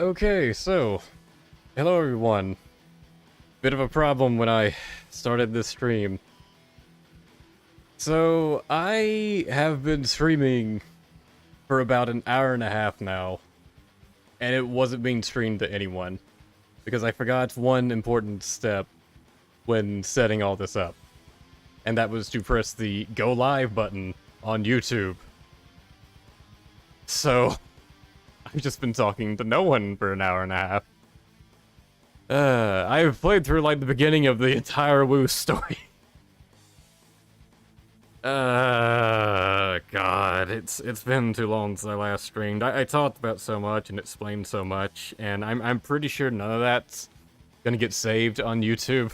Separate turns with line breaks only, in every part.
Okay, so, hello everyone. Bit of a problem when I started this stream. So, I have been streaming for about an hour and a half now, and it wasn't being streamed to anyone, because I forgot one important step when setting all this up, and that was to press the Go Live button on YouTube. So, I've just been talking to no one for an hour and a half. I've played through, like, the beginning of the entire Woo story. God, it's been too long since I last streamed. I talked about so much and explained so much, and I'm pretty sure none of that's gonna get saved on YouTube.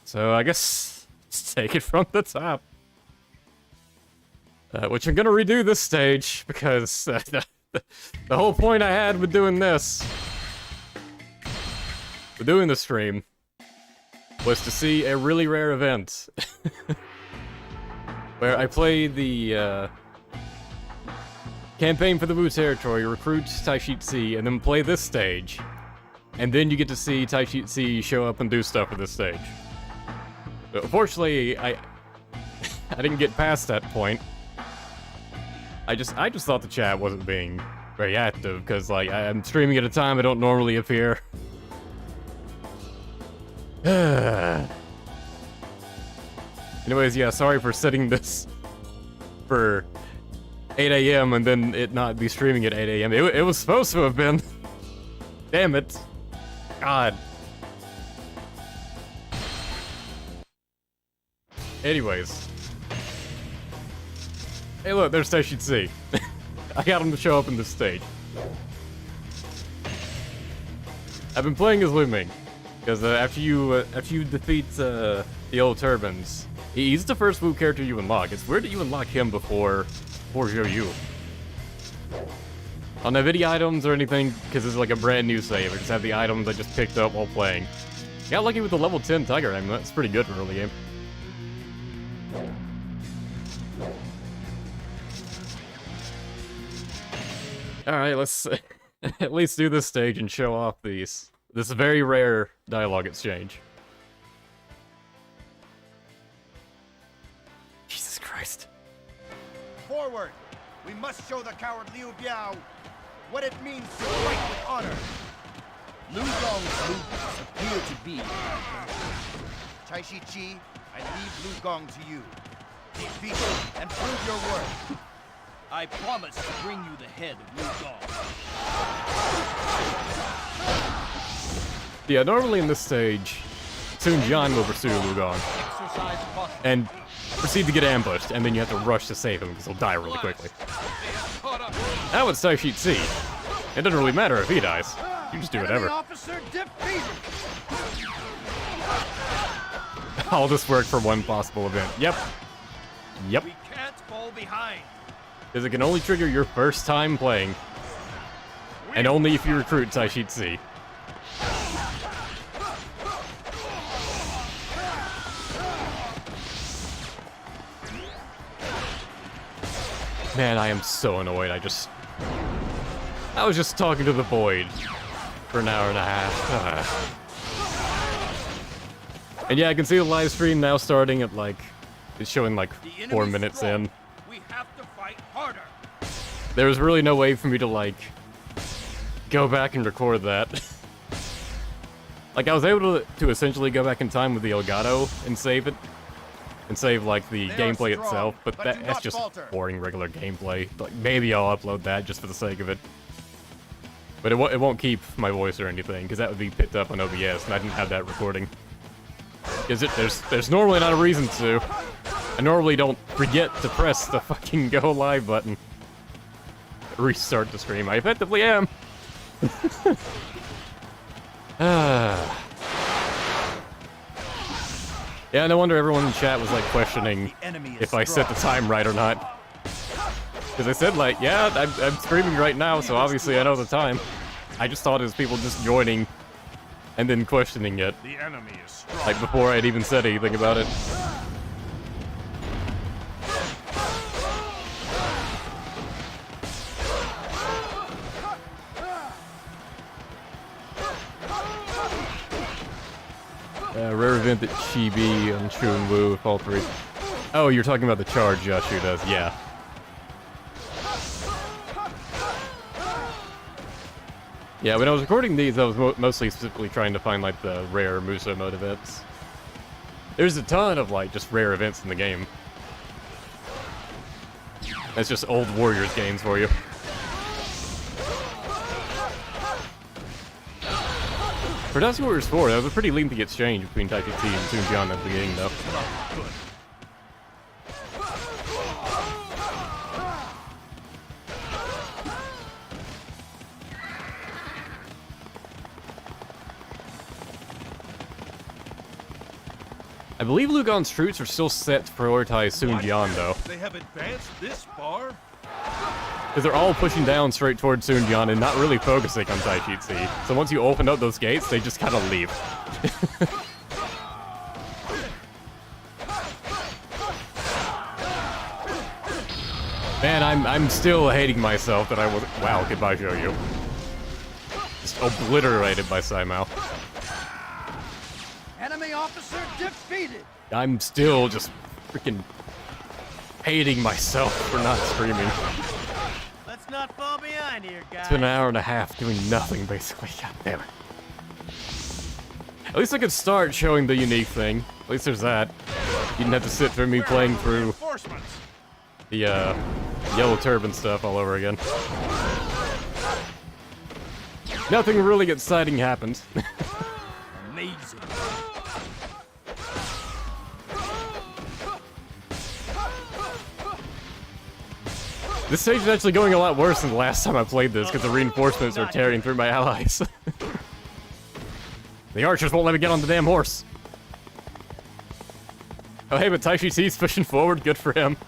So I guess, let's take it from the top. Which I'm gonna redo this stage, because the whole point I had with doing this, with doing the stream, was to see a really rare event. Where I play the campaign for the Wu territory, recruit Taitz, and then play this stage. And then you get to see Taitz show up and do stuff with this stage. But unfortunately, I didn't get past that point. I just thought the chat wasn't being very active, because, like, I'm streaming at a time I don't normally appear. Anyways, yeah, sorry for setting this for 8 AM and then it not be streaming at 8 AM. It was supposed to have been. Damn it. God. Anyways. Hey look, there's Taitz. I got him to show up in this stage. I've been playing as Lu Ming, because after you defeat the old turbans, he's the first Wu character you unlock. It's weird that you unlock him before Zhou Yu. I don't have any items or anything, because it's like a brand new save. I just have the items I just picked up while playing. Got lucky with the level 10 Tiger. I mean, that's pretty good for early game. Alright, let's at least do this stage and show off this very rare dialogue exchange. Jesus Christ.
Forward! We must show the coward Liu Biao what it means to fight with honor.
Lu Gong's movements appear to be.
Taitz, I leave Lu Gong to you. Defeat him and prove your worth.
I promise to bring you the head of Lu Gong.
Yeah, normally in this stage, Sun Jian will pursue Lu Gong and proceed to get ambushed, and then you have to rush to save him because he'll die really quickly. Now it's Taitz. It doesn't really matter if he dies. You just do whatever. All this work for one possible event. Yep. Yep.
We can't fall behind.
Because it can only trigger your first time playing. And only if you recruit Taitz. Man, I am so annoyed. I was just talking to the void for an hour and a half. And yeah, I can see the live stream now starting at, like, it's showing like 4 minutes in.
We have to fight harder.
There was really no way for me to, like, go back and record that. Like, I was able to essentially go back in time with the Elgato and save it. And save, like, the gameplay itself, but that's just boring regular gameplay. Like, maybe I'll upload that just for the sake of it. But it won't keep my voice or anything, because that would be picked up on OBS, and I didn't have that recording. Because there's normally not a reason to. I normally don't forget to press the fucking Go Live button. Restart the stream. I effectively am. Yeah, no wonder everyone in chat was, like, questioning if I set the time right or not. Because I said, like, yeah, I'm streaming right now, so obviously I know the time. I just thought it was people just joining and then questioning it.
The enemy is strong.
Like, before I'd even said anything about it. Rare event that Chibi and Chu and Wu with all three. Oh, you're talking about the charge Yashu does, yeah. Yeah, when I was recording these, I was mostly specifically trying to find, like, the rare Muso mode events. There's a ton of, like, just rare events in the game. That's just old Warriors games for you. For Dynasty Warriors 4, that was a pretty lengthy exchange between Taitz and Sun Jian at the beginning, though. I believe Lu Gan's troops are still set to prioritize Sun Jian, though.
They have advanced this far?
Because they're all pushing down straight towards Sun Jian and not really focusing on Taitz. So once you open up those gates, they just kind of leave. Man, I'm still hating myself that I was... Wow, goodbye, Shoyu. Just obliterated by Saimao.
Enemy officer defeated.
I'm still just freaking hating myself for not screaming.
Let's not fall behind here, guys.
It's been an hour and a half doing nothing, basically. God damn it. At least I could start showing the unique thing. At least there's that. You didn't have to sit through me playing through the yellow turban stuff all over again. Nothing really exciting happened.
Amazing.
This stage is actually going a lot worse than the last time I played this because the reinforcements are tearing through my allies. The archers won't let me get on the damn horse. Oh hey, but Taitz pushing forward, good for him.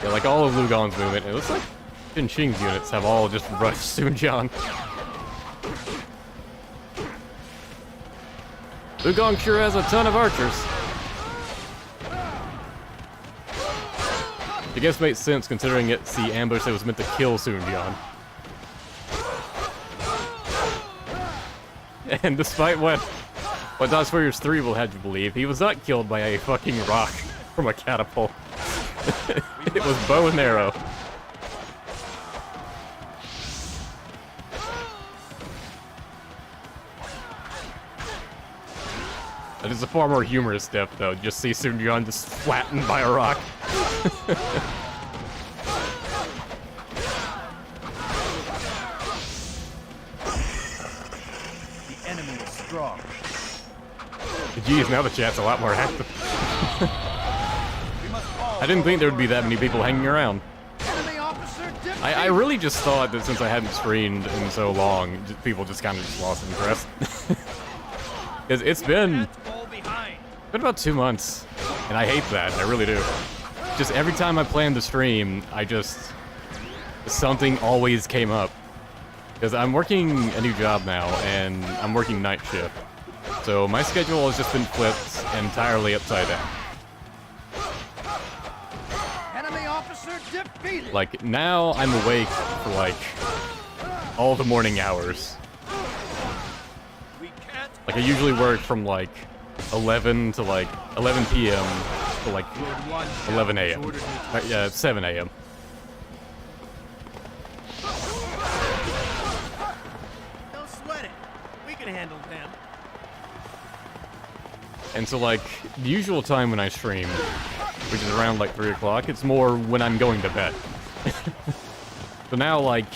Yeah, like all of Lu Gan's movement, it looks like Jin Qing's units have all just rushed Sun Jian. Lu Gan sure has a ton of archers. I guess makes sense considering it's the ambush that was meant to kill Sun Jian. And despite what Dynasty Warriors 3 will have you believe, he was not killed by a fucking rock from a catapult. It was bow and arrow. That is a far more humorous step, though. Just see Sun Jian just flattened by a rock.
The enemy is strong.
Geez, now the chat's a lot more active. I didn't think there would be that many people hanging around. I really just thought that since I hadn't streamed in so long, people just kind of just lost interest. Because it's been about 2 months, and I hate that, I really do. Just every time I planned to stream, something always came up. Because I'm working a new job now, and I'm working night shift. So my schedule has just been flipped entirely upside down.
Enemy officer defeated.
Like, now I'm awake for, like, all the morning hours. Like, I usually work from, like, 11 to, like, 11 p.m. to, like, 11 a.m. Yeah, 7 a.m.
Don't sweat it. We can handle them.
And so, like, the usual time when I stream, which is around, like, 3 o'clock, it's more when I'm going to bed. So now, like,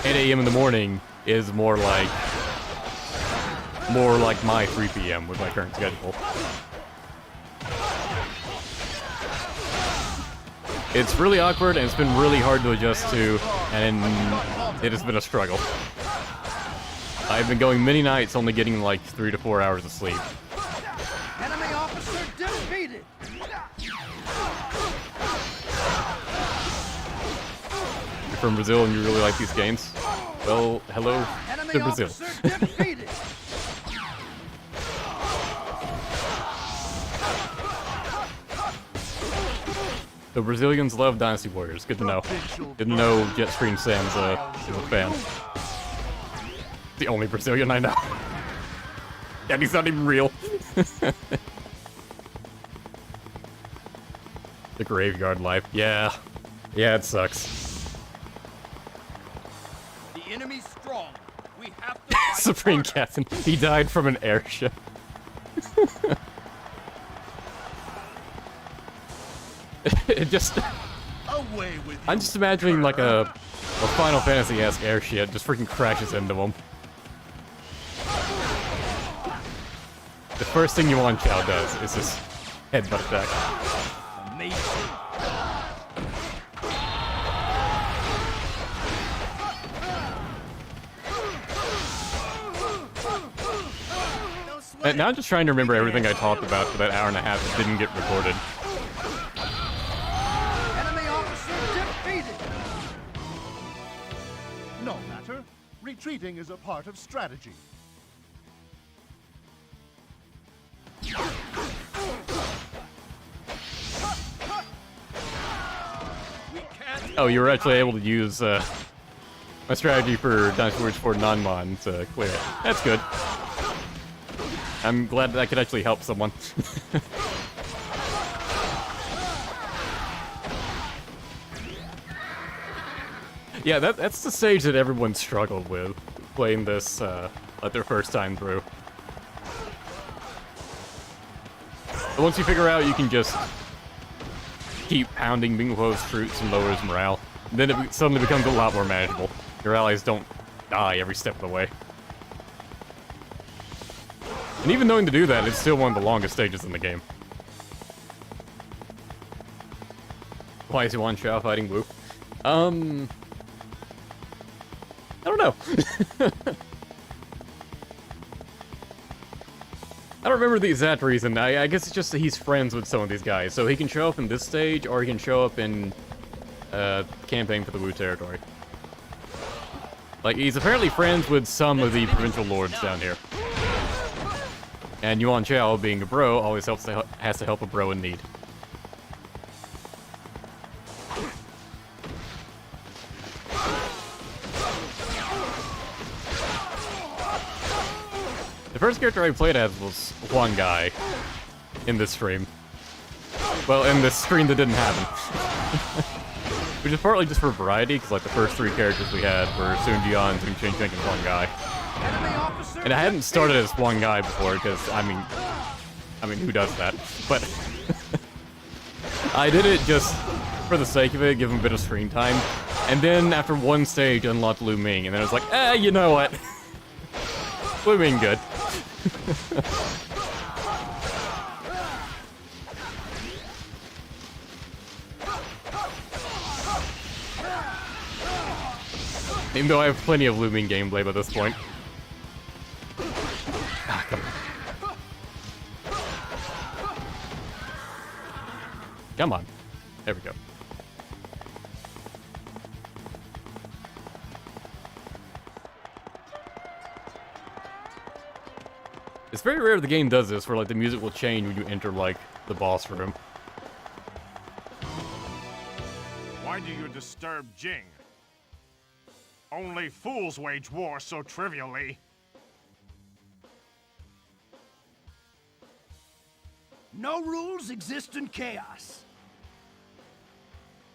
8 a.m. in the morning is more like my 3 p.m. with my current schedule. It's really awkward, and it's been really hard to adjust to, and it has been a struggle. I've been going many nights only getting like 3 to 4 hours of sleep.
Enemy officer defeated.
You're from Brazil and you really like these games? Well, hello
Enemy
to Brazil.
officer defeated.
So Brazilians love Dynasty Warriors. Good to know. Didn't know Jetstream Sam's is a fan. The only Brazilian I know. And he's not even real. The graveyard life. Yeah. Yeah, it sucks.
The enemy's strong. We have to fight
Supreme
harder.
Captain. He died from an airship. It just...
Away with you.
I'm just imagining like a Final Fantasy-esque airship just freaking crashes into him. The first thing Yuan Chao does is this headbutt attack.
Amazing.
Don't sweat
And now I'm just trying to remember everything I talked about for that hour and a half that didn't get recorded.
Enemy officer defeated.
No matter. Retreating is a part of strategy.
We can't.
Oh, you were actually able to use my strategy for Dynasty Warriors 4 non-mon to clear it. That's good. I'm glad that I could actually help someone. Yeah, that's the stage that everyone struggled with, playing this like their first time through. But once you figure out you can just keep pounding Minghuo's troops and lowers morale, then it suddenly becomes a lot more manageable. Your allies don't die every step of the way. And even knowing to do that, it's still one of the longest stages in the game. Why is Yuan Shao fighting Wu? I don't know. I don't remember the exact reason. I guess it's just that he's friends with some of these guys. So he can show up in this stage, or he can show up in campaign for the Wu territory. Like, he's apparently friends with some of the provincial lords down here. And Yuan Chao, being a bro, always has to help a bro in need. The first character I played as was one guy in this stream. Well, in this stream that didn't happen. Which is partly just for variety, because like the first three characters we had were Sun Jian, Sun Qingqing, and one guy.
Enemy officer.
And I hadn't started as one guy before, because I mean, who does that? But I did it just for the sake of it, give him a bit of screen time. And then after one stage, unlocked Lu Ming, and then I was like, you know what? Lu Ming good. Even though I have plenty of Lu Ming gameplay by this point. Ah, come on. Come on. There we go. It's very rare the game does this, where like the music will change when you enter like the boss room.
Why do you disturb Jing? Only fools wage war so trivially.
No rules exist in chaos.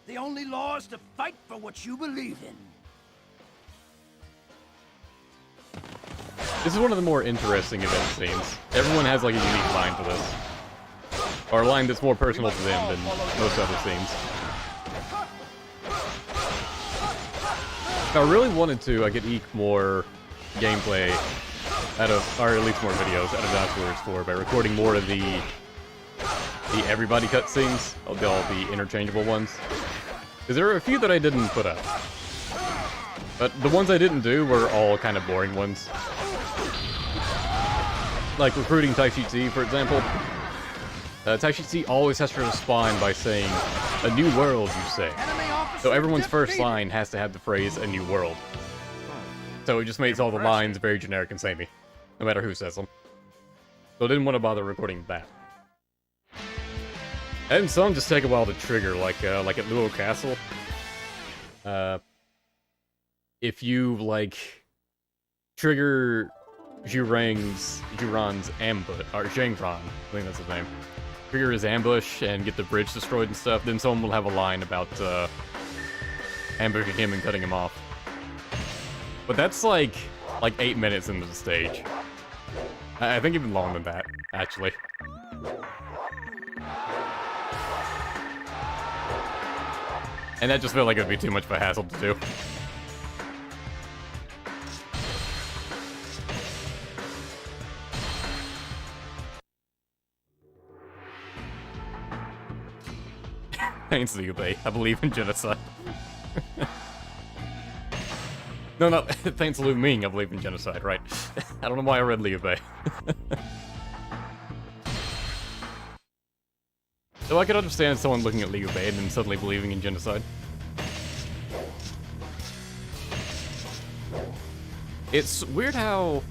The only law is to fight for what you believe in.
This is one of the more interesting event scenes. Everyone has like a unique line for this. Or a line that's more personal to them than most other scenes. If I really wanted to, I could eke more gameplay out of, or at least more videos out of Dynasty Warriors 4 by recording more of the everybody cutscenes, all the interchangeable ones. Because there were a few that I didn't put up. But the ones I didn't do were all kind of boring ones. Like recruiting Taitz, for example. Taitz always has to respond by saying, "A new world," you say.
Enemy officer
So everyone's first
defeated.
line has to have the phrase, "A new world." So it just makes all the lines very generic and samey, no matter who says them. So I didn't want to bother recording that. And some just take a while to trigger, like at Luo Castle. If you, like, trigger Juran's ambush, or Zhengran, I think that's his name. Trigger his ambush and get the bridge destroyed and stuff, then someone will have a line about, ambushing him and cutting him off. But that's like 8 minutes into the stage. I think even longer than that, actually. And that just felt like it would be too much of a hassle to do. Thanks, Liu Bei. I believe in genocide. No, thanks Liu Ming, I believe in genocide, right. I don't know why I read Liu Bei. So I could understand someone looking at Liu Bei and then suddenly believing in genocide. It's weird how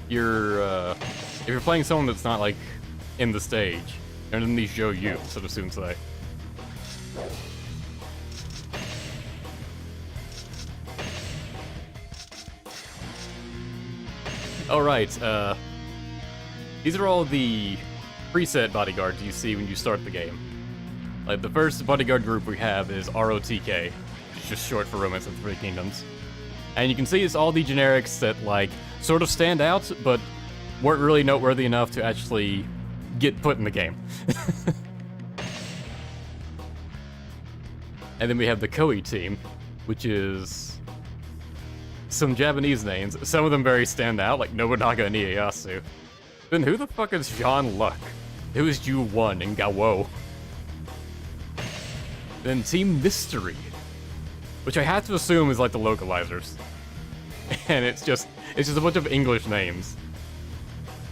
if you're playing someone that's not, like, in the stage, and then they show you, so to soon say. Alright, these are all the preset bodyguards you see when you start the game. Like, the first bodyguard group we have is ROTK, which is just short for Romance of the Three Kingdoms. And you can see it's all the generics that, like, sort of stand out, but weren't really noteworthy enough to actually get put in the game. And then we have the Koei team, which is some Japanese names. Some of them very stand out, like Nobunaga and Ieyasu. Then who the fuck is Jean Luc? Who is Ju Won and Gao? Then Team Mystery, which I have to assume is like the localizers. And it's just a bunch of English names.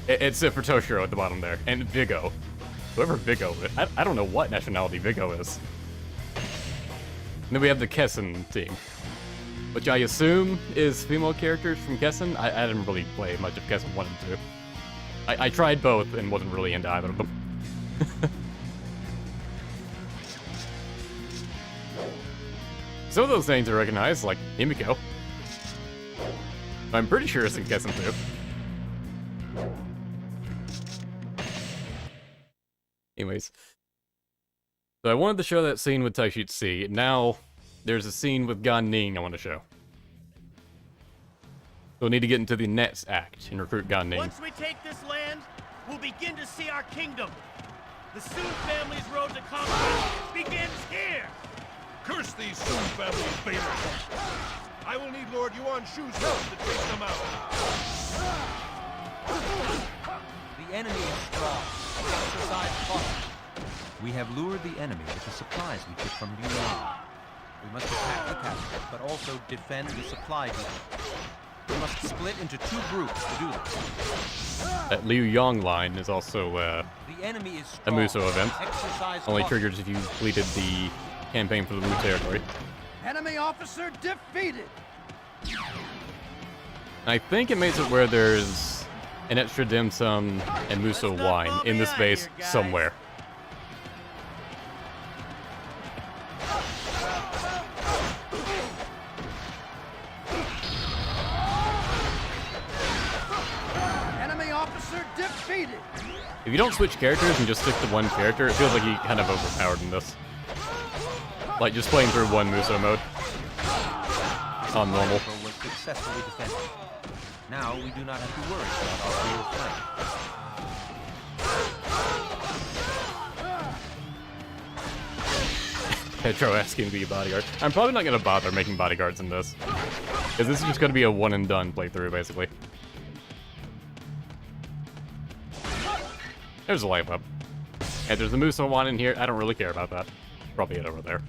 Except for Toshiro at the bottom there, and Vigo. Whoever Vigo is, I don't know what nationality Vigo is. And then we have the Kessen team, which I assume is female characters from Kessen. I didn't really play much of Kessen 1 and 2. I tried both and wasn't really into either of them. Some of those names I recognize, like Himiko. I'm pretty sure it's in Kessen 2. Anyways. So I wanted to show that scene with Taitz. Now, there's a scene with Gan Ning I want to show. So we need to get into the next act and recruit Gan Ning.
Once we take this land, we'll begin to see our kingdom. The Sun family's road to conquest begins here!
Curse these Sun family invaders! I will need Lord Yuan Shu's help to chase them out.
The enemy is strong. Exercise caution. We have lured the enemy with the supplies we took from Yuan. We must attack the castle, but also defend the supply depot. We must split into 2 groups to do this.
That Liu Yong line is also
the enemy is
a Muso event.
Exercise
Only
caution.
triggers if you completed the campaign for the Wu territory.
Enemy officer defeated!
I think it makes it where there's an extra dim sum and Muso
Let's not
wine
fall
in this
behind
base
here, guys.
somewhere.
Enemy officer defeated!
If you don't switch characters and just stick to one character, it feels like you kind of overpowered in this. Like just playing through one Muso mode. On normal.
Castle was successfully defended. Now we do not have to worry about our rear flank.
Petro asking to be a bodyguard. I'm probably not going to bother making bodyguards in this. Because this is just going to be a one and done playthrough, basically. There's a life up. And there's a Muso one in here. I don't really care about that. Probably it over there.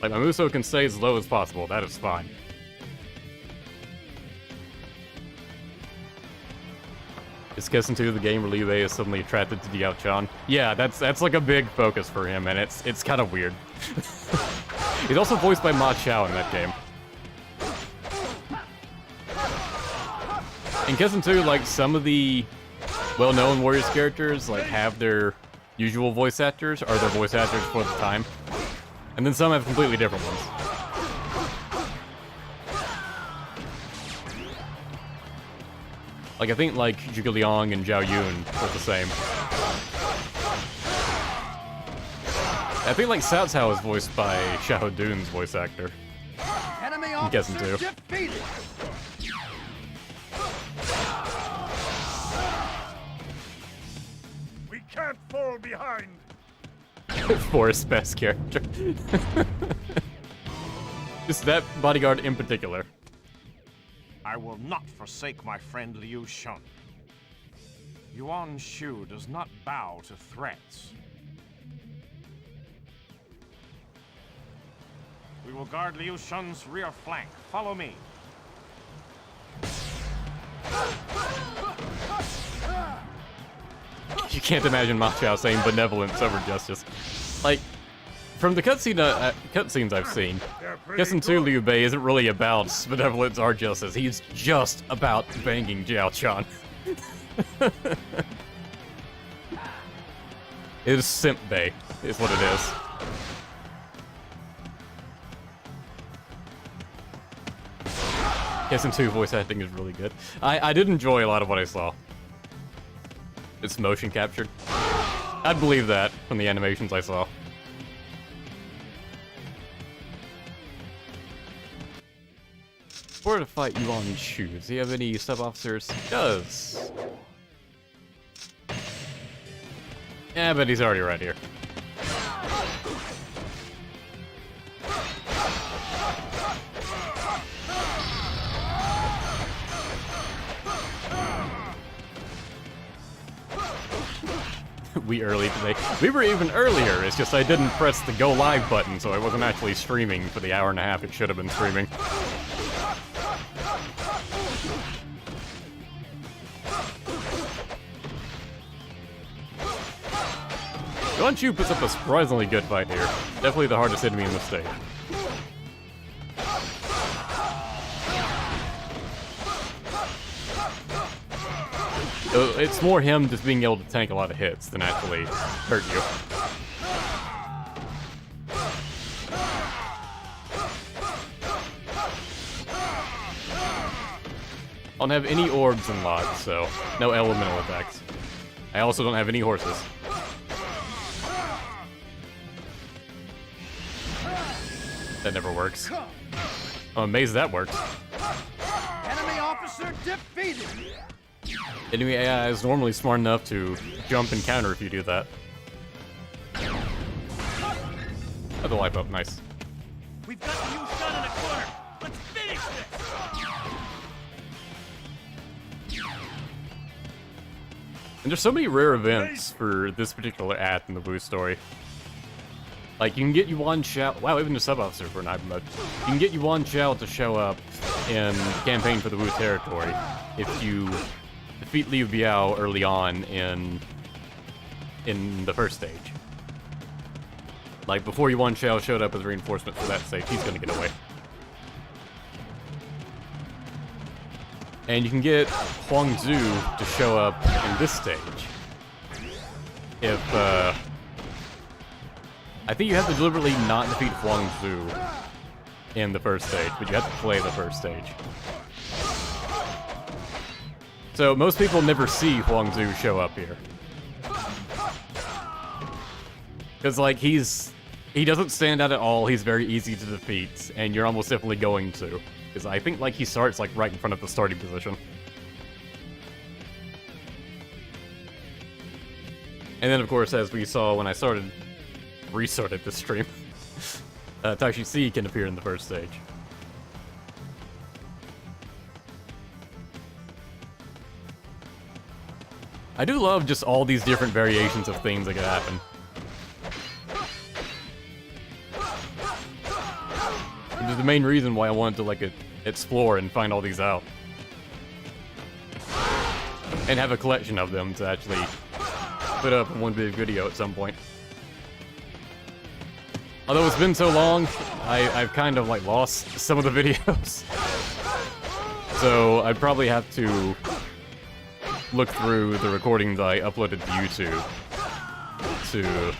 Like, my Muso can stay as low as possible. That is fine. Is Kessen 2 the game where Liu Bei is suddenly attracted to Diao Chan? Yeah, that's like a big focus for him, and it's kind of weird. He's also voiced by Ma Chao in that game. In Kessen 2, like, some of the well-known Warriors characters like have their usual voice actors or their voice actors for the time, and then some have completely different ones. Like I think like Zhuge Liang and Zhao Yun are the same. I think like Cao Cao is voiced by Xiahou Dun's voice actor.
Enemy
I'm guessing too.
defeated.
We can't fall behind.
Forrest's best character. Just that bodyguard in particular.
I will not forsake my friend Liu Shun. Yuan Shu does not bow to threats. We will guard Liu Shun's rear flank. Follow me.
You can't imagine Ma Chao saying benevolence over justice. Like, from the cutscenes I've seen, Guessing 2 Liu Bei isn't really about benevolence or justice. He's just about banging Jiao Chan. It is Simp Bei, is what it is. Guessing 2 voice acting is really good. I did enjoy a lot of what I saw. It's motion captured. I'd believe that from the animations I saw. Where to fight Yuan Shu? Does he have any sub-officers? He does. Yeah, but he's already right here. We early today. We were even earlier, it's just I didn't press the go live button, so I wasn't actually streaming for the hour and a half it should have been streaming. Yuan Shu puts up a surprisingly good fight here. Definitely the hardest enemy in the stage. It's more him just being able to tank a lot of hits than actually hurt you. I don't have any orbs unlocked, so no elemental effects. I also don't have any horses. That never works. I'm amazed that works.
Enemy officer defeated.
Enemy AI is normally smart enough to jump and counter if you do that. Oh, the life up, nice.
We've got the Liu Shun in a corner. Let's finish this.
And there's so many rare events for this particular act in the Wu story. Like, you can get Yuan Shao... Wow, even the sub-officer for an item mode. You can get Yuan Shao to show up in Campaign for the Wu territory if you defeat Liu Biao early on in the first stage. Like, before Yuan Shao showed up as reinforcement for that stage, he's gonna get away. And you can get Huang Zhu to show up in this stage. If, I think you have to deliberately not defeat Huang Zhu in the first stage, but you have to play the first stage. So most people never see Huang Zhu show up here. Because, like, he doesn't stand out at all, he's very easy to defeat, and you're almost definitely going to. Because I think, like, he starts, like, right in front of the starting position. And then, of course, as we saw when I restarted this stream, Taishi C can appear in the first stage. I do love just all these different variations of things that could happen. Which is the main reason why I wanted to, like, explore and find all these out. And have a collection of them to actually put up in one big video at some point. Although it's been so long, I've kind of, like, lost some of the videos. So I'd probably have to look through the recordings I uploaded to YouTube to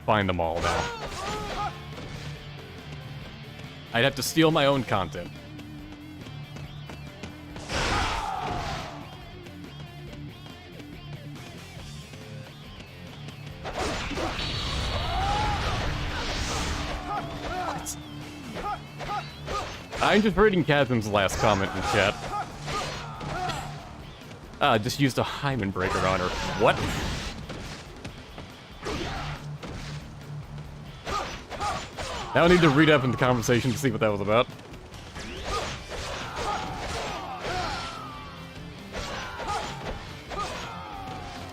find them all now. I'd have to steal my own content. I'm just reading Chasm's last comment in chat. Just used a hymen breaker on her. What? Now I need to read up in the conversation to see what that was about.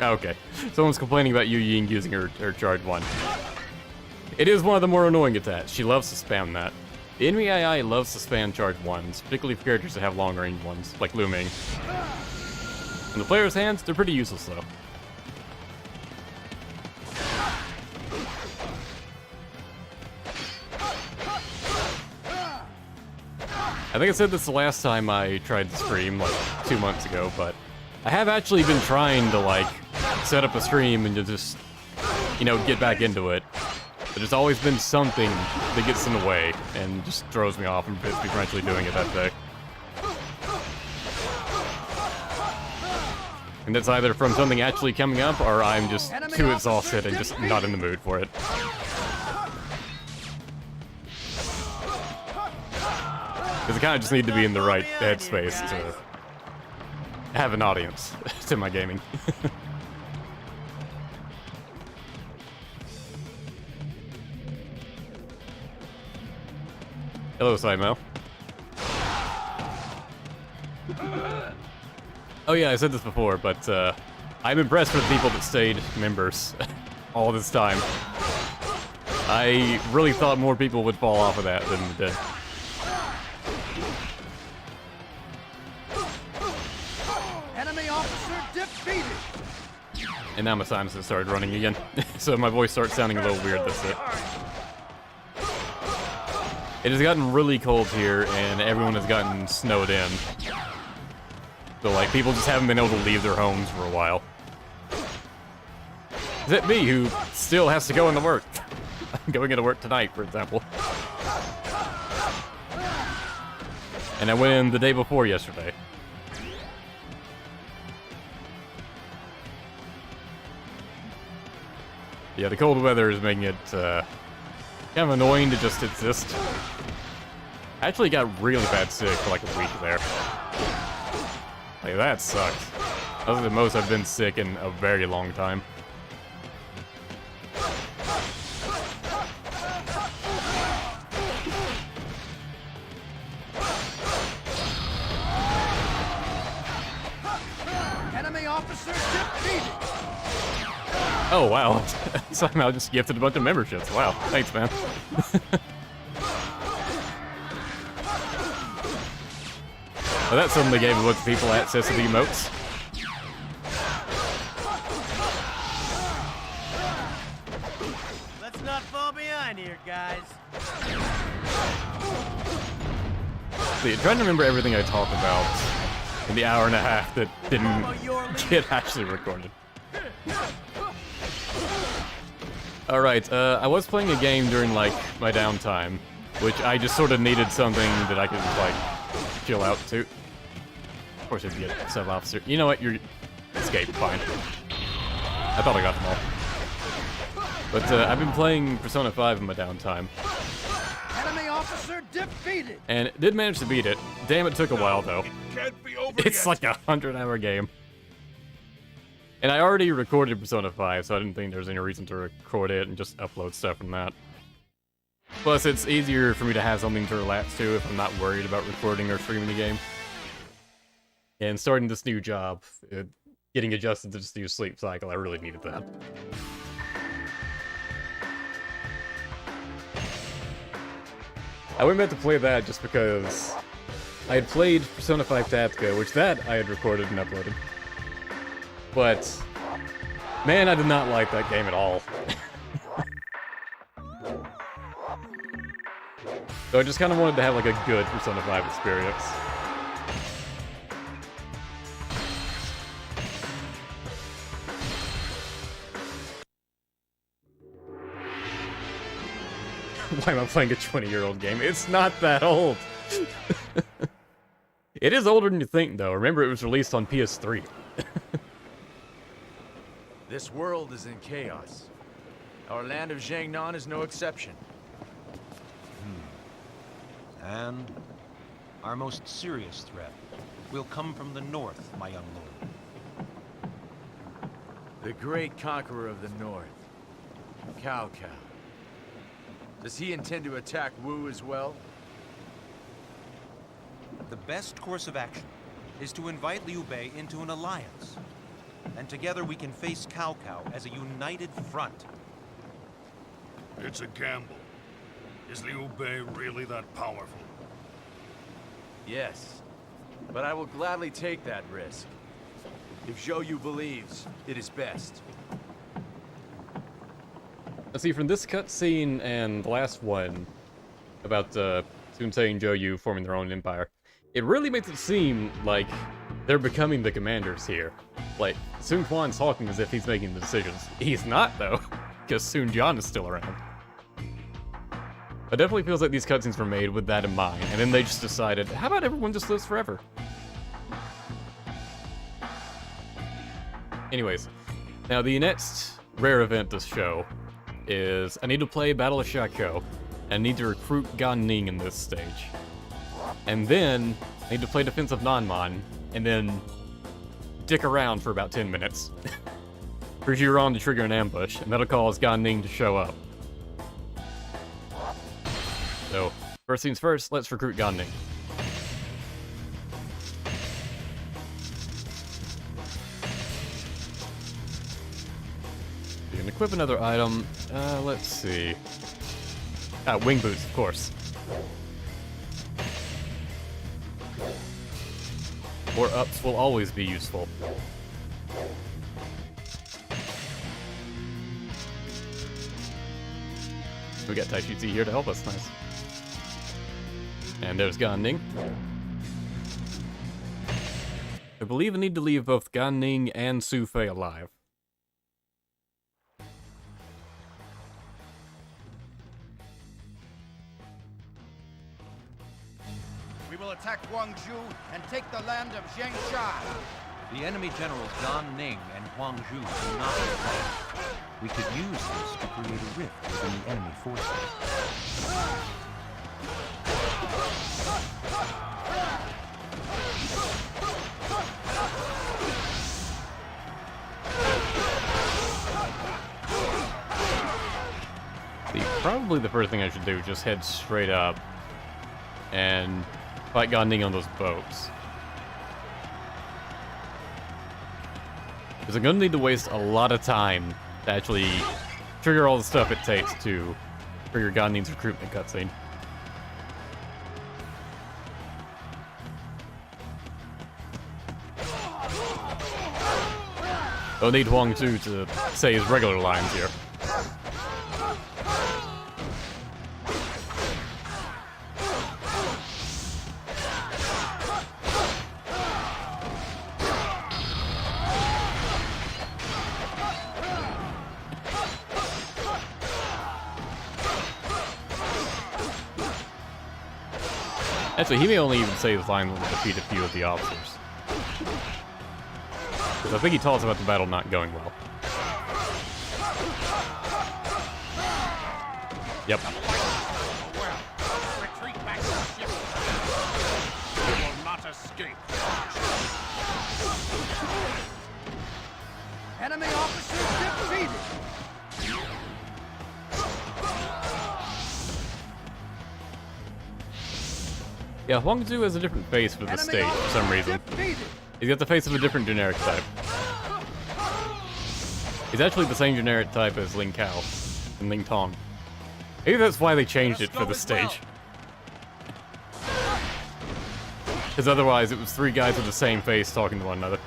Okay. Someone's complaining about Yu Ying using her charge 1. It is one of the more annoying attacks. She loves to spam that. The enemy AI loves to spam charge 1s, particularly for characters that have long range ones, like Lu Ming. In the player's hands, they're pretty useless though. I think I said this the last time I tried to stream, like 2 months ago, but I have actually been trying to, like, set up a stream and to just, you know, get back into it. But there's always been something that gets in the way and just throws me off and prevents me from actually doing it that day. And that's either from something actually coming up, or I'm just too exhausted and just not in the mood for it. Because I kind of just need to be in the right headspace to have an audience to my gaming. Hello, Simon. Oh yeah, I said this before, but I'm impressed with the people that stayed members all this time. I really thought more people would fall off of that than did.
Enemy officer defeated.
And now my sinuses started running again, so my voice starts sounding a little weird, that's it. It has gotten really cold here, and everyone has gotten snowed in. So, like, people just haven't been able to leave their homes for a while. Is it me who still has to go into work? I'm going into work tonight, for example. And I went in the day before yesterday. Yeah, the cold weather is making it kind of annoying to just exist. I actually got really bad sick for like a week there. Like, that sucks. That was the most I've been sick in a very long time.
Enemy officer defeated.
Oh, wow. Somehow just gifted a bunch of memberships. Wow. Thanks, man. Well, that suddenly gave a bunch of people access to the emotes.
Let's not fall behind here, guys.
See, trying to remember everything I talked about in the hour and a half that didn't get actually recorded. Alright, I was playing a game during, like, my downtime, which I just sort of needed something that I could, like, chill out to. Of course, if you get sub-officer. You know what? You're escape. Fine. I thought I got them all. But I've been playing Persona 5 in my downtime.
Enemy officer defeated.
And did manage to beat it. Damn, it took a while, though.
Can't be over
It's
yet.
like a 100-hour game. And I already recorded Persona 5, so I didn't think there was any reason to record it and just upload stuff from that. Plus, it's easier for me to have something to relax to if I'm not worried about recording or streaming the game. And starting this new job, getting adjusted to this new sleep cycle, I really needed that. I went back to play that just because I had played Persona 5 Tactica, which that I had recorded and uploaded. But, man, I did not like that game at all. So I just kind of wanted to have like a good Persona 5 experience. Why am I playing a 20-year-old game? It's not that old. It is older than you think, though. Remember, it was released on PS3.
This world is in chaos. Our land of Jiangnan is no exception.
And our most serious threat will come from the north, my young lord.
The great conqueror of the north, Cao Cao. Does he intend to attack Wu as well?
The best course of action is to invite Liu Bei into an alliance. And together we can face Cao Cao as a united front.
It's a gamble. Is Liu Bei really that powerful?
Yes, but I will gladly take that risk. If Zhou Yu believes, it is best.
Let's see, from this cutscene and the last one about Sun Ce and Zhou Yu forming their own empire, it really makes it seem like they're becoming the commanders here. Like, Sun Quan's talking as if he's making the decisions. He's not, though, because Sun Jian is still around. It definitely feels like these cutscenes were made with that in mind, and then they just decided, how about everyone just lives forever? Anyways, now the next rare event this show is I need to play Battle of Shako, and I need to recruit Gan Ning in this stage. And then I need to play Defense of Nanman, and then dick around for about 10 minutes. For Jiran to trigger an ambush, and that'll cause Gan Ning to show up. So, first things first, let's recruit Gan Ning. You can equip another item. Let's see. Wing boots, of course. More ups will always be useful. We got Taitz here to help us, nice. And there's Gan Ning. I believe I need to leave both Gan Ning and Su Fei alive.
We will attack Guangzhou and take the land of Zhengsha.
The enemy generals Gan Ning and Huang Zhu do not reply. We could use this to create a rift within the enemy forces.
Probably the first thing I should do is just head straight up and fight Gan Ning on those boats. Because I'm going to need to waste a lot of time to actually trigger all the stuff it takes to trigger Gan Ning's recruitment cutscene. Don't need Huang Zhu to say his regular lines here. Actually, he may only even say his line when we defeat a few of the officers. Because I think he told us about the battle not going well. Yep.
Retreat back to the ship. You will not escape.
Enemy officers defeated.
Yeah, Huang Zhu has a different face for the stage for some reason. He's got the face of a different generic type. He's actually the same generic type as Ling Kao and Ling Tong. Maybe that's why they changed it for the stage. Because otherwise it was three guys with the same face talking to one another.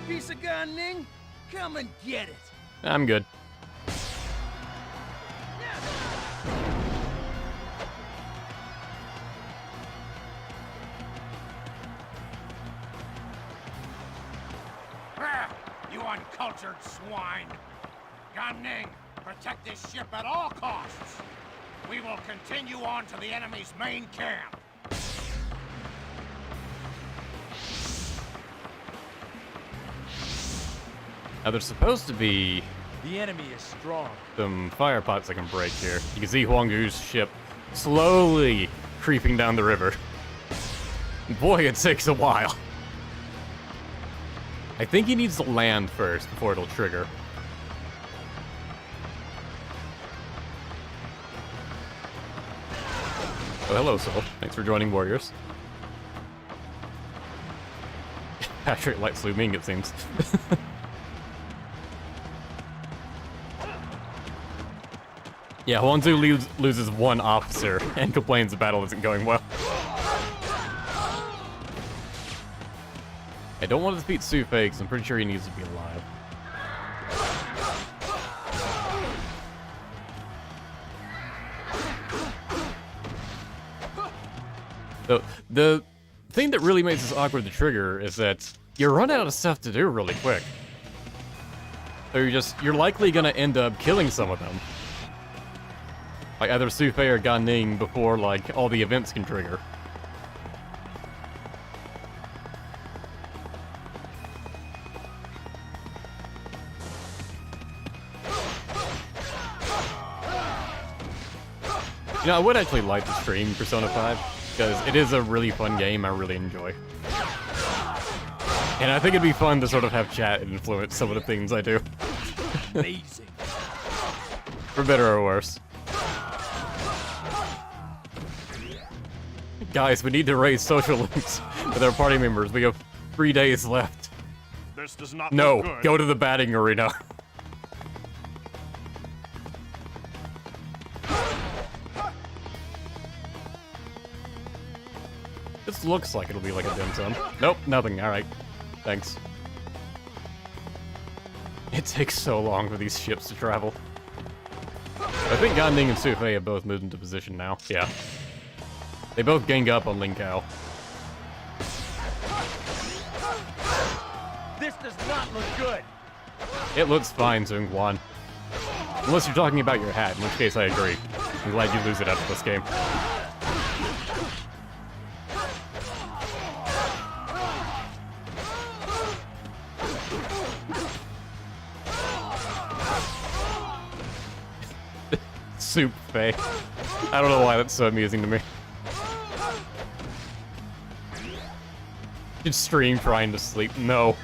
Piece of Gan Ning? Come and get it.
I'm good.
uncultured swine! Gan Ning, protect this ship at all costs! We will continue on to the enemy's main camp!
Now there's supposed to be
The enemy is strong.
some fire pots I can break here. You can see Huanggu's ship slowly creeping down the river. Boy, it takes a while. I think he needs to land first before it'll trigger. Oh, hello, Soul. Thanks for joining Warriors. Patrick likes Lu Ming, it seems. Yeah, Huangzu loses one officer and complains the battle isn't going well. I don't want to defeat Su Fei because I'm pretty sure he needs to be alive. So, the thing that really makes this awkward to trigger is that you run out of stuff to do really quick. So you're likely gonna end up killing some of them. Like either Su Fei or Gan Ning before like all the events can trigger. You know, I would actually like to stream Persona 5 because it is a really fun game I really enjoy. And I think it'd be fun to sort of have chat influence some of the things I do.
Amazing.
For better or worse. Guys, we need to raise social links with our party members. We have 3 days left.
This does not
No,
look good.
go to the batting arena. This looks like it'll be like a dim sum. Nope, nothing. Alright. Thanks. It takes so long for these ships to travel. I think Gan Ning and Su Fei have both moved into position now. Yeah. They both gang up on Ling Kao.
This does not look good.
It looks fine, Zhong Guan. Unless you're talking about your hat, in which case I agree. I'm glad you lose it after this game. Soup Fei. I don't know why that's so amusing to me. Just stream trying to sleep. No.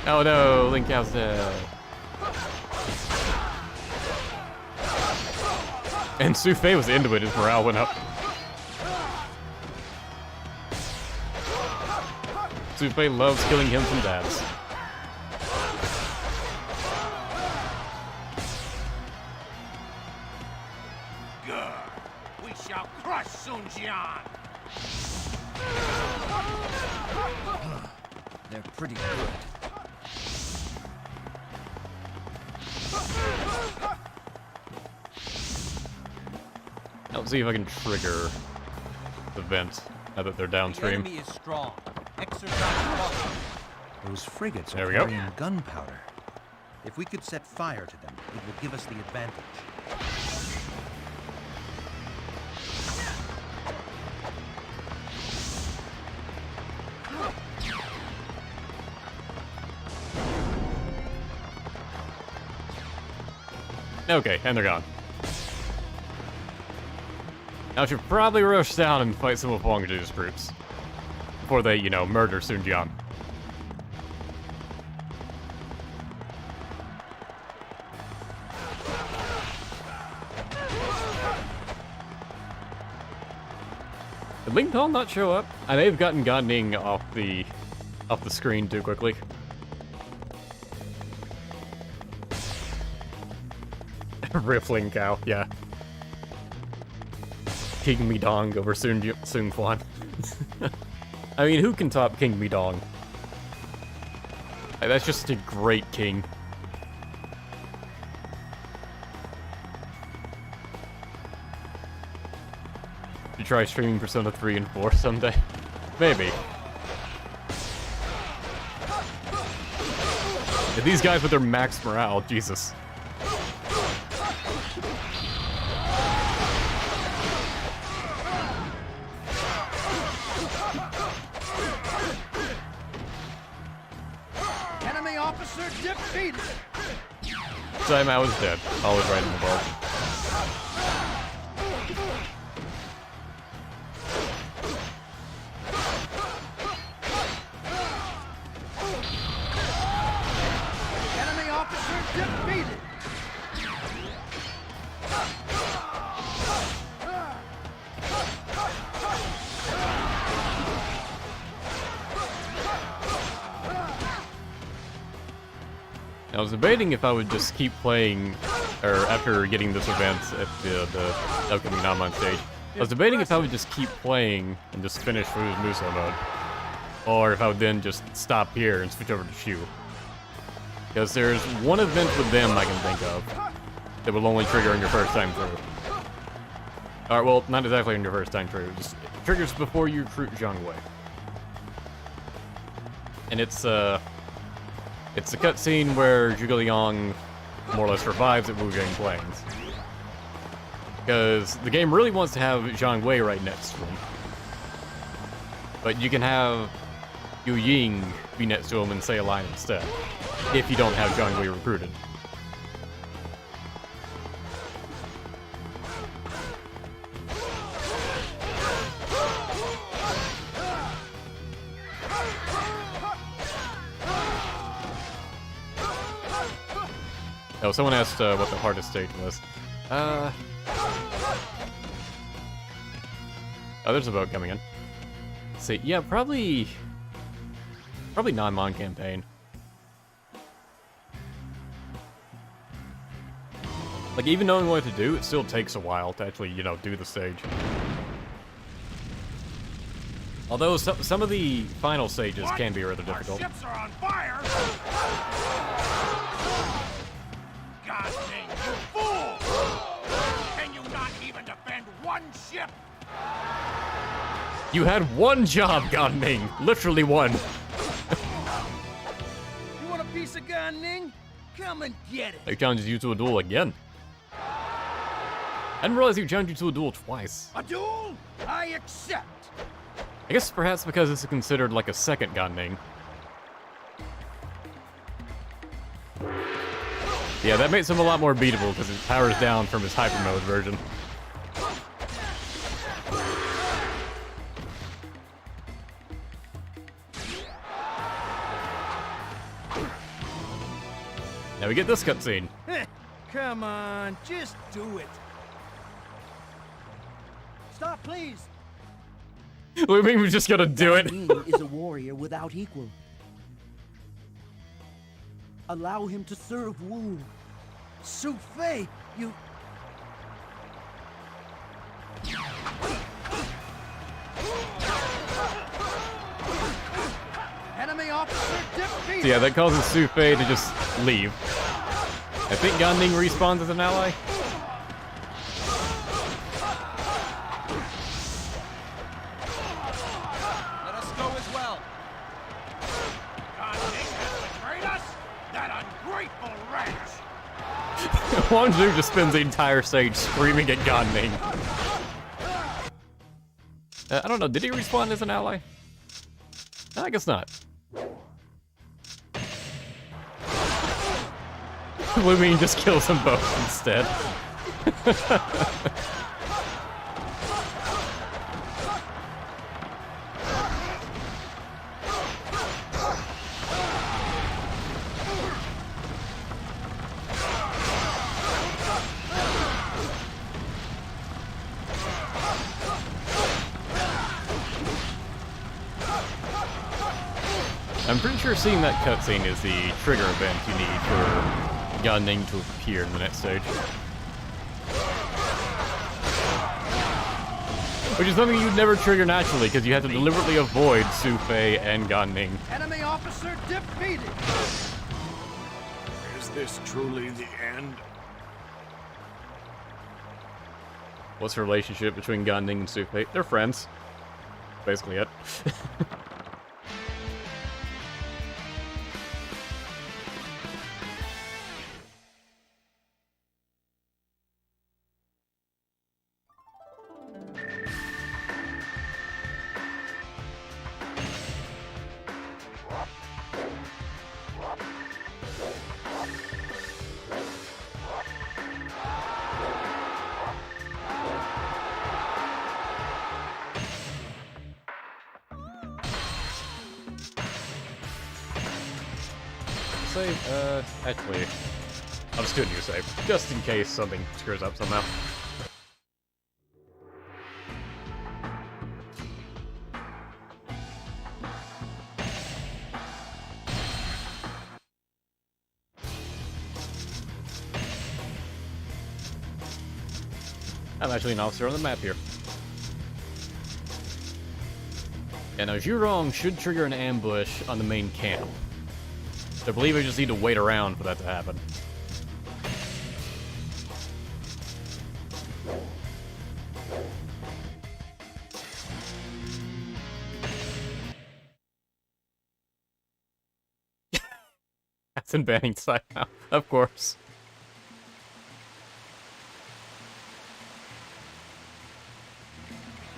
Oh no, Ling Kao's dead. And Su Fei was into it, his morale went up. Su Fei loves killing him from dabs.
Good. We shall crush Sun Jian.
They're pretty good.
Let's see if I can trigger the vent now that they're
The
downstream.
enemy is strong. Exercise caution. Those frigates
There
are
we go.
carrying gunpowder. If we could set fire to them, it would give us the advantage.
Okay, and they're gone. Now I should probably rush down and fight some of Huangju's troops before they, you know, murder Sun Jian. Did Ling Tong not show up? I may have gotten Gan Ning off the screen too quickly. Rip Ling Kao, yeah. King Midong over Sun Quan. I mean, who can top King Midong? Like, that's just a great king. You try streaming Persona 3 and 4 someday. Maybe. Yeah, these guys with their max morale, Jesus.
Enemy officer defeated.
Time I was dead. I was right in the ball.
Enemy officer defeated.
I was debating if I would just keep playing, or after getting this event at the upcoming Naman stage, I was debating if I would just keep playing and just finish through Muso mode, or if I would then just stop here and switch over to Shu. Because there's one event with them I can think of that will only trigger on your first time through. Alright, well, not exactly on your first time through, just it triggers before you recruit Zhang Wei. And it's a cutscene where Zhuge Liang more or less survives at Wujing Plains. Because the game really wants to have Zhang Wei right next to him. But you can have Yu Ying be next to him and say a line instead, if you don't have Zhang Wei recruited. Oh, someone asked what the hardest stage was. Oh, there's a boat coming in. Let's see, yeah, probably non-mon campaign. Like, even knowing what to do, it still takes a while to actually, you know, do the stage. Although some of the final stages can be rather difficult.
Our ships are on fire! God dang, you fool! Can you not even defend one ship?
You had one job, Gan Ning. Literally one.
You want a piece of Gan Ning? Come and get it.
He challenges you to a duel again. I didn't realize he challenged you to a duel twice.
A duel? I accept.
I guess perhaps because this is considered like a second Gan Ning. Yeah, that makes him a lot more beatable because his power's down from his hyper mode version. Now we get this cutscene.
Come on, just do it. Stop, please.
We mean we just gotta do it.
Gan Ning is a warrior without equal. Allow him to serve Wu.
Su Fei, you... Enemy officer defeated.
So yeah, that causes Su Fei to just leave. I think Gan Ning respawns as an ally.
Let us go as well.
God Ning has betrayed us? That ungrateful wretch!
Wang Zhu just spends the entire stage screaming at Gan Ning. I don't know, did he respawn as an ally? No, I guess not. We mean just kills them both instead. I'm pretty sure seeing that cutscene is the trigger event you need for Gan Ning to appear in the next stage. Which is something you'd never trigger naturally, because you have to deliberately avoid Su Fei and Gan Ning.
Enemy officer defeated.
Is this truly the end?
What's the relationship between Gan Ning and Su Fei? They're friends. Basically it. Save, actually, I'll just do a new save, just in case something screws up somehow. I'm actually an officer on the map here. And now Zhurong should trigger an ambush on the main camp. I believe I just need to wait around for that to happen. That's in banning side now, of course.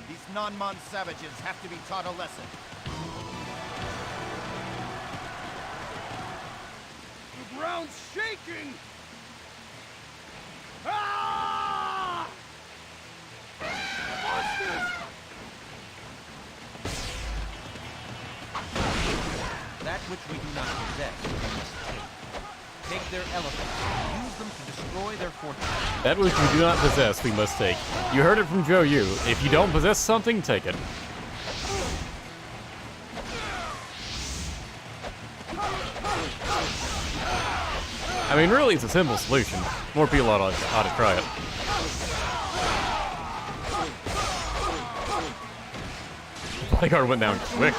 These non-Mon savages have to be taught a lesson.
The ground's shaking! Ah! Monsters!
That which we do not possess, we must take. Take their elephants. Use them to destroy their fortress.
That which we do not possess, we must take. You heard it from Joe Yu. If you don't possess something, take it. I mean, really, it's a simple solution. More people ought to try it. Bodyguard went down quick.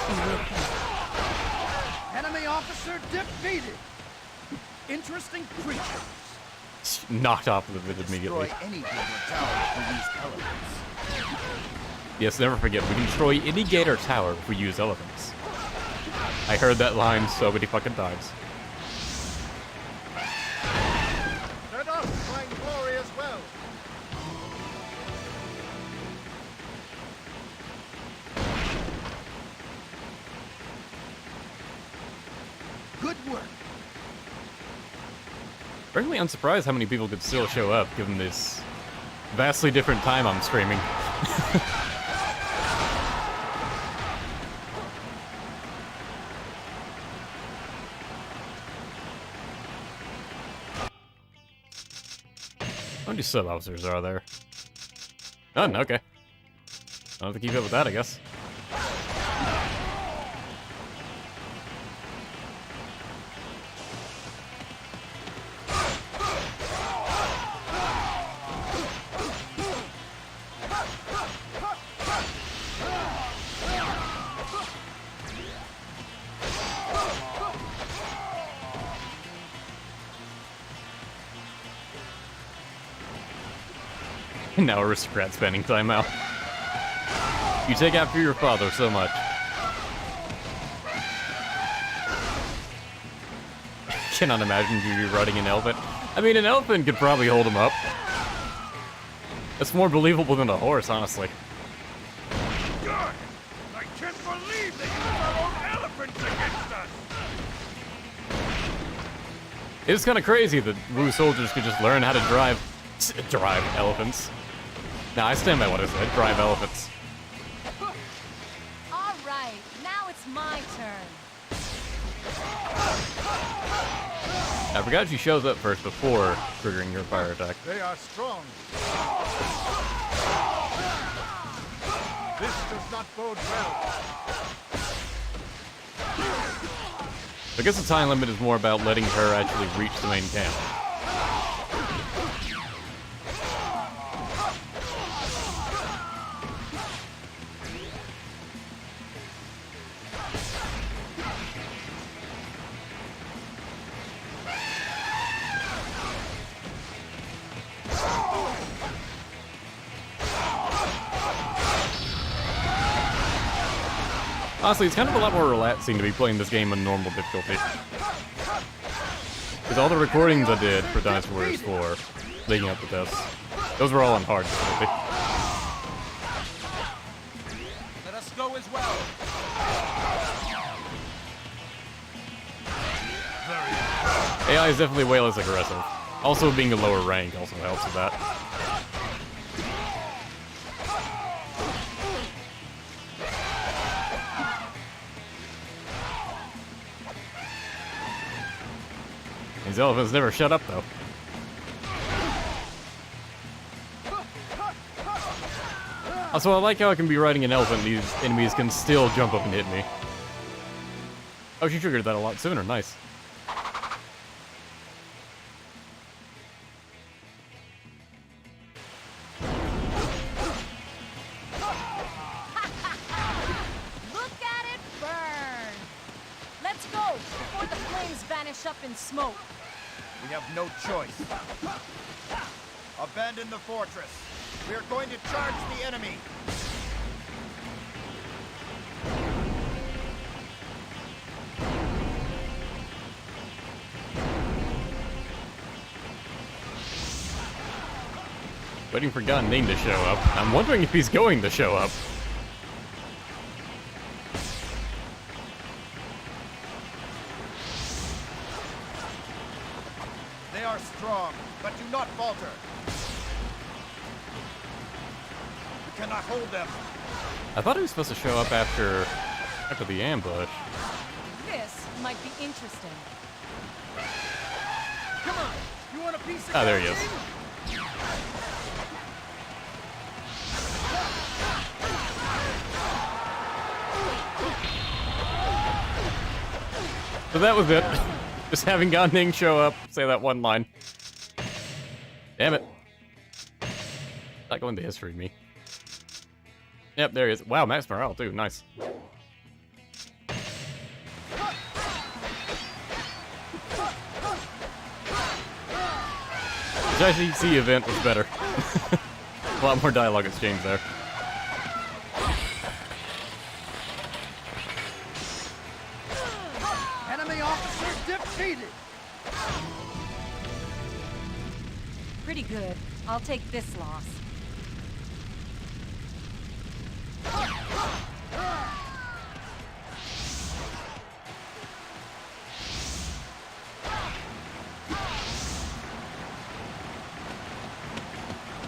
Enemy officer defeated. Interesting creatures.
Knocked off of it immediately.
Destroy any gate or tower if we use elements.
Yes, never forget, we can destroy any gate or tower if we use elephants. I heard that line so many fucking times.
Let us find glory as well.
Good work.
Frankly, I'm surprised how many people could still show up, given this vastly different time I'm streaming. How many sub-officers are there? None, okay. I'll have to keep up with that, I guess. Now aristocrat spending time out. You take after your father so much. Cannot imagine you riding an elephant. I mean, an elephant could probably hold him up. That's more believable than a horse, honestly.
God! I can't believe they used our own elephants against us!
It's kind of crazy that Wu soldiers could just learn how to drive elephants. Now, I stand by what I said, drive elephants.
All right, now it's my turn.
I forgot she shows up first before triggering her fire attack.
They are strong. This does not bode well.
I guess the time limit is more about letting her actually reach the main camp. Honestly, it's kind of a lot more relaxing to be playing this game on normal difficulty. Because all the recordings I did for Dynasty Warriors 4, leading up to this, those were all on hard difficulty.
Let us go as well.
AI is definitely way less aggressive. Also, being a lower rank also helps with that. These elephants never shut up, though. Also, I like how I can be riding an elephant and these enemies can still jump up and hit me. Oh, she triggered that a lot sooner. Nice.
Look at it burn! Let's go before the flames vanish up in smoke.
We have no choice. Abandon the fortress. We are going to charge the enemy.
Waiting for Gan Ning to show up. I'm wondering if he's going to show up.
They are strong, but do not falter. We cannot hold them.
I thought he was supposed to show up after the ambush.
This might be interesting.
Come on! You want a piece of
Oh, there he is. So that was it. Just having Gan Ning show up, say that one line. Damn it. Not going to history me. Yep, there he is. Wow, max morale too. Nice. The ICC event was better. A lot more dialogue exchange there.
Enemy officer defeated!
Pretty good. I'll take this loss.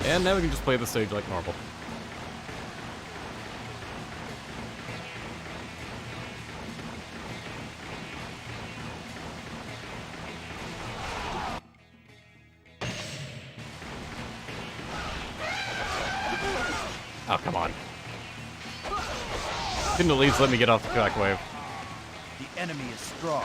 And now we can just play the stage like normal. Oh, come on. Couldn't at least let me get off the track wave.
The enemy is strong.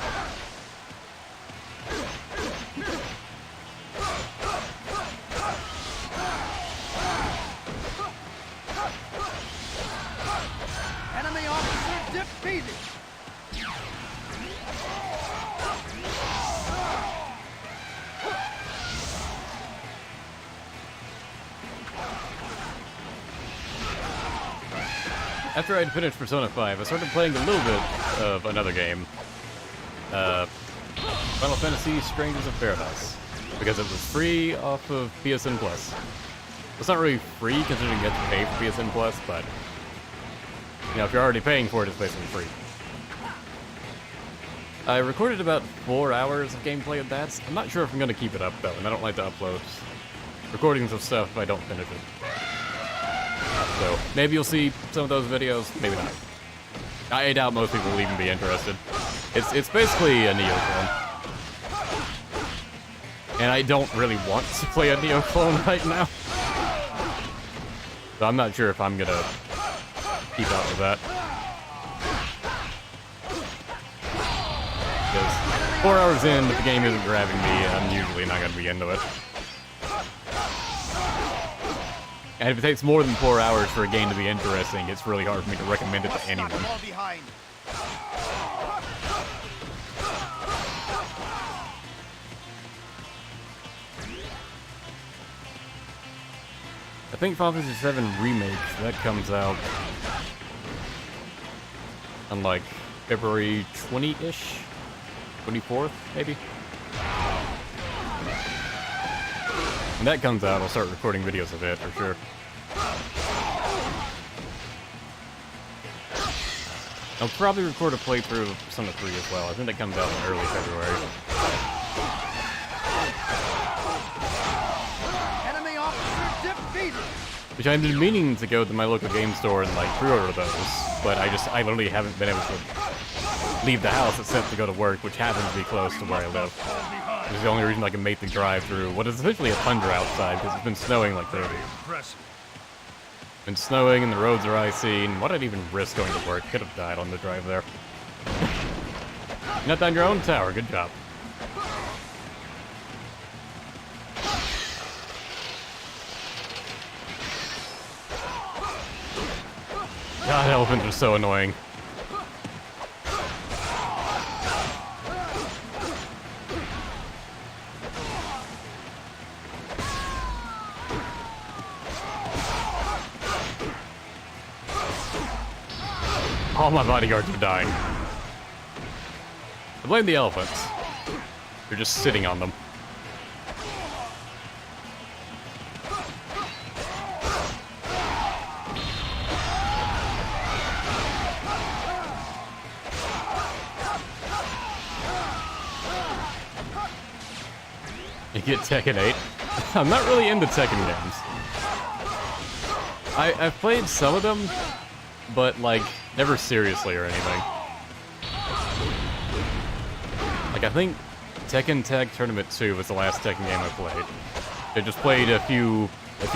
Enemy officer defeated!
After I'd finished Persona 5, I started playing a little bit of another game. Final Fantasy Strangers of Paradise. Because it was free off of PSN Plus. It's not really free considering you have to pay for PSN Plus, but you know, if you're already paying for it, it's basically free. I recorded about 4 hours of gameplay of that. I'm not sure if I'm going to keep it up though, and I don't like to upload recordings of stuff if I don't finish it. So maybe you'll see some of those videos, maybe not. I doubt most people will even be interested. It's basically a Neo clone. And I don't really want to play a Neo clone right now. So I'm not sure if I'm gonna keep up with that. Because 4 hours in, if the game isn't grabbing me, I'm usually not gonna be into it. And if it takes more than 4 hours for a game to be interesting, it's really hard for me to recommend it to anyone.
Fall behind.
I think Final Fantasy VII Remake, that comes out on like February 20-ish, 24th maybe. When that comes out, I'll start recording videos of it for sure. I'll probably record a playthrough of Persona 3 as well. I think that comes out in early February.
Enemy officer defeated!
Which I've been meaning to go to my local game store and like pre-order those, but I literally haven't been able to leave the house except to go to work, which happens to be close to where I live. Which is the only reason I can make the drive through what is essentially a tundra outside, because it's been snowing like crazy. Been snowing and the roads are icy, and what I'd even risk going to work? Could have died on the drive there. Not on your own tower, good job. God, elephants are so annoying. All my bodyguards are dying. I blame the elephants. They're just sitting on them. You get Tekken 8. I'm not really into Tekken games. I've played some of them, but like never seriously or anything. Like I think Tekken Tag Tournament 2 was the last Tekken game I played. I just played a few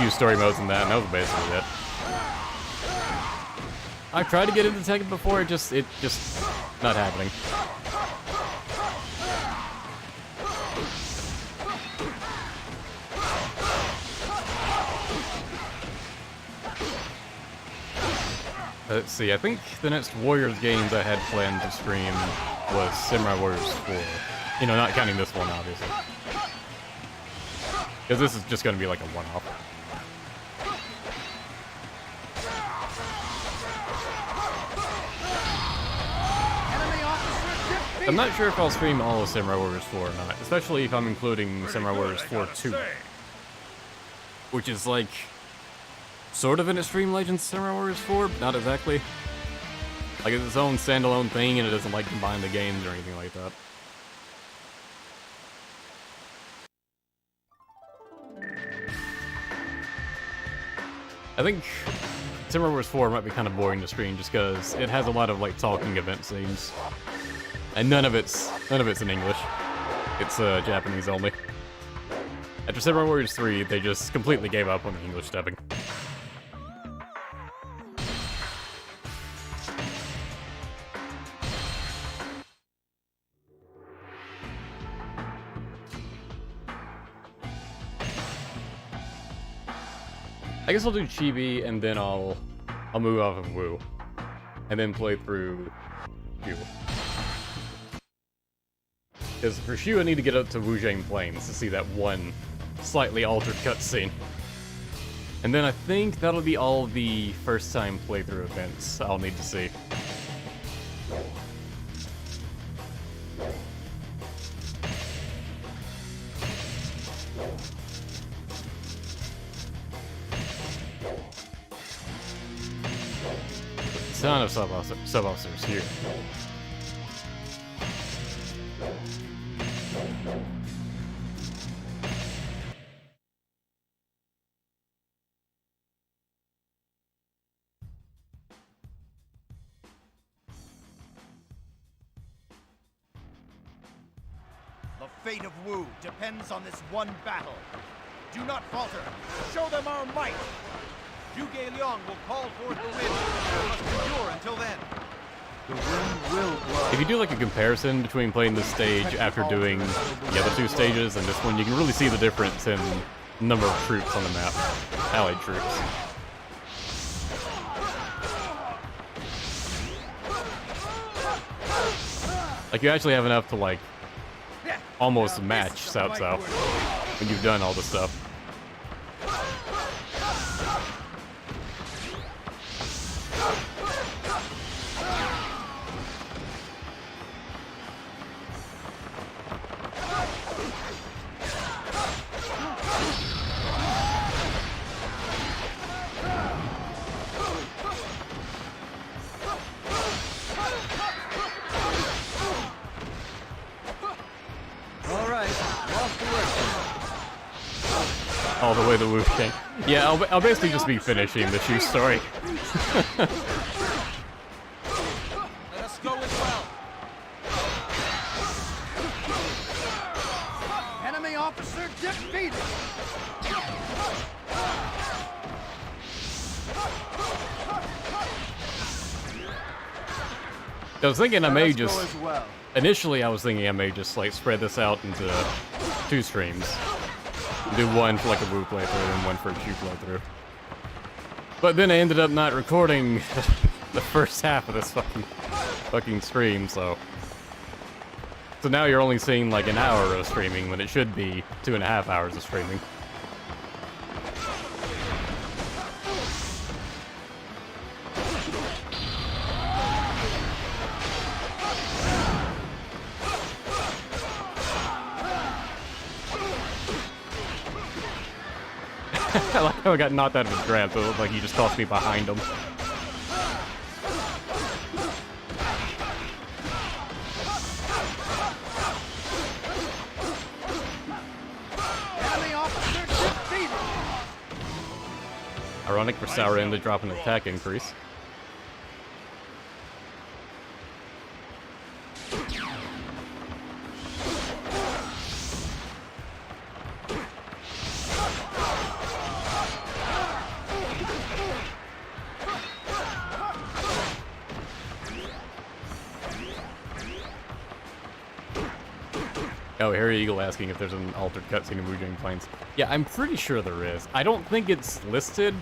story modes in that, and that was basically it. I've tried to get into Tekken before, it just not happening. Let's see, I think the next Warriors games I had planned to stream was Samurai Warriors 4. You know, not counting this one, obviously. Because this is just going to be like a one-off. I'm not sure if I'll stream all of Samurai Warriors 4 or not, especially if I'm including Samurai Warriors 4 2. Which is like sort of an Extreme Legends Samurai Warriors 4, but not exactly. Like it's its own standalone thing and it doesn't like combine the games or anything like that. I think Samurai Warriors 4 might be kind of boring to stream just because it has a lot of like talking event scenes. And none of it's in English. It's Japanese only. After Samurai Warriors 3, they just completely gave up on the English dubbing. I guess I'll do Chibi and then I'll move off of Wu. And then play through Shu. Because for Shu I need to get up to Wuzhang Plains to see that one slightly altered cutscene. And then I think that'll be all the first time playthrough events I'll need to see. Ton of sub-officers here.
The fate of Wu depends on this one battle. Do not falter. Show them our might.
Zhuge Liang will call forth the wind. We must endure until then.
The wind will blow.
If you do like a comparison between playing this stage after doing the other two stages and this one, you can really see the difference in number of troops on the map. Allied troops. Like you actually have enough to like almost match Cao Cao when you've done all the stuff. all the way to Wu King. Yeah, I'll basically just be finishing the Shu story.
Let us go as well.
Enemy officer defeated.
I was thinking I may just...
Go as well.
Initially, I was thinking I may just, like, spread this out into 2 streams. Do one for, like, a Wu playthrough and one for a Shu playthrough. But then I ended up not recording the first half of this fucking stream, so... So now you're only seeing, like, an hour of streaming when it should be 2.5 hours of streaming. I like how I got knocked out of his grab, so it looked like he just tossed me behind him.
Enemy officer defeated.
Ironic for Sour End to drop an attack increase. Oh, Harry Eagle asking if there's an altered cutscene in Wujing Plains. Yeah, I'm pretty sure there is. I don't think it's listed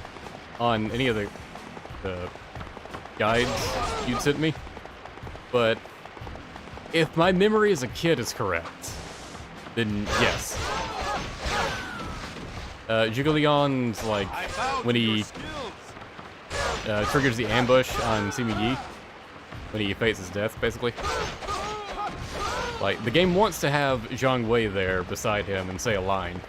on any of the guides you sent me, but if my memory as a kid is correct, then yes. Zhuge like, when he triggers the ambush on Sima Yi, when he faces his death, basically. Like, the game wants to have Zhang Wei there beside him and say a line.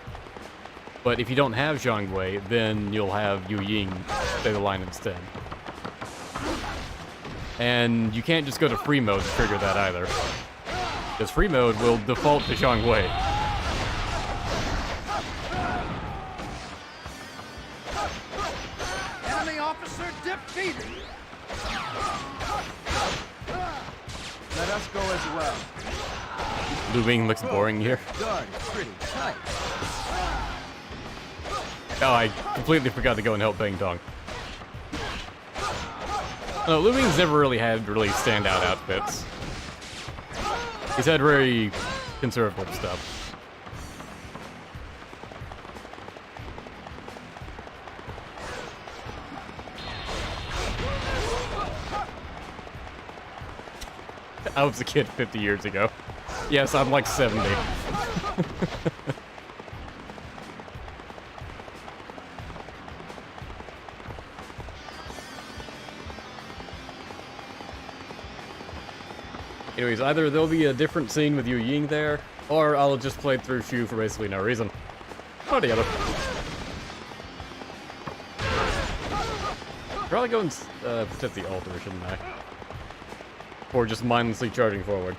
But if you don't have Zhang Wei, then you'll have Yu Ying say the line instead. And you can't just go to free mode to trigger that either. Because free mode will default to Zhang Wei.
Enemy officer defeated.
Let us go as well.
Lu Bing looks boring here.
Guard is pretty tight.
Oh, I completely forgot to go and help Bang Dong. No, Lu Bing's never really had really standout outfits. He's had very conservative stuff. I was a kid 50 years ago. Yes, I'm like 70. Anyways, either there'll be a different scene with Yu Ying there, or I'll just play through Shu for basically no reason. Or the other. Probably go and protect the altar, shouldn't I? Or just mindlessly charging forward.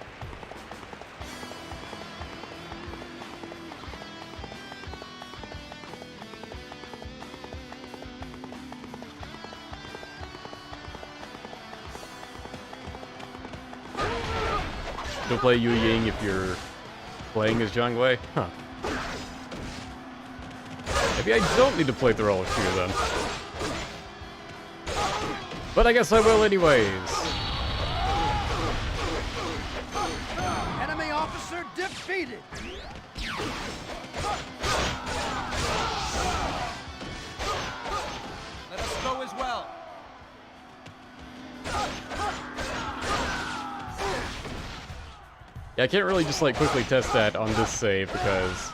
You'll play Yu Ying if you're playing as Zhang Wei? Huh. Maybe I don't need to play through all of Shu then. But I guess I will anyways.
Enemy officer defeated.
Let us go as well.
Yeah, I can't really just like quickly test that on this save because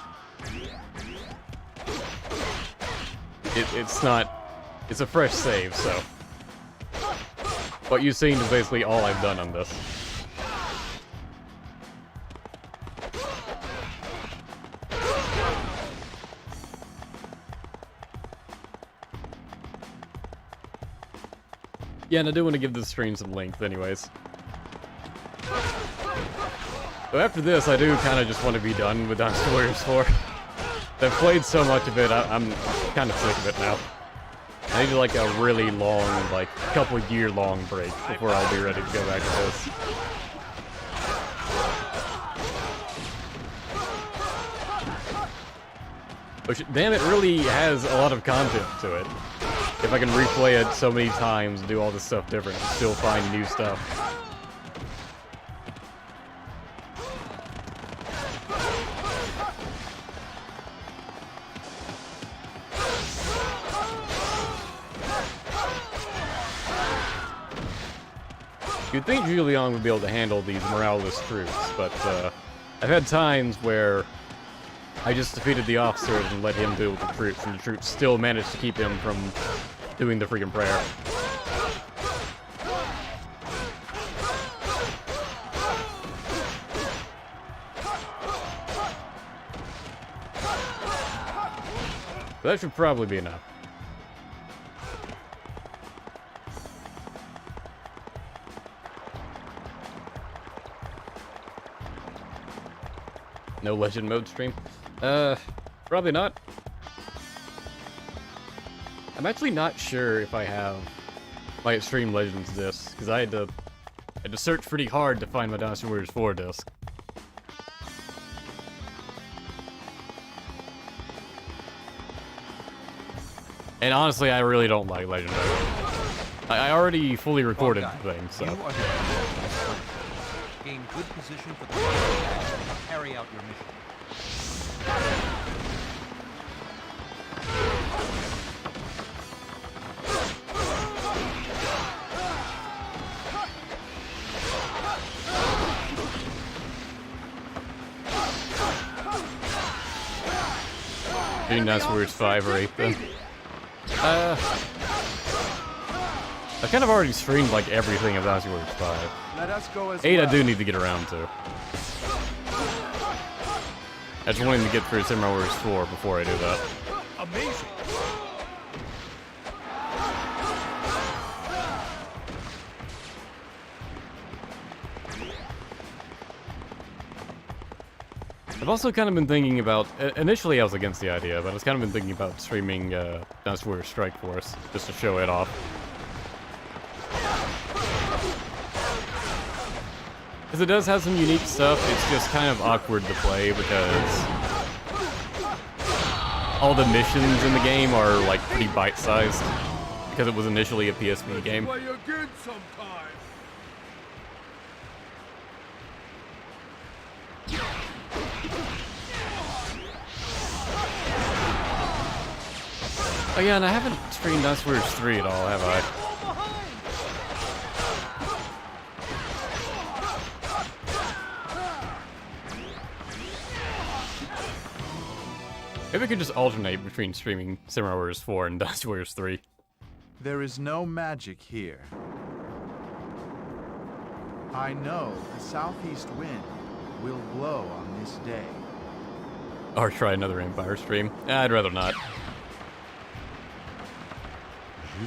it's a fresh save, so what you've seen is basically all I've done on this. Yeah, and I do want to give this stream some length anyways. So after this, I do kind of just want to be done with Dynasty Warriors 4. I've played so much of it, I'm kind of sick of it now. I need like a really long, like couple year long break before I'll be ready to go back to this. Which, damn, it really has a lot of content to it. If I can replay it so many times, do all this stuff different, and still find new stuff. You'd think Julian would be able to handle these moraleless troops, but I've had times where I just defeated the officers and let him deal with the troops, and the troops still managed to keep him from doing the freaking prayer. That should probably be enough. No legend mode stream? Probably not. I'm actually not sure if I have my Extreme Legends disc, because I had to search pretty hard to find my Dynasty Warriors 4 disc. And honestly, I really don't like Legend mode. I already fully recorded the thing, so.
You are the gain good position for the carry out your mission.
Doing Dynasty Warriors 5 or 8 then. I kind of already streamed like everything of Dynasty Warriors 5.
Let us go as
8
well.
I do need to get around to. I just wanted to get through Samurai Warriors 4 before I do that.
Amazing.
I've also kind of been thinking about, initially I was against the idea, but I've kind of been thinking about streaming Dynasty Warriors Strike Force, just to show it off. Because it does have some unique stuff, it's just kind of awkward to play because all the missions in the game are like pretty bite-sized, because it was initially a PSP game.
Play again sometime.
Oh yeah, and I haven't streamed Dynasty Warriors 3 at all, have I? Maybe we could just alternate between streaming Samurai Warriors 4 and Dynasty Warriors 3.
There is no magic here. I know the southeast wind will blow on this day.
Or try another Empire stream. I'd rather not.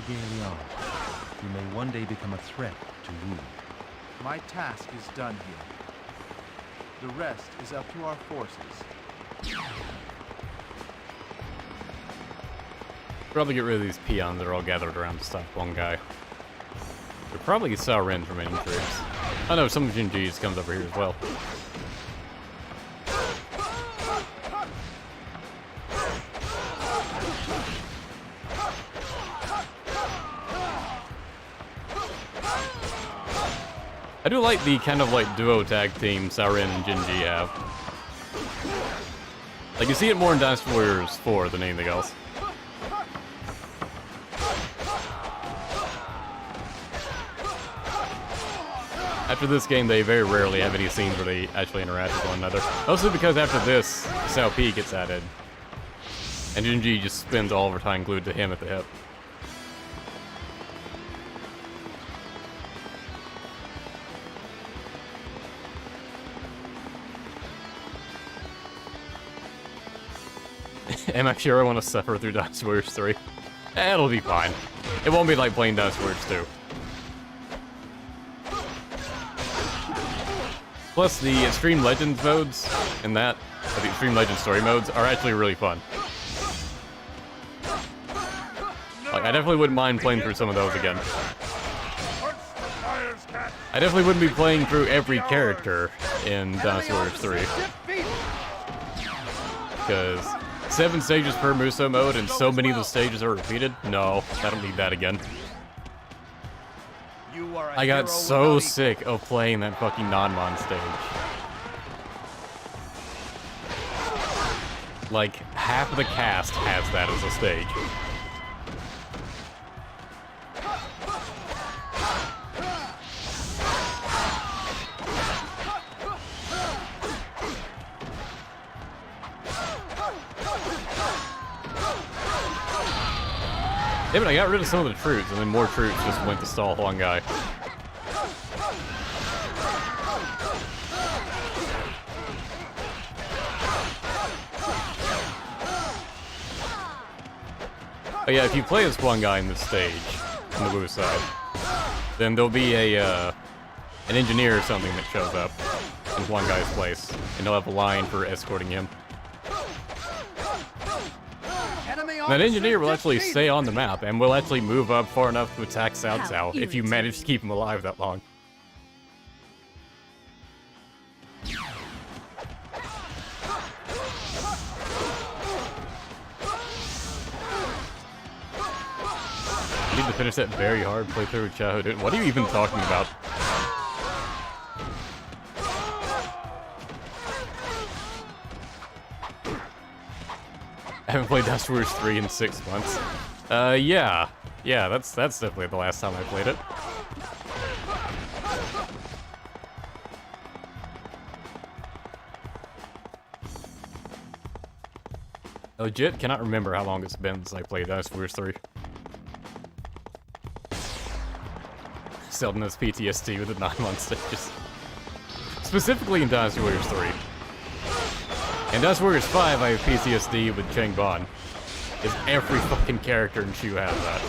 You may one day become a threat to Wu.
My task is done here. The rest is up to our forces.
Probably get rid of these peons that are all gathered around to stop one guy. We'll probably get Sao Ren's remaining troops. I know some of Jinji's comes over here as well. I do like the kind of like duo tag team Sao Ren and Jinji have. Like you see it more in Dynasty Warriors 4 than anything else. After this game, they very rarely have any scenes where they actually interact with one another. Mostly because after this, Sao P gets added. And Jinji just spends all of her time glued to him at the hip. Am I sure I want to suffer through Dynasty Warriors 3? It'll be fine. It won't be like playing Dynasty Warriors 2. Plus, the Extreme Legends modes in that of the Extreme Legends story modes are actually really fun. Like, I definitely wouldn't mind playing through some of those again. I definitely wouldn't be playing through every character in Dynasty Warriors 3. Because 7 stages per Muso mode and so many of the stages are repeated? No, I don't need that again. I got so sick of playing that fucking Nanmon stage. Like, half of the cast has that as a stage. Yeah, but I got rid of some of the troops, and then more troops just went to stall one guy. Oh yeah, if you play as one guy in this stage, on the Wu side, then there'll be an engineer or something that shows up in one guy's place, and he'll have a line for escorting him. That engineer will actually stay on the map, and will actually move up far enough to attack Cao Cao if you manage to keep him alive that long. I need to finish that very hard playthrough with childhood. What are you even talking about? I haven't played Dynasty Warriors 3 in 6 months. Yeah. Yeah, that's definitely the last time I played it. Legit cannot remember how long it's been since I played Dynasty Warriors 3. Seldom has PTSD with the 9-month stages. Specifically in Dynasty Warriors 3. In Dynasty Warriors 5, I have PTSD with Cheng Ban. Because every fucking character in Shu has that.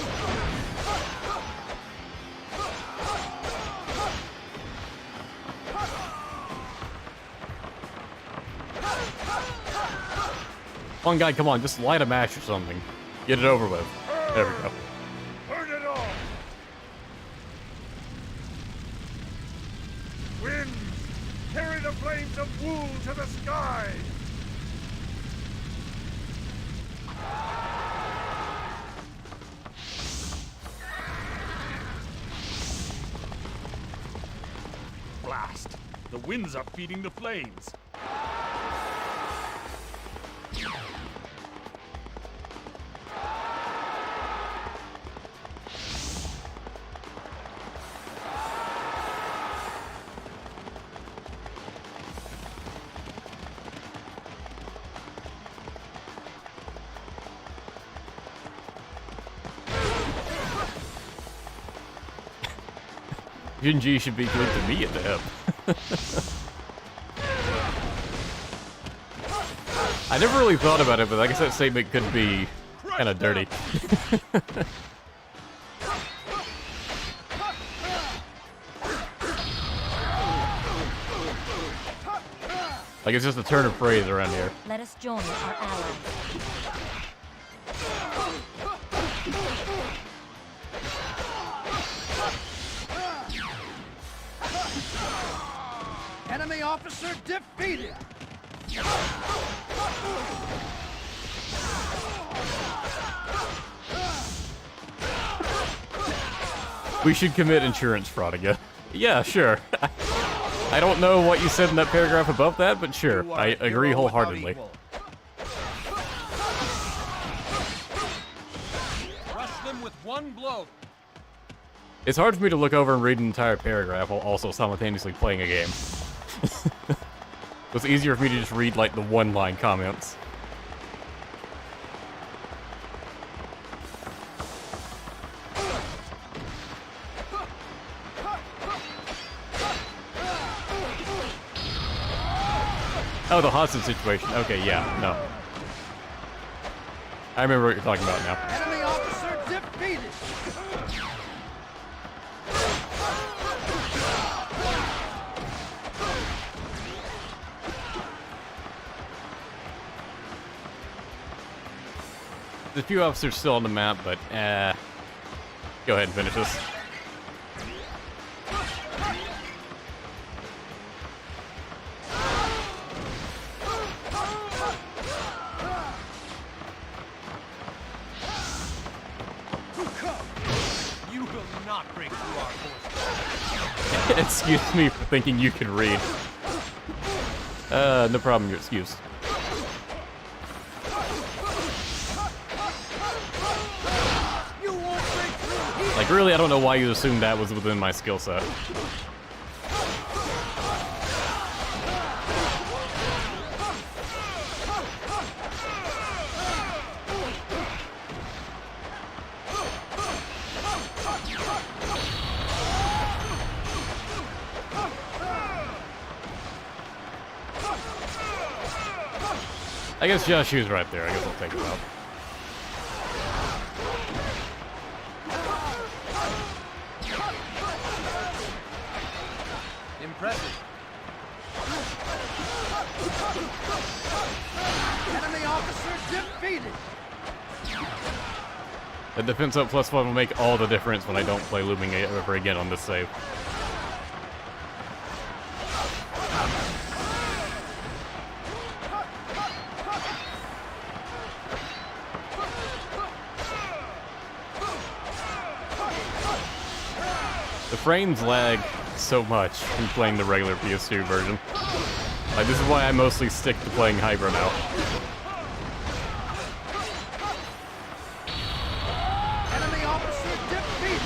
One guy, come on, just light a match or something. Get it over with. There we go.
Burn it all! Winds, carry the flames of Wu to the sky! Blast! The winds are feeding the flames.
Jinji should be good to me at the hip. I never really thought about it, but I guess that statement could be kind of dirty. Like it's just a turn of phrase around here.
Let us join our allies.
Enemy officer defeated!
We should commit insurance fraud again. Yeah, sure. I don't know what you said in that paragraph above that, but sure, I agree wholeheartedly.
Crush them with one blow.
It's hard for me to look over and read an entire paragraph while also simultaneously playing a game. It's easier for me to just read, like, the one-line comments. Oh, the hostage situation. Okay, yeah, no. I remember what you're talking about now.
Enemy officer defeated!
There's a few officers still on the map, but go ahead and finish this.
You will not break through our forces.
Excuse me for thinking you can read. No problem, your excuse. Like, really, I don't know why you assumed that was within my skill set. I guess Joshu's right there. I guess I'll take it out.
Impressive.
Enemy officer defeated.
The defense up +1 will make all the difference when I don't play looming ever again on this save. The frames lag so much from playing the regular PS2 version. Like, this is why I mostly stick to playing Hybrid now.
Enemy officer defeated.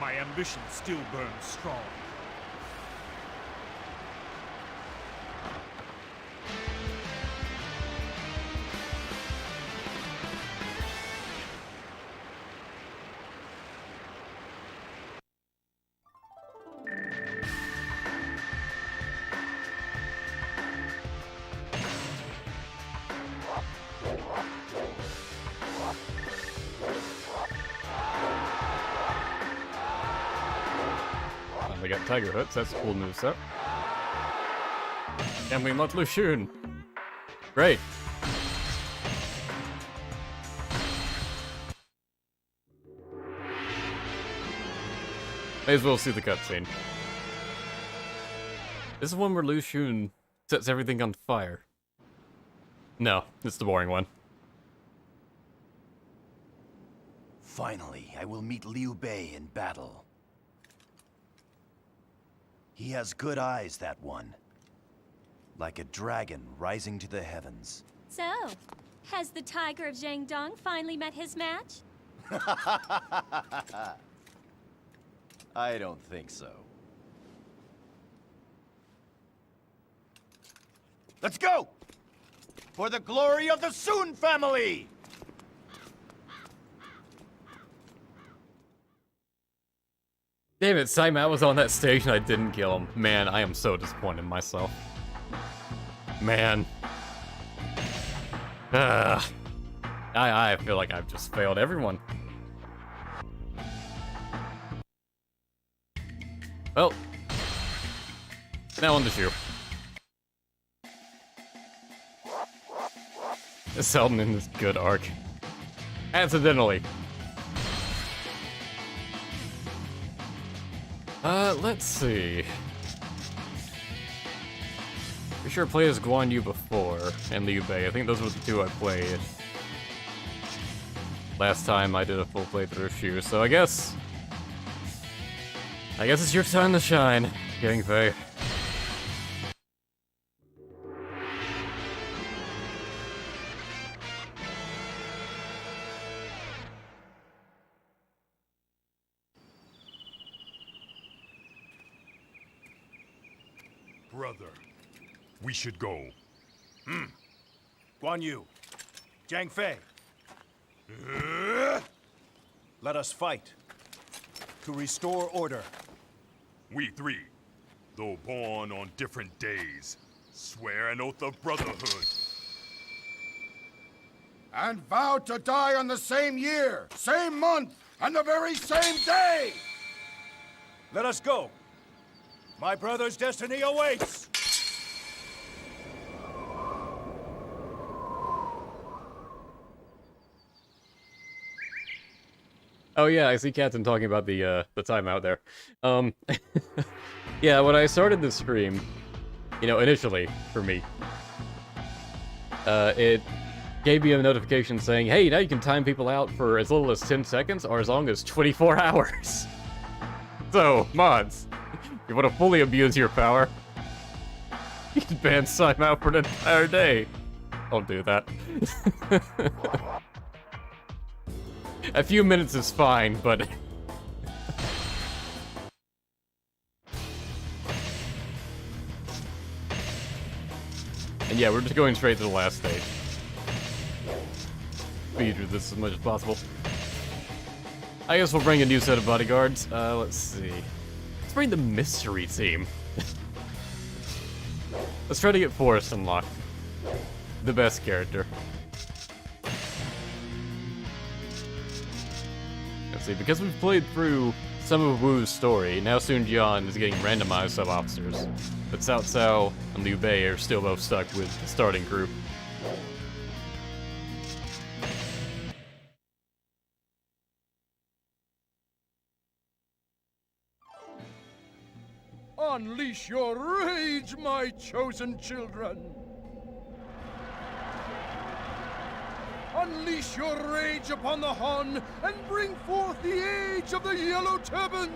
My ambition still burns strong.
We got Tiger Hooks, that's a cool moveset. And we unlocked Lushun. Great. May as well see the cutscene. This is one where Lushun sets everything on fire. No, it's the boring one.
Finally, I will meet Liu Bei in battle. He has good eyes, that one. Like a dragon rising to the heavens.
So, has the Tiger of Jiangdong finally met his match?
I don't think so. Let's go! For the glory of the Sun family!
Damn it, Saimat was on that stage and I didn't kill him. Man, I am so disappointed in myself. Man. I feel like I've just failed everyone. Well. Now on the shoe. Seldon in this good arc. Accidentally. Let's see. For sure I played as Guan Yu before, and Liu Bei. I think those were the two I played. Last time I did a full playthrough of Shu, so I guess it's your time to shine, Gang Fei.
Brother, we should go.
Guan Yu, Jiang Fei. Let us fight. To restore order.
We three, though born on different days, swear an oath of brotherhood.
And vow to die on the same year, same month, and the very same day! Let us go. My brother's destiny awaits!
Oh yeah, I see Captain talking about the timeout there. Yeah, when I started the stream, you know, initially, for me, it gave me a notification saying, hey, now you can time people out for as little as 10 seconds or as long as 24 hours. So, mods, if you want to fully abuse your power, you can ban timeout for an entire day. Don't do that. A few minutes is fine, but... And yeah, we're just going straight to the last stage. Speed through this as much as possible. I guess we'll bring a new set of bodyguards. Let's see. Let's bring the mystery team. Let's try to get Forrest unlocked. The best character. Let's see, because we've played through some of Wu's story, now Sun Jian is getting randomized sub-officers. But Cao Cao and Liu Bei are still both stuck with the starting group.
Unleash your rage, my chosen children! Unleash your rage upon the Han and bring forth the age of the Yellow Turbans!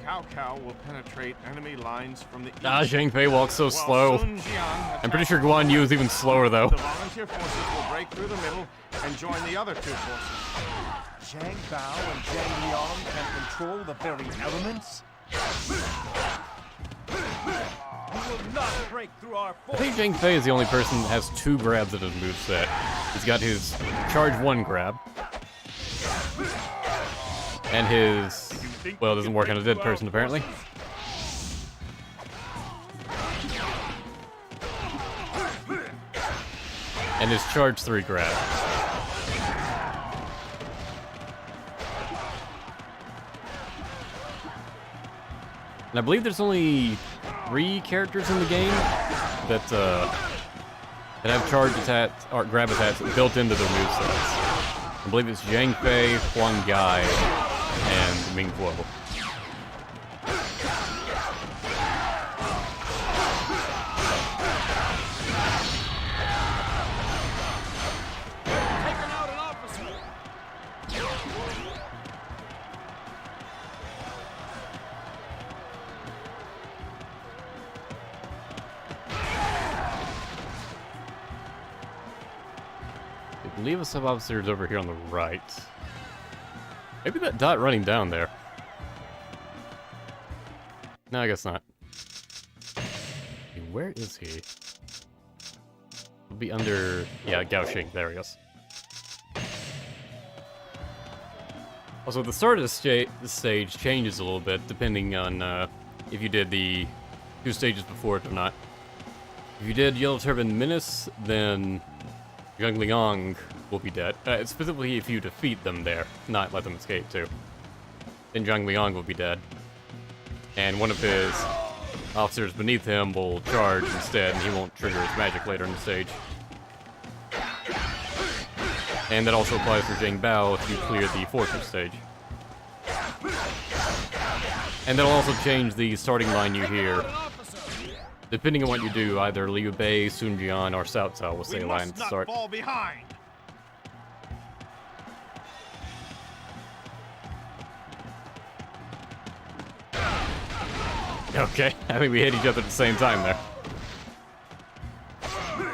Cao Cao will penetrate enemy lines from the east.
Zhang Fei walks so slow. I'm pretty sure Guan Yu is even slower though.
The volunteer forces will break through the middle and join the other two forces.
Zhang Bao and Zhang Liang can control the very elements?
You will not break through our
I think Zhang Fei is the only person that has 2 grabs at his moveset. He's got his charge 1 grab. And his... well, it doesn't work on a dead person, apparently. And his charge 3 grab. And I believe there's only 3 characters in the game that have charge attacks or grab attacks built into their movesets. I believe it's Zhang Fei, Huang Gai, and Ming Guo.
taken out an officer.
I believe a sub-officer is over here on the right. Maybe that dot running down there. No, I guess not. Where is he? He'll be under... yeah, Gao Xing. There he goes. Also, the start of the stage changes a little bit depending on if you did the 2 stages before it or not. If you did Yellow Turban Menace, then Zhang Liang will be dead. Specifically if you defeat them there, not let them escape too. Then Zhang Liang will be dead. And one of his officers beneath him will charge instead, and he won't trigger his magic later in the stage. And that also applies for Zhang Bao if you clear the fortress stage. And that'll also change the starting line you hear. Depending on what you do, either Liu Bei, Sun Jian, or Cao Cao will say a line at the start.
Fall behind.
Okay, I think we hit each other at the same time there.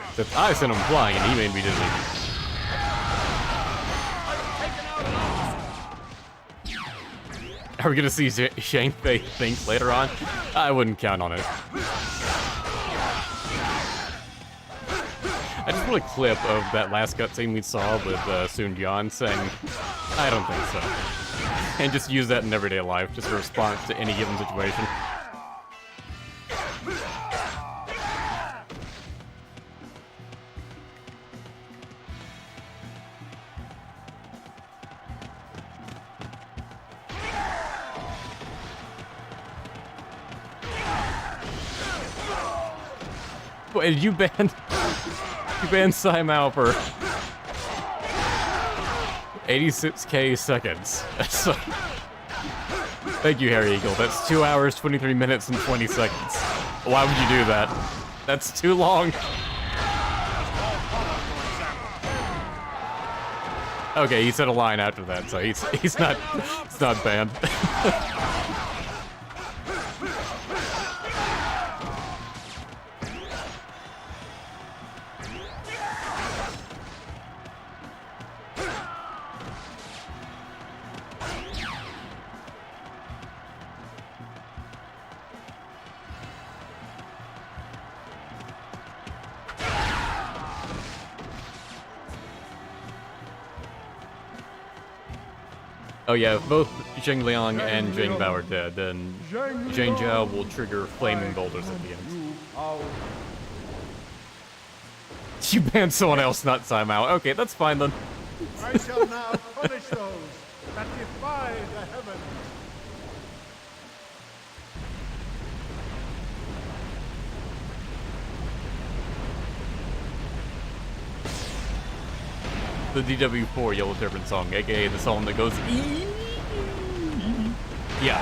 Except I sent him flying and he made me dizzy. Are we gonna see Shane Fei think later on? I wouldn't count on it. I just want a clip of that last cutscene we saw with Sun Jian saying, I don't think so. And just use that in everyday life, just a response to any given situation. Wait, did you ban... you banned Sai Mao for... 86k seconds. So, thank you, Harry Eagle. That's 2 hours, 23 minutes, and 20 seconds. Why would you do that? That's too long. Okay, he said a line after that, so he's not banned. Oh yeah, if both Zheng Liang and Zheng Bao are dead, then Zheng Zhao will trigger flaming boulders at the end. You banned someone else, not Sai Mao. Okay, that's fine then.
I shall now punish those that defy the heavens.
The DW4 Yellow Turban song, aka the song that goes yeah.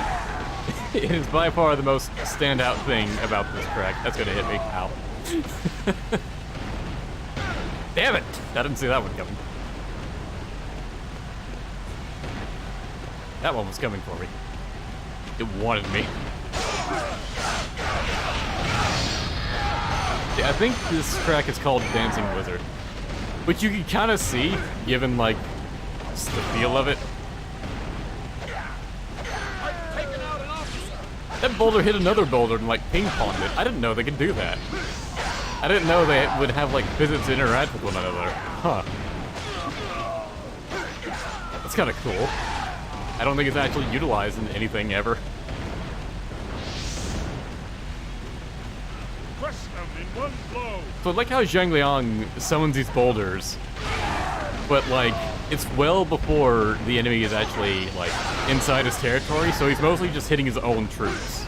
It is by far the most standout thing about this track. That's gonna hit me. Ow. Damn it! I didn't see that one coming. That one was coming for me. It wanted me. Yeah, I think this track is called Dancing Wizard. Which you can kind of see, given, like, just the feel of it. That boulder hit another boulder and, like, ping-ponged it. I didn't know they could do that. I didn't know they would have, like, physics interact with one another. Huh. That's kind of cool. I don't think it's actually utilized in anything ever.
Crush them in one blow.
So I like how Zheng Liang summons these boulders, but like, it's well before the enemy is actually like inside his territory, so he's mostly just hitting his own troops.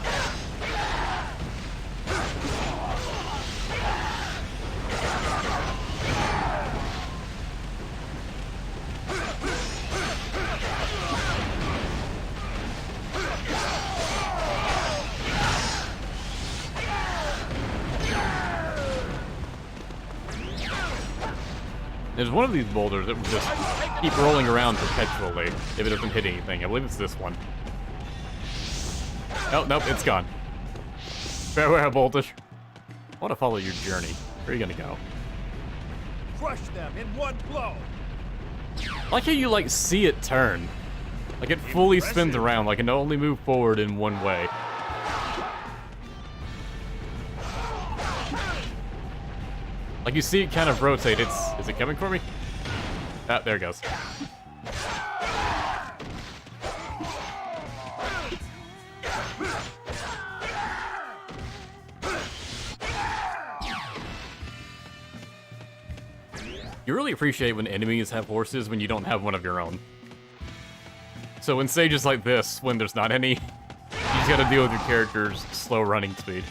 There's one of these boulders that will just keep rolling around perpetually if it doesn't hit anything. I believe it's this one. Oh, nope, it's gone. Farewell, boulder. I want to follow your journey. Where are you gonna go?
Crush them in one blow.
I like how you, like, see it turn. Like, it fully spins around, like it can only move forward in one way. Like, you see it kind of rotate. Is it coming for me? Ah, there it goes. You really appreciate when enemies have horses when you don't have one of your own. So in stages like this, when there's not any, you just gotta deal with your character's slow running speed.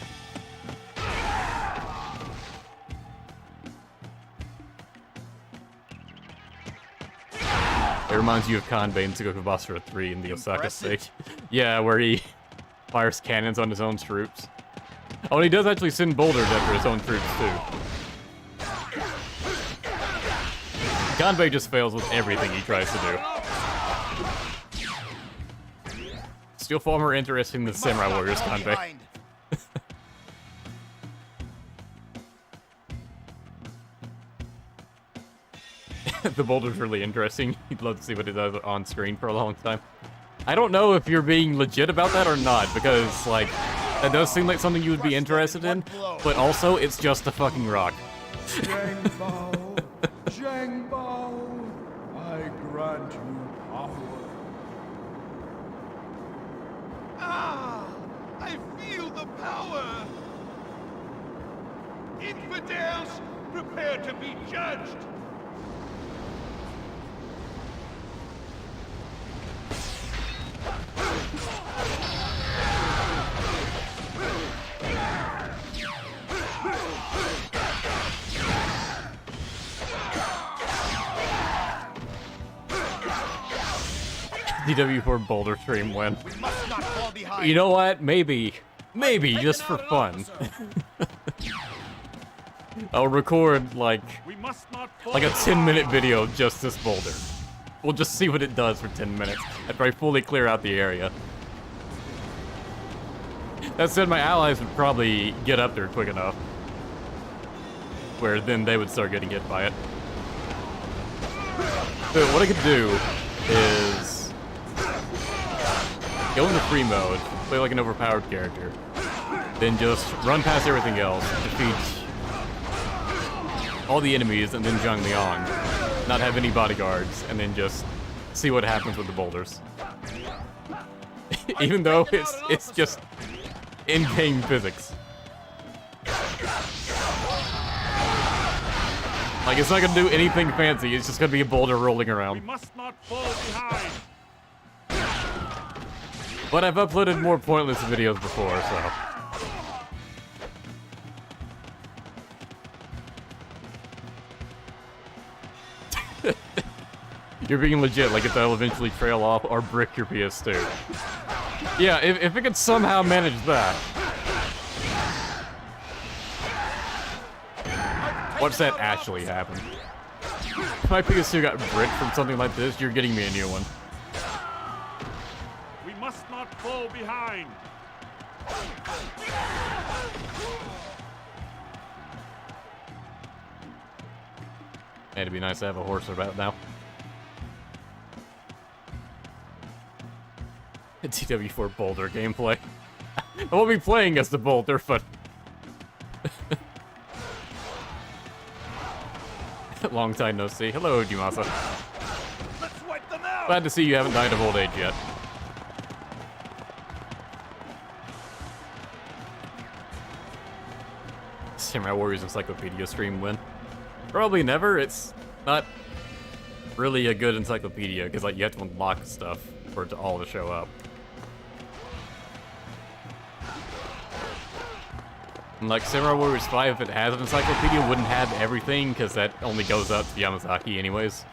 It reminds you of Kanbei in Tsugoku Basara 3 in the Osaka stage. Yeah, where he fires cannons on his own troops. Oh, and he does actually send boulders after his own troops, too. Kanbei just fails with everything he tries to do. Still far more interesting than Samurai Warriors, Kanbei. The boulder's really interesting. You'd love to see what it does on screen for a long time. I don't know if you're being legit about that or not, because, like, that does seem like something you would be interested in, but also, it's just a fucking rock.
Zheng Bao, Zheng Bao, I grant you power.
Ah! I feel the power! Infidels, prepare to be judged!
DW4 Boulder stream win.
We must not fall behind.
You know what? Maybe, just for fun. I'll record like
We must not fall
a 10-minute video of just this boulder. We'll just see what it does for 10 minutes after I fully clear out the area. That said, my allies would probably get up there quick enough, where then they would start getting hit by it. So what I could do is go into free mode, play like an overpowered character, then just run past everything else, defeat all the enemies, and then Zhang Liang, not have any bodyguards, and then just see what happens with the boulders. Even though it's just in-game physics. Like, it's not gonna do anything fancy, it's just gonna be a boulder rolling around.
We must not fall behind.
But I've uploaded more pointless videos before, so... You're being legit, like if that'll eventually trail off or brick your PS2. Yeah, if it could somehow manage that. What's that actually happen? If my PS2 got bricked from something like this, you're getting me a new one.
We must not fall behind.
Man, it'd be nice to have a horse about now. TW4 Boulder gameplay. I won't be playing as the Boulder, but... Long time no see. Hello, Jumasa.
Let's wipe them out.
Glad to see you haven't died of old age yet. Samurai Warriors Encyclopedia stream win. Probably never. It's not really a good encyclopedia because like you have to unlock stuff for it to all to show up. And like Samurai Warriors 5, if it has an encyclopedia, wouldn't have everything because that only goes up to Yamazaki anyways.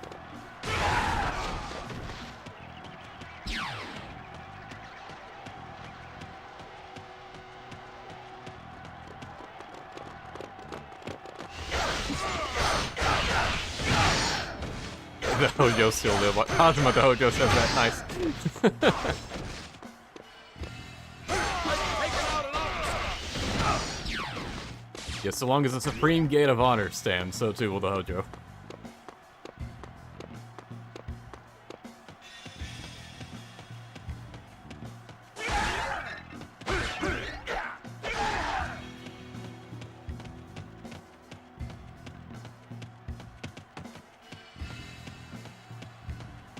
The Hojo still live. Hajima the Hojo says that. Nice. Yes, so long as the Supreme Gate of Honor stands, so too will the Hojo.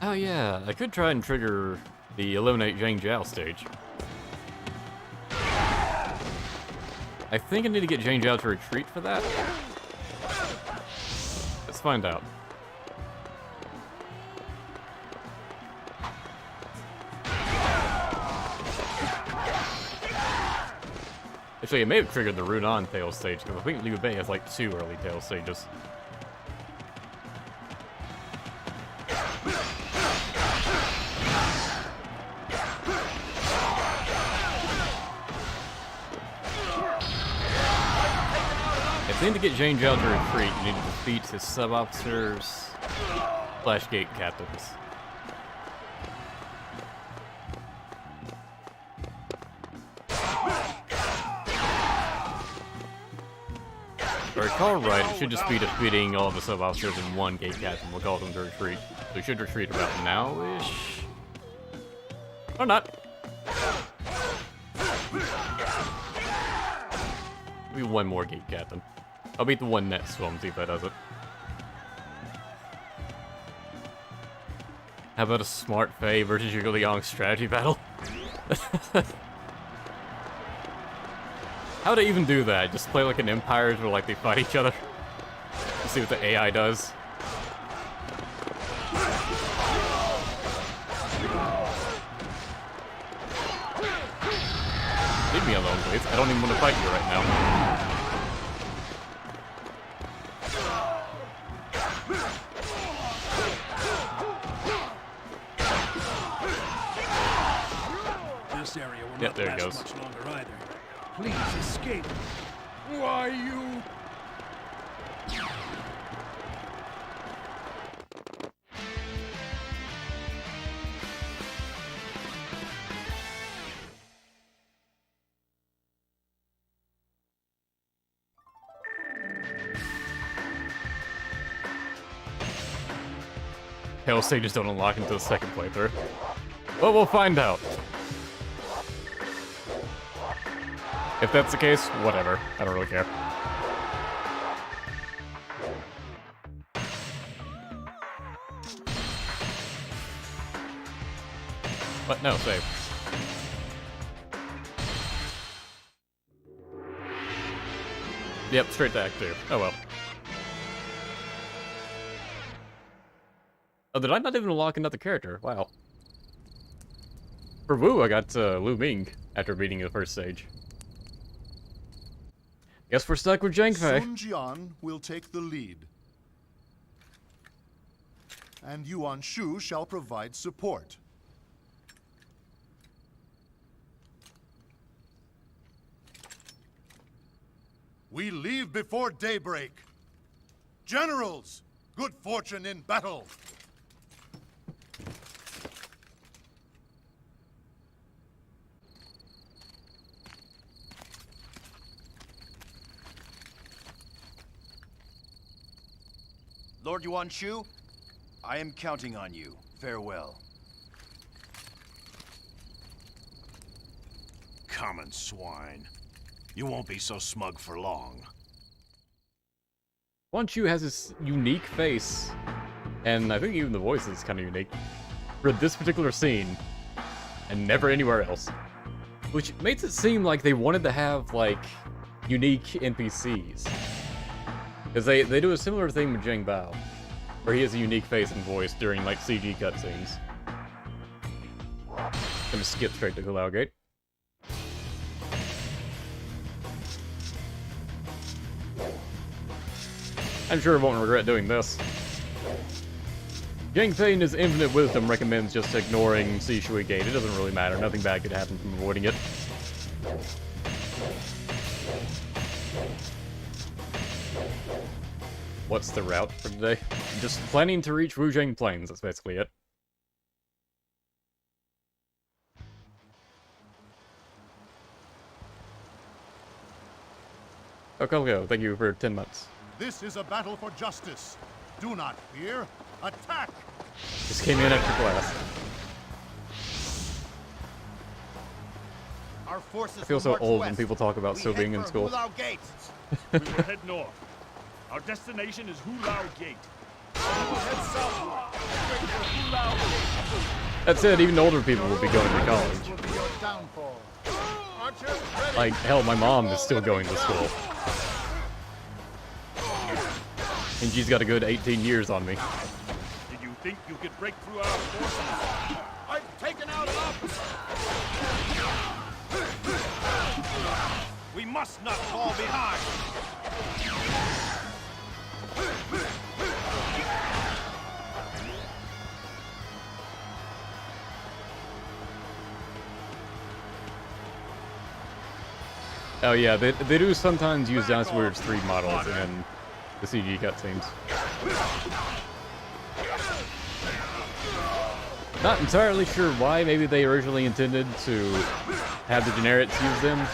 Oh yeah, I could try and trigger the Eliminate Zhang Jiao stage. I think I need to get Zhang Jiao to retreat for that. Let's find out. Actually, it may have triggered the Runan tail stage, because I think Liu Bei has like 2 early tail stages. I think to get Zhang Jiao to retreat, you need to defeat his sub-officers / gate captains. If I recall right, it should just be defeating all of the sub-officers and 1 gate captain will cause them to retreat. So we should retreat about now-ish. Or not. Maybe 1 more gate captain. I'll beat the 1 net swim, see if that does it. How about a smart Fae versus your Liang strategy battle? How would I even do that? Just play like an Empires where like they fight each other? See what the AI does. Leave me alone, please. I don't even want to fight you right now.
This area will
Yep,
not
there it
last
goes.
much longer either. Please escape. Why, you...
Hell stages don't unlock until the second playthrough. Well, we'll find out. If that's the case, whatever. I don't really care. But no, save. Yep, straight to Act 2. Oh well. Oh, did I not even unlock another character? Wow. For Wu, I got Lu Ming after beating the first stage. Guess we're stuck with Zhang Fei.
Sun Jian will take the lead. And Yuan Shu shall provide support. We leave before daybreak. Generals, good fortune in battle.
Lord Yuan Shu, I am counting on you. Farewell.
Common swine. You won't be so smug for long.
Yuan Shu has this unique face, and I think even the voice is kind of unique, for this particular scene, and never anywhere else. Which makes it seem like they wanted to have, like, unique NPCs. Because they do a similar thing with Zhang Bao, where he has a unique face and voice during, like, CG cutscenes. Gonna skip straight to Hulao Gate. I'm sure I won't regret doing this. Zhang Fei in his infinite wisdom recommends just ignoring Sishui Gate. It doesn't really matter. Nothing bad could happen from avoiding it. What's the route for today? Just planning to reach Wuzhang Plains. That's basically it. Oh, Colgo, thank you for 10 months.
This is a battle for justice. Do not fear. Attack!
Just came in after class.
Our forces
I feel
will
so
march
old
west.
when people talk about
We
still
head
being in
for
school.
Hulao Gate.
We will head north. Our destination is Hulao Gate. We will head southward, straight for Hulao Gate.
That said, even older people will be going to college.
Will be your downfall. Archers, ready.
Like, hell, my mom is still going to school. And she's got a good 18 years on me.
Did you think you could break through our forces?
I've taken out an officer.
We must not fall behind.
Oh yeah, they do sometimes use Dynasty Warriors 3 models in the CG cutscenes. Not entirely sure why. Maybe they originally intended to have the generics use them.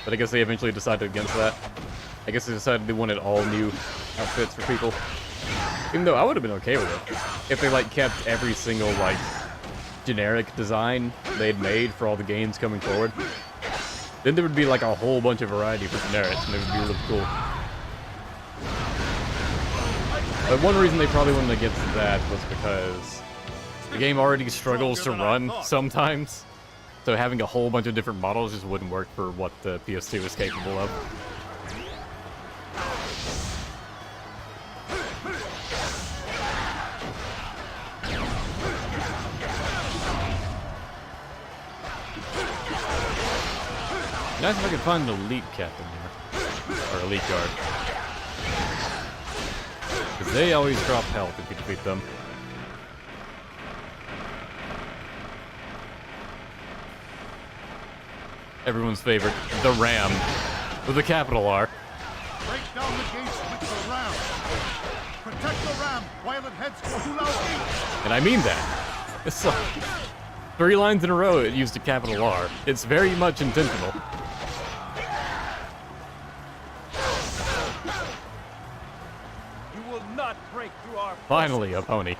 But I guess they eventually decided against that. I guess they decided they wanted all new outfits for people. Even though I would have been okay with it. If they, like, kept every single, like, generic design they'd made for all the games coming forward. Then there would be, like, a whole bunch of variety for generics, and it would be really cool. But one reason they probably wanted against that was because the game already struggles to run sometimes. So having a whole bunch of different models just wouldn't work for what the PS2 is capable of. Nice if I could find an elite captain here. Or elite guard. Because they always drop health if you defeat them. Everyone's favorite, the Ram, with a capital R.
Break down the gates with the ram. Protect the ram while it heads for Hulao Gate.
And I mean that. It's like 3 lines in a row it used a capital R. It's very much intentional.
You will not break through our
Finally, a pony.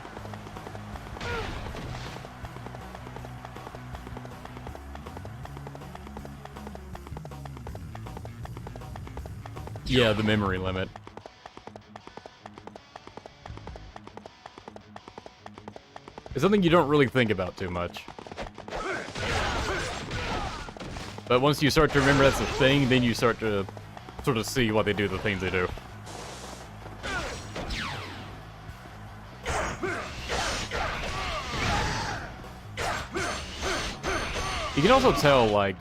Yeah, the memory limit. It's something you don't really think about too much. But once you start to remember that's a thing, then you start to sort of see why they do the things they do. You can also tell, like,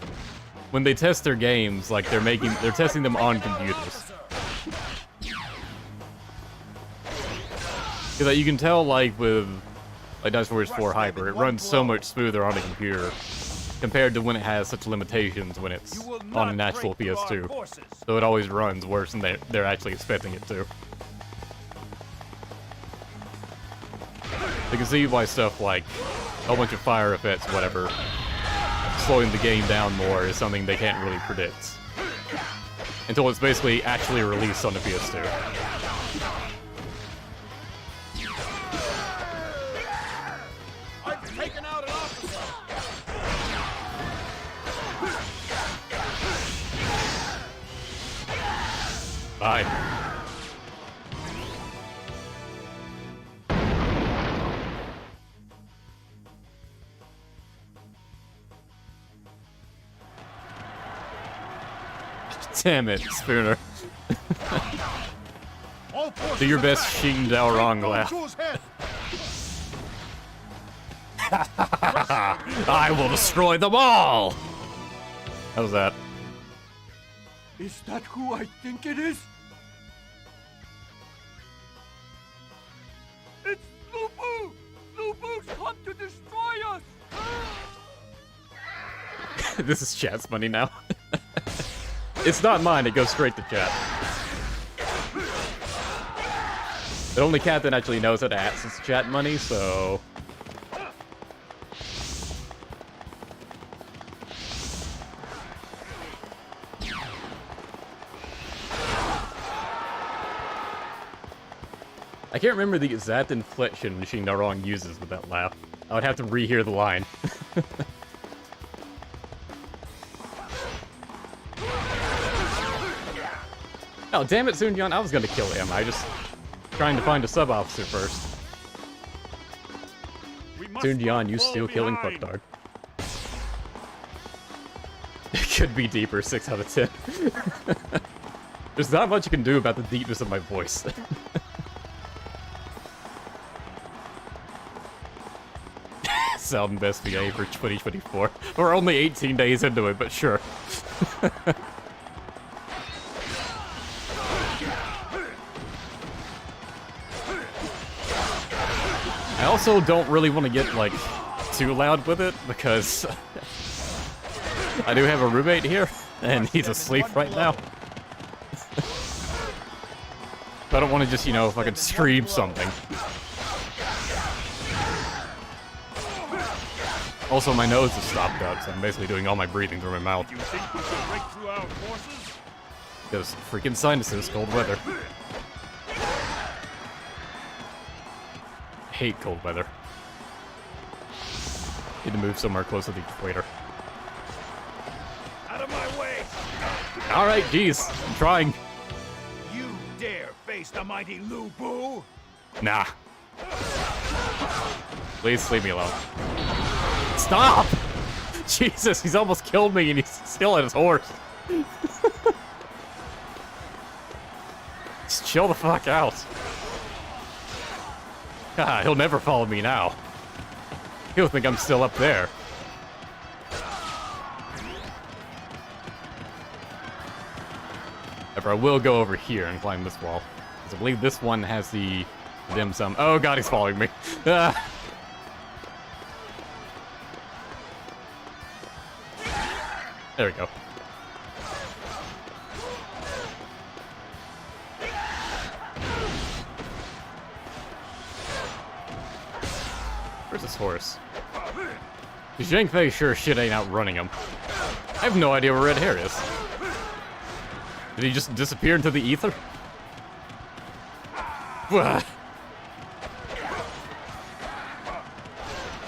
when they test their games, like, they're testing them on computers. Because like, you can tell, like, with Dynasty Warriors 4 Hyper, it runs so much smoother on a computer compared to when it has such limitations when it's on an actual PS2. So it always runs worse than they're actually expecting it to. You can see why stuff like a whole bunch of fire effects, whatever, slowing the game down more is something they can't really predict until it's basically actually released on the PS2.
I've taken out an officer.
Bye. Damn it, Spooner. Do your best Xing Daorong laugh. I will destroy them all! How's that?
Is that who I think it is?
It's Lubu! Lubu's come to destroy us!
This is chat's money now. It's not mine, it goes straight to chat. But only Captain actually knows how to access chat money, so... I can't remember the exact inflection Xing Daorong uses with that laugh. I would have to rehear the line. Oh, damn it, Sun-Jian, I was gonna kill him. I just trying to find a sub-officer first. Sun-Jian, you still killing fucktard. It could be deeper, 6 out of 10. There's not much you can do about the deepness of my voice. Sound best VA for 2024. We're only 18 days into it, but sure. I also don't really want to get, like, too loud with it, because I do have a roommate here, and he's asleep right now. I don't want to just, you know, fucking scream something. Also, my nose is stopped up, so I'm basically doing all my breathing through my mouth.
You think we can break through our forces?
Because freaking sinuses, cold weather. Hate cold weather. Need to move somewhere close to the equator.
Out of my way!
Alright, geez, I'm trying.
You dare face the mighty Lu Bu?
Nah. Please leave me alone. Stop! Jesus, he's almost killed me and he's still at his horse. Just chill the fuck out. God, he'll never follow me now. He'll think I'm still up there. However, I will go over here and climb this wall. Because I believe this one has the dim sum. Oh god, he's following me. Ah. There we go. Where's this horse? Zhang Fei sure shit ain't outrunning him. I have no idea where Red Hair is. Did he just disappear into the ether?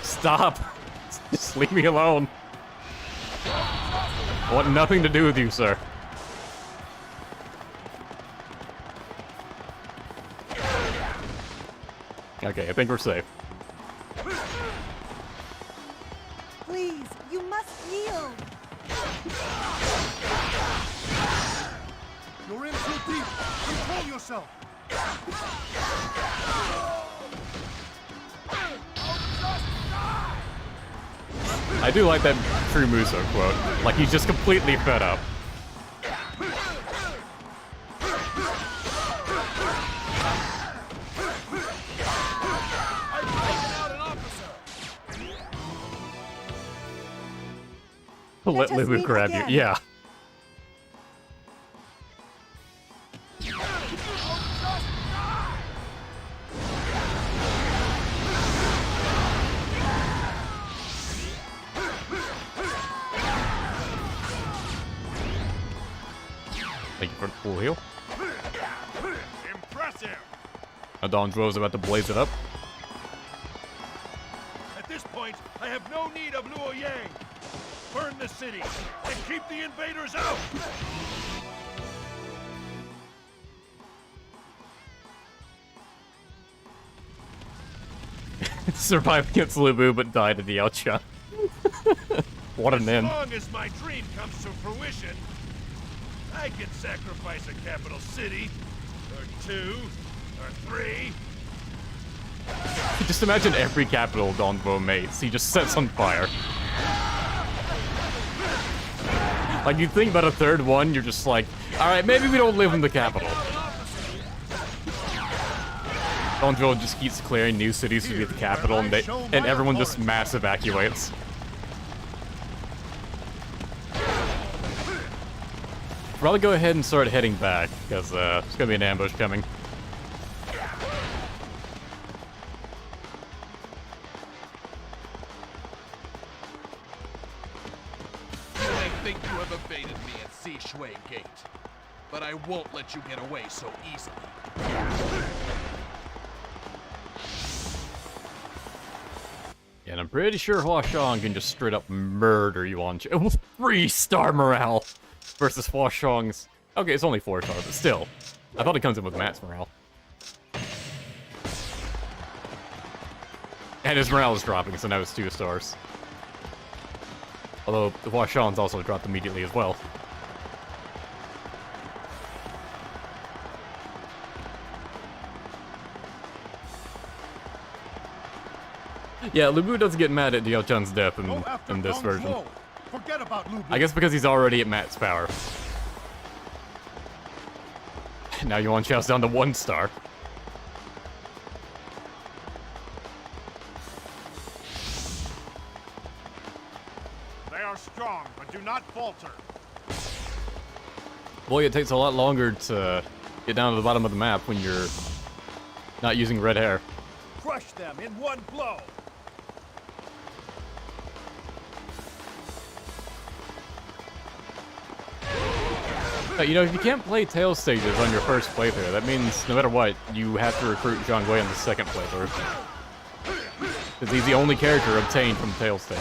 Stop! Just leave me alone. I want nothing to do with you, sir. Okay, I think we're safe.
Please, you must yield.
You're in too deep. Control yourself.
I do like that True Muso quote. Like, he's just completely fed up. Let Lubu grab you. Yeah. Thank you for the full heal.
Impressive!
Now Donzhuo's about to blaze it up.
At this point, I have no need of Luo Yang. Burn the city and keep the invaders out!
Survived against Lubu, but died at the Yaocha. What an end.
As long as my dream comes to fruition, I can sacrifice a capital city, or 2, or 3.
Just imagine every capital Donzhuo mates. He just sets on fire. Like, you think about a third one, you're just like, alright, maybe we don't live in the capital. Donzhuo just keeps clearing new cities to be the capital, and everyone just mass evacuates. Probably go ahead and start heading back, because there's gonna be an ambush coming.
Gate, but I won't let you get away so easily.
Yeah, and I'm pretty sure Huashong can just straight up murder you on 3-star morale versus Huashong's. Okay, it's only 4 stars, but still. I thought it comes in with max morale. And his morale is dropping, so now it's 2 stars. Although the Huashong's also dropped immediately as well. Yeah, Lubu doesn't get mad at Diao Chun's death in this version.
Forget about Lubu.
I guess because he's already at max power. Now Yuan Chao's down to 1 star.
They are strong, but do not falter.
Boy, it takes a lot longer to get down to the bottom of the map when you're not using red hair.
Crush them in one blow.
You know, if you can't play tail stages on your first playthrough, that means no matter what, you have to recruit Zhang Wei on the second playthrough. Because he's the only character obtained from tail stage.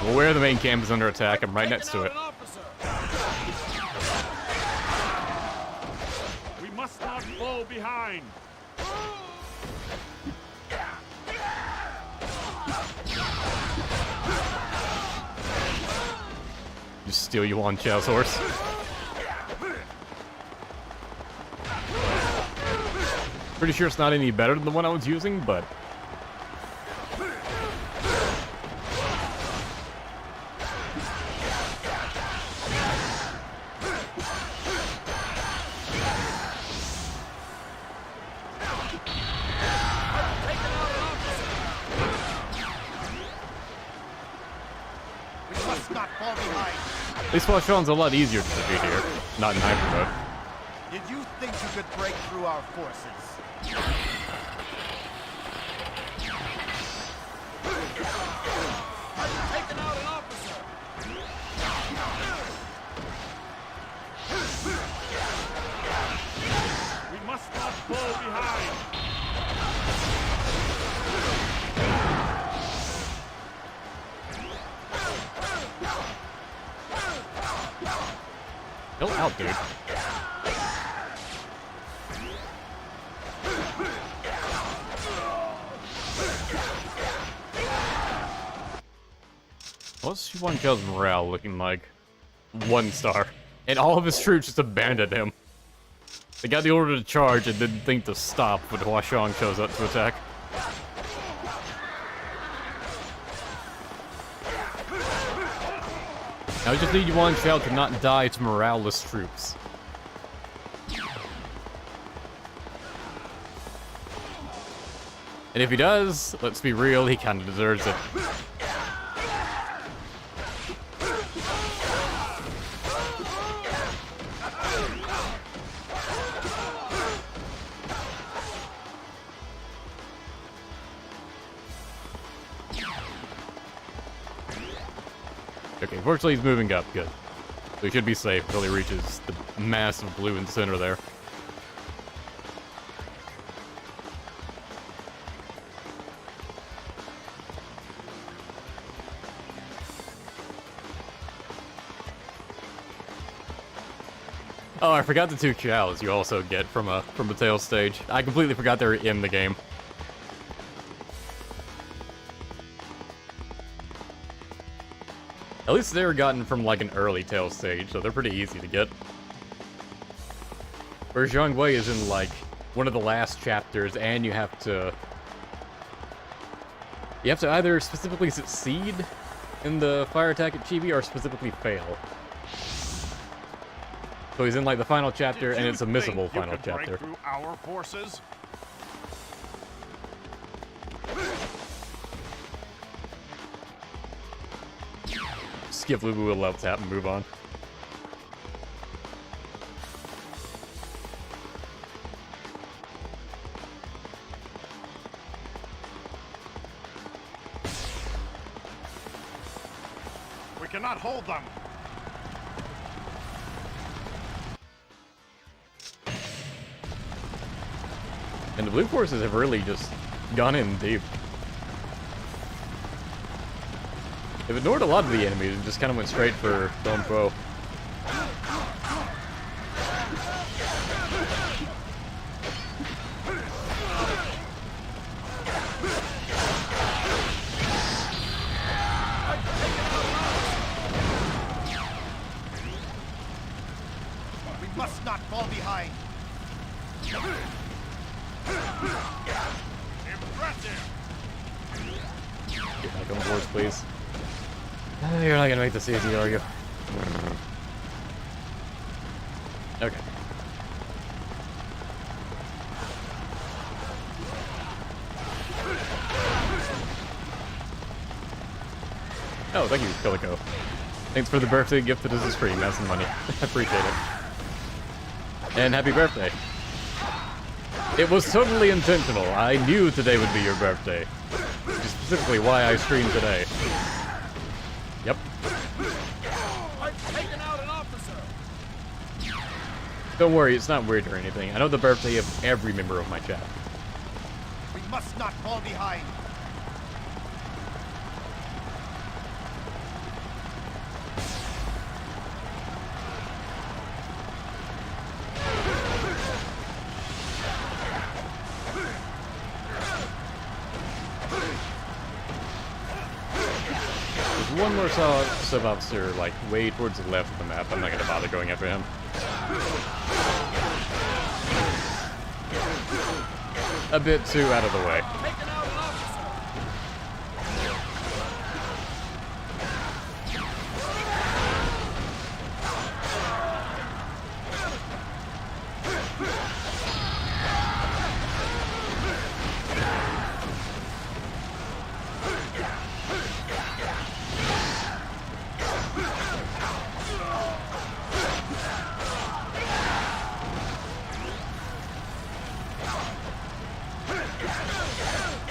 Well, where the main camp is under attack, I'm right next to it.
Must not fall behind.
Just steal Yuan Chao's horse. Pretty sure it's not any better than the one I was using, but
not fall behind.
At least Hua Xiong's a lot easier to defeat here, not in hyper mode.
Did you think you could break through our forces?
I've taken out an officer!
We must not fall behind.
Chill out, dude. What's Yuan Zhao's morale looking like? 1 star. And all of his troops just abandoned him. They got the order to charge and didn't think to stop when Hua Xiong shows up to attack. Now we just need Yuan Zhao to not die to morale-less troops. And if he does, let's be real, he kinda deserves it. Okay, fortunately he's moving up, good. So he should be safe until he reaches the massive blue in the center there. Oh, I forgot the 2 chows you also get from a tail stage. I completely forgot they were in the game. At least they were gotten from like an early tail stage, so they're pretty easy to get. Whereas Zhang Wei is in like one of the last chapters, and you have to either specifically succeed in the fire attack at Chibi or specifically fail. So he's in like the final chapter, and it's a missable final chapter.
Break through our forces?
Skip Lubu will left tap and move on.
We cannot hold them.
And the blue forces have really just gone in deep. They've ignored a lot of the enemies and just kind of went straight for Dong Pro.
We must not fall behind.
Impressive.
Get back on boards, please. You're not gonna make this easy, are you? Okay. Oh, thank you, Calico. Thanks for the birthday gift that is a stream. That's some money. I appreciate it. And happy birthday. It was totally intentional. I knew today would be your birthday. Which is specifically why I streamed today. Yep.
I've taken out an officer!
Don't worry, it's not weird or anything. I know the birthday of every member of my chat.
We must not fall behind.
One more sub-officer, like, way towards the left of the map. I'm not gonna bother going after him. A bit too out of the way.
Taken out an officer!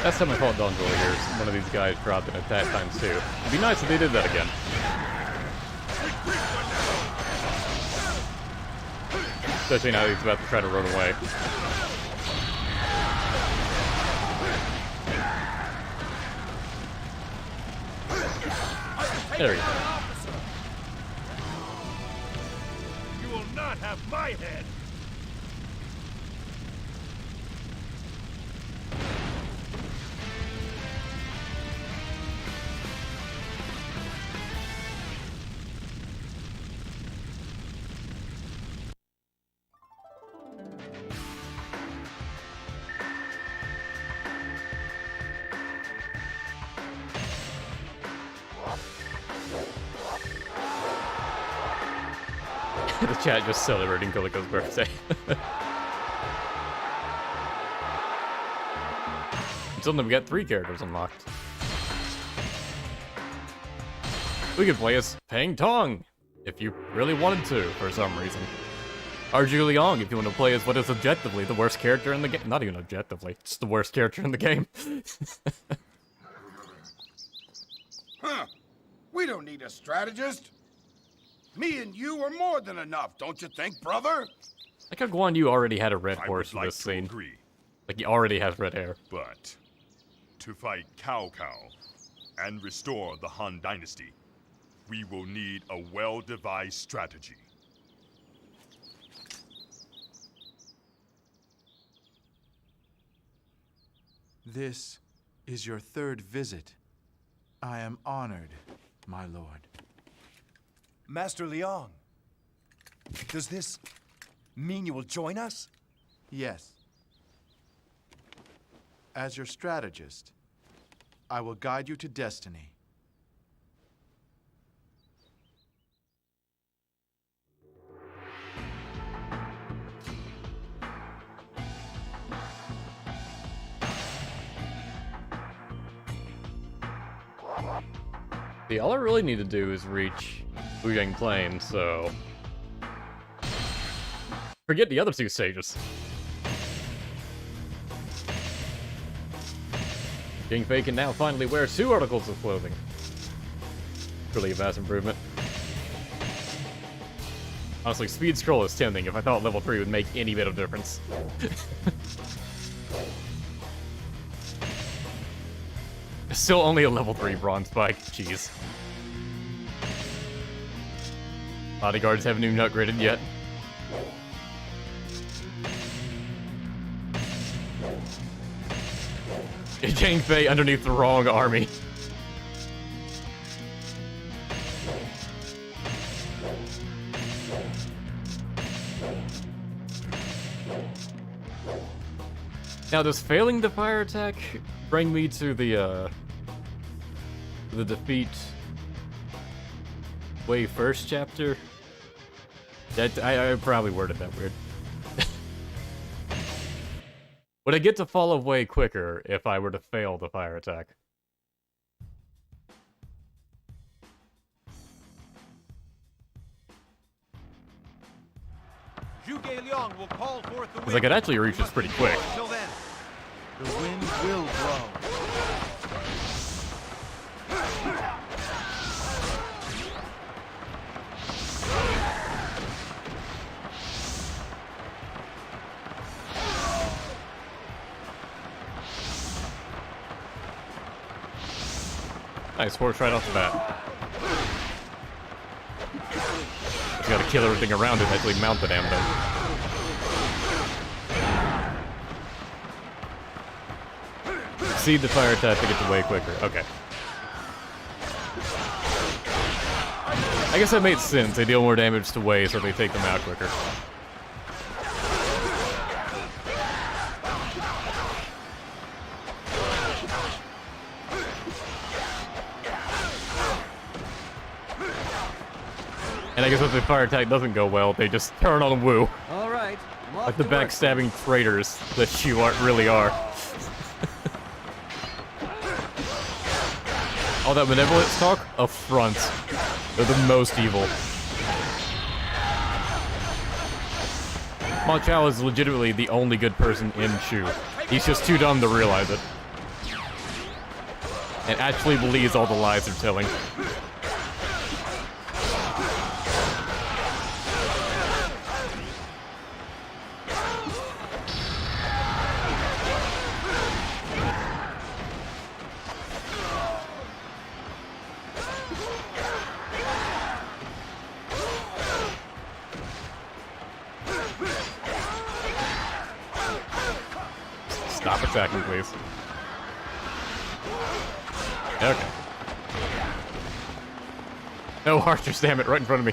Last time I fought Dynasty Warriors, one of these guys dropped an attack times 2. It'd be nice if they did that again. Especially now he's about to try to run away. There we go.
You will not have my head!
The chat just celebrating Koliko's birthday. Suddenly we got 3 characters unlocked. We could play as Peng Tong, if you really wanted to, for some reason. Or Zhu Liang, if you want to play as what is objectively the worst character in the game. Not even objectively, it's the worst character in the game.
Huh. We don't need a strategist. Me and you are more than enough, don't you think, brother?
Like how Guan Yu already had a red horse for
like
this scene.
Agree,
Like he already has red hair.
but to fight Cao Cao and restore the Han Dynasty, we will need a well-devised strategy.
This is your 3rd visit. I am honored, my lord.
Master Liang, does this mean you will join us?
Yes. As your strategist, I will guide you to destiny.
See, all I really need to do is reach Wuyang Plain, so... forget the other 2 stages. King Fei can now finally wear 2 articles of clothing. Really a vast improvement. Honestly, speed scroll is tempting if I thought level 3 would make any bit of difference. Still only a level 3 bronze spike. Jeez. Bodyguards haven't even upgraded yet. King Fei underneath the wrong army. Now, does failing the fire attack bring me to the defeat Wei first chapter? That I probably worded that weird. Would I get to follow Wei quicker if I were to fail the fire attack? Because I could actually reach this pretty quick.
Until then, the wind will blow.
Nice horse right off the bat. Just gotta kill everything around it and actually mount the damn thing. Exceed the fire attack to get to Wei quicker. Okay. I guess that made sense. They deal more damage to Wei, so they take them out quicker. And I guess if the fire attack doesn't go well, they just turn on Wu.
All right.
Like the backstabbing traitors that you really are. All that benevolence talk? A front. They're the most evil. Ma Chao is legitimately the only good person in Shu. He's just too dumb to realize it. and actually believes all the lies they're telling. Stop attacking, please. Okay. No archers, damn it, right in front of me.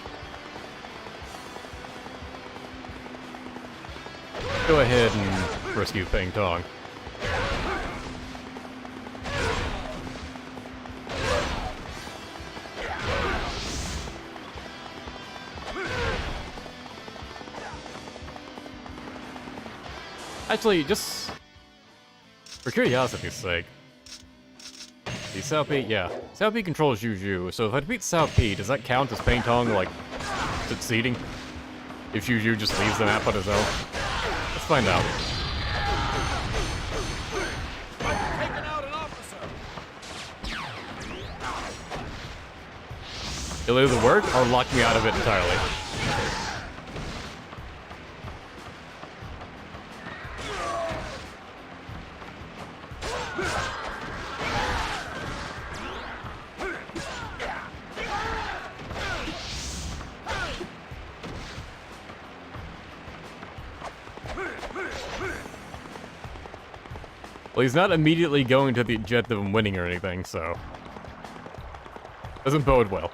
Go ahead and rescue Peng Tong. Actually, just for curiosity's sake, the Sao Pi, yeah. Sao Pi controls Juju, so if I defeat Sao Pi, does that count as Peng Tong, like, succeeding? If Juju just leaves the map on his own? Let's find out.
Taken out an officer.
It'll either work or lock me out of it entirely. Well, he's not immediately going to the objective of winning or anything, so... doesn't bode well.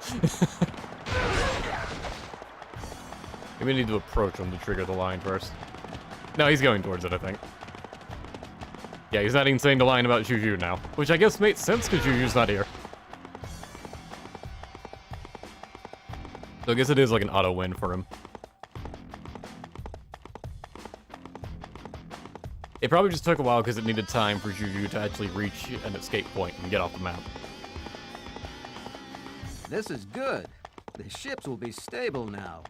Maybe I need to approach him to trigger the line first. No, he's going towards it, I think. Yeah, he's not even saying the line about Juju now. Which I guess makes sense, because Juju's not here. So I guess it is like an auto win for him. It probably just took a while because it needed time for Juju to actually reach an escape point and get off the map.
This is good. The ships will be stable now.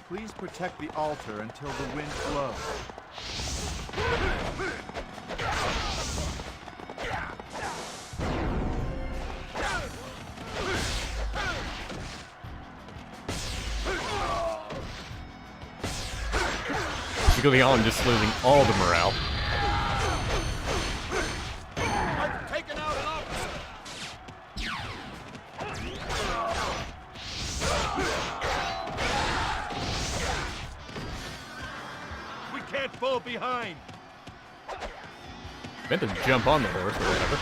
Please protect the altar until the wind blows.
Leon just losing all the morale.
I've taken out an officer.
We can't fall behind.
Meant to jump on the horse or whatever.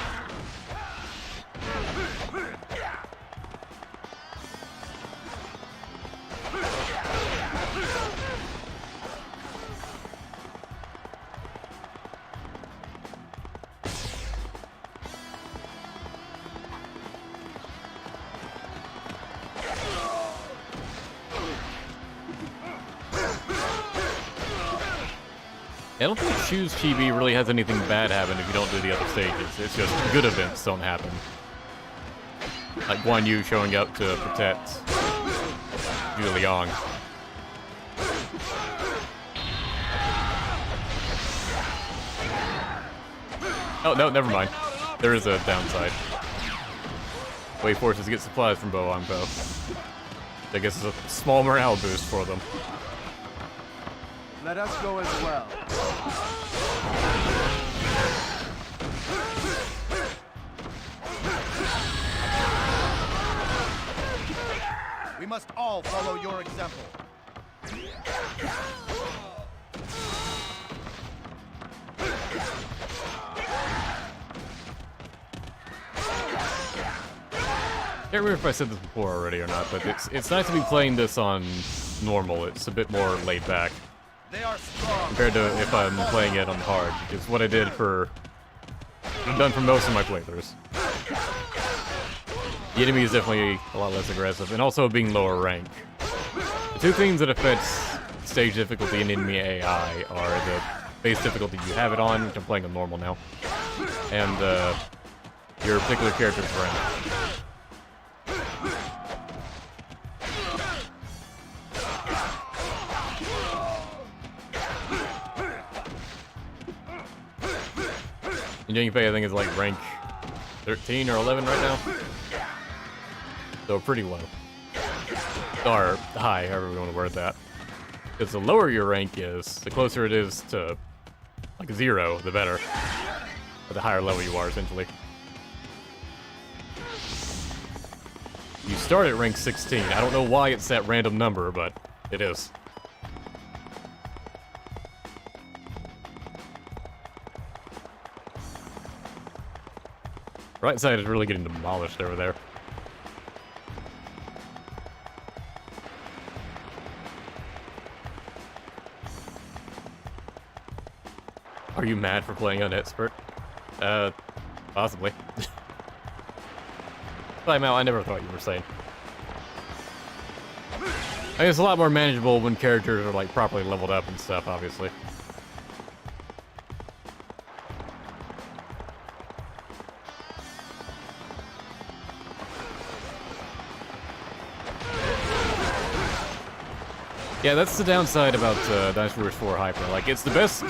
I don't think Choose Chibi really has anything bad happen if you don't do the other stages. It's just good events don't happen. Like Guan Yu showing up to protect Zhu Liang. Oh, no, never mind. There is a downside. Wei forces to get supplies from Bo on Bo. I guess it's a small morale boost for them.
Let us go as well.
We must all follow your example.
I can't remember if I said this before already or not, but it's nice to be playing this on normal. It's a bit more laid back.
They are strong.
Compared to if I'm playing it on hard, which is what I did for... I've done for most of my playthroughs. The enemy is definitely a lot less aggressive, and also being lower rank. The two things that affect stage difficulty in enemy AI are the base difficulty you have it on, which I'm playing on normal now, and your particular character's rank. And Jinpei, I think, is like rank 13 or 11 right now. So pretty low. Or high, however we want to word that. Because the lower your rank is, the closer it is to like 0, the better. Or the higher level you are, essentially. You start at rank 16. I don't know why it's that random number, but it is. Right side is really getting demolished over there. Are you mad for playing on expert? Possibly. Time out, I never thought you were saying. I mean, it's a lot more manageable when characters are like properly leveled up and stuff, obviously. Yeah, that's the downside about Dynasty Warriors 4 Hyper. Like, it's the best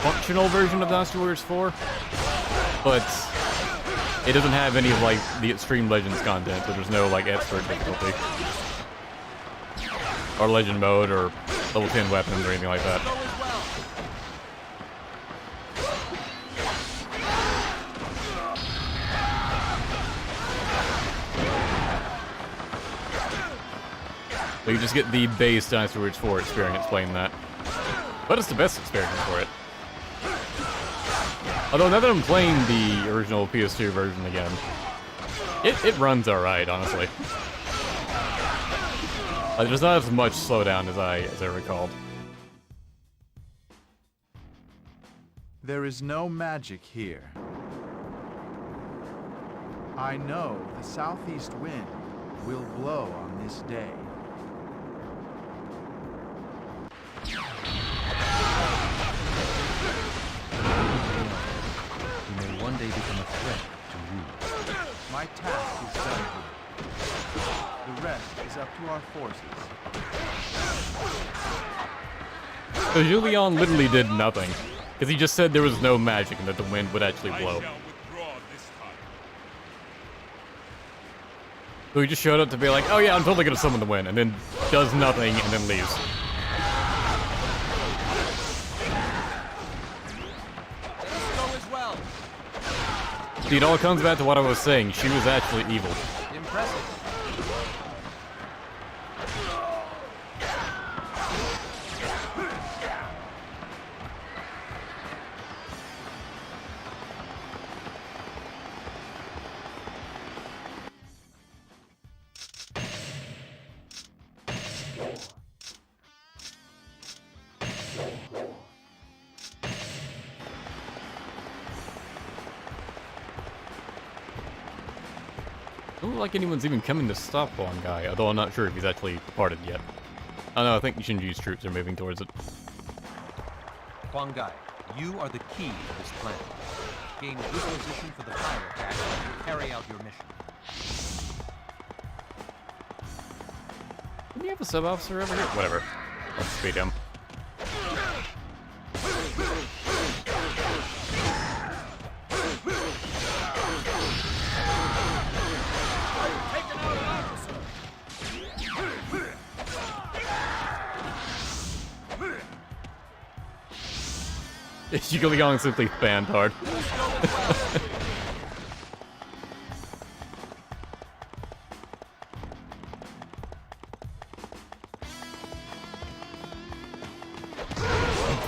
functional version of Dynasty Warriors 4, but it doesn't have any of, like, the Extreme Legends content, so there's no, like, expert difficulty. Or Legend mode, or level 10 weapons, or anything like that. So you just get the base Dynasty Warriors 4 experience playing that. But it's the best experience for it. Although now that I'm playing the original PS2 version again, it runs alright, honestly. There's not as much slowdown as I recalled.
There is no magic here. I know the southeast wind will blow on this day.
You may one day become a threat to rule.
My task is done here. The rest is up to our forces.
So Julian literally did nothing. Because he just said there was no magic and that the wind would actually blow. So he just showed up to be like, oh yeah, I'm totally gonna summon the wind, and then does nothing and then leaves. See, it all comes back to what I was saying. She was actually evil.
Impressive.
Doesn't look like anyone's even coming to stop Huang Gai, although I'm not sure if he's actually departed yet. Oh no, I think Shinji's troops are moving towards it.
Huang Gai, you are the key to this plan. Gain good position for the fire attack and carry out your mission.
Didn't you have a sub-officer over here? Whatever. Let's speed him. Zhuge simply fanned hard.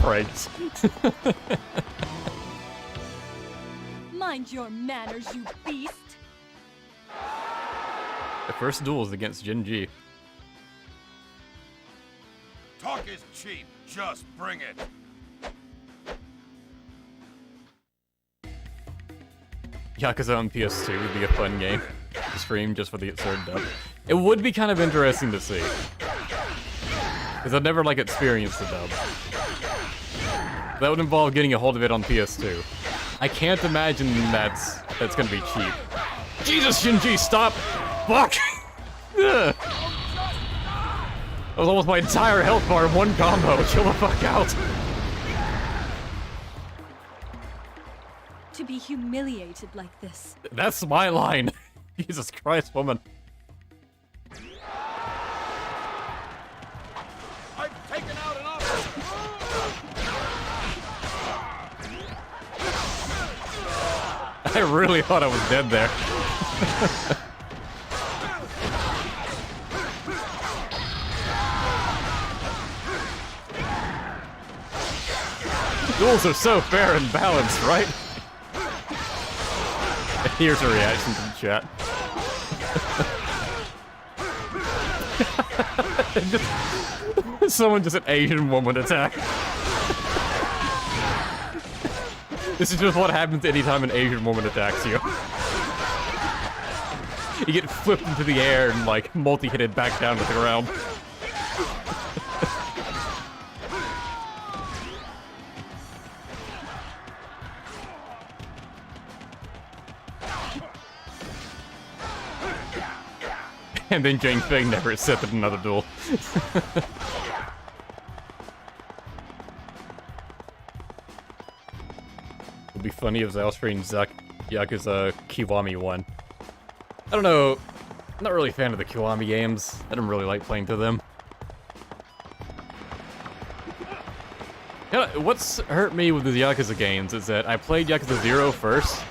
Praise.
Mind your manners, you beast!
The first duel is against Jinji.
Talk is cheap. Just bring it.
Yakuza on PS2 would be a fun game to stream just for the absurd dub. It would be kind of interesting to see. Because I've never, like, experienced the dub. That would involve getting a hold of it on PS2. I can't imagine that's gonna be cheap. Jesus, Shinji, stop! Fuck! Ugh. That was almost my entire health bar in one combo. Chill the fuck out.
be humiliated like this.
That's my line. Jesus Christ, woman.
I've taken out an officer!
I really thought I was dead there. Duels are so fair and balanced, right? Here's a reaction to the chat. Someone just an Asian woman attack. This is just what happens anytime an Asian woman attacks you. You get flipped into the air and like multi-hitted back down to the ground. And then Jane Feng never accepted another duel. It'd be funny if Zalstream Yakuza Kiwami won. I don't know. I'm not really a fan of the Kiwami games. I don't really like playing through them. What's hurt me with the Yakuza games is that I played Yakuza 0 first,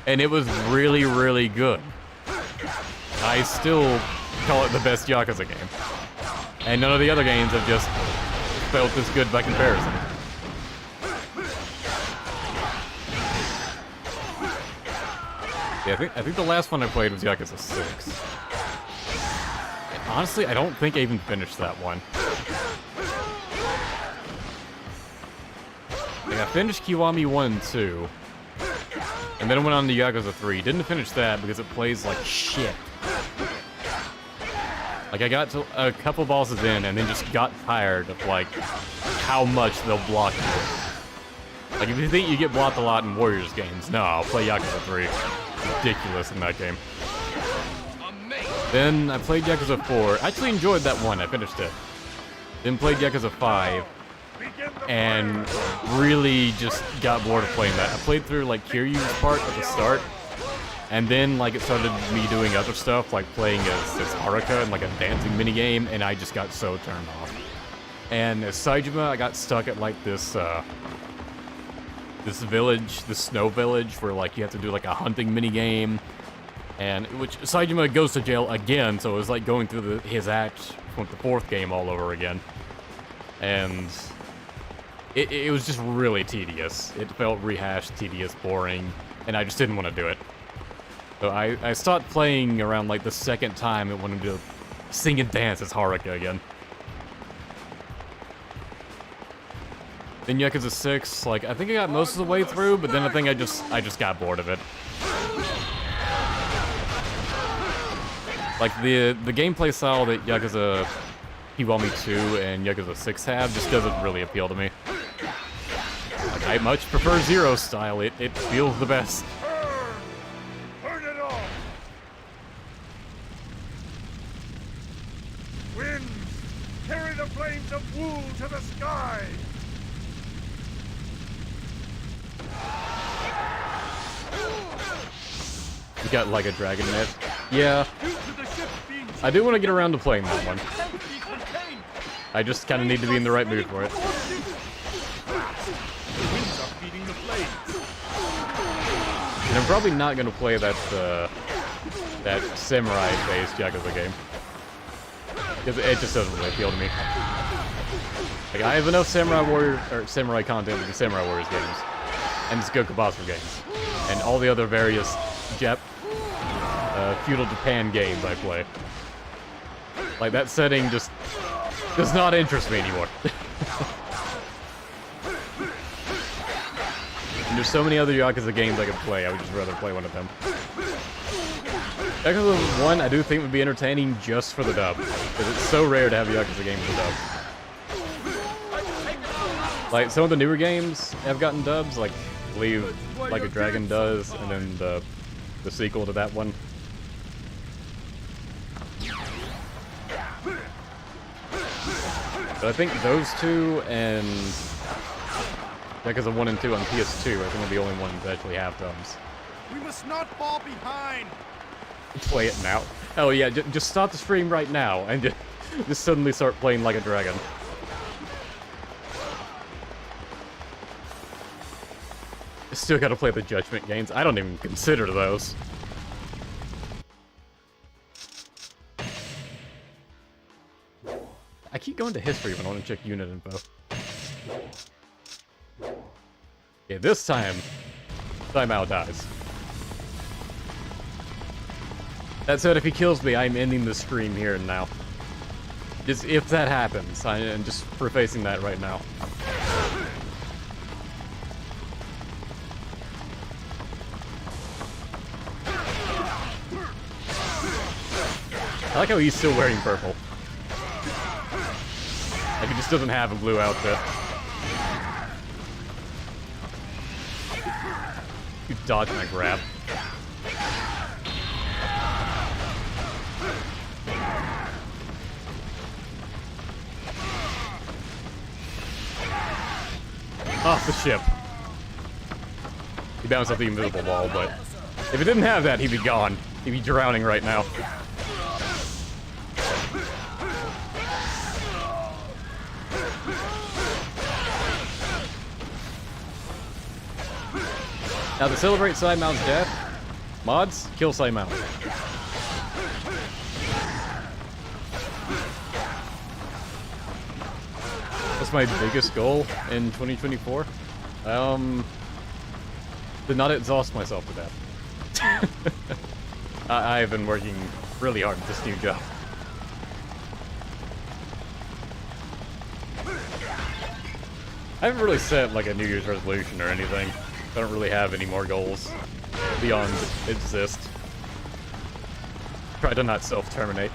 and it was really, really good. I still call it the best Yakuza game. And none of the other games have just felt as good by comparison. Yeah, I think the last one I played was Yakuza 6. And honestly, I don't think I even finished that one. Like, I finished Kiwami 1 and 2. And then I went on to Yakuza 3. Didn't finish that because it plays like shit. Like, I got to a couple bosses in and then just got tired of, like, how much they'll block you. Like, if you think you get blocked a lot in Warriors games, no, I'll play Yakuza 3. Ridiculous in that game. Then I played Yakuza 4. I actually enjoyed that one. I finished it. Then played Yakuza 5. And really just got bored of playing that. I played through, like, Kiryu's part at the start. And then, like, it started me doing other stuff, like playing as Haruka in, like, a dancing minigame, and I just got so turned off. And as Saejima, I got stuck at, like, this village, this snow village, where, like, you have to do, like, a hunting minigame. And, which, Saejima goes to jail again, so it was like going through his act from the 4th game all over again. And it was just really tedious. It felt rehashed, tedious, boring, and I just didn't want to do it. So I stopped playing around, like, the 2nd time and wanted to sing and dance as Haruka again. Then Yakuza 6, like, I think I got most of the way through, but then I think I just got bored of it. Like, the gameplay style that Yakuza Kiwami 2 and Yakuza 6 have just doesn't really appeal to me. Like, I much prefer Zero's style. It feels the best.
Burn it all! Winds, carry the flames of Wu to the sky!
You got like a dragon net. Yeah. I do want to get around to playing that one. I just kind of need to be in the right mood for it. And I'm probably not going to play that samurai-based Yakuza game. Because it just doesn't really appeal to me. Like, I have enough samurai content with the Samurai Warriors games. And the Gokubatsu games. And all the other various feudal Japan games I play. Like, that setting just does not interest me anymore. And there's so many other Yakuza games I could play, I would just rather play one of them. Yakuza 1, I do think would be entertaining just for the dub. Because it's so rare to have a Yakuza game with a dub. Like, some of the newer games have gotten dubs, like, I believe Like a Dragon does, and then the sequel to that one. But I think those two and Yeah, because the 1 and 2 on PS2, I think I'm the only one to actually have those.
We must not fall behind.
Play it now. Oh yeah, just stop the stream right now and just suddenly start playing like a dragon. Still gotta play the Judgment games. I don't even consider those. I keep going to history when I want to check unit info. Okay, this time, Mao dies. That said, if he kills me, I'm ending the stream here and now. Just if that happens, I'm just prefacing that right now. I like how he's still wearing purple. Like he just doesn't have a blue outfit. You dodged my grab. Off the ship. He bounced off the invisible wall, but if it didn't have that, he'd be gone. He'd be drowning right now. Now to celebrate Mau's death, mods, kill Mao. That's my biggest goal in 2024. To not exhaust myself to death. I've been working really hard at this new job. I haven't really set like a New Year's resolution or anything. I don't really have any more goals beyond exist. Try to not self-terminate.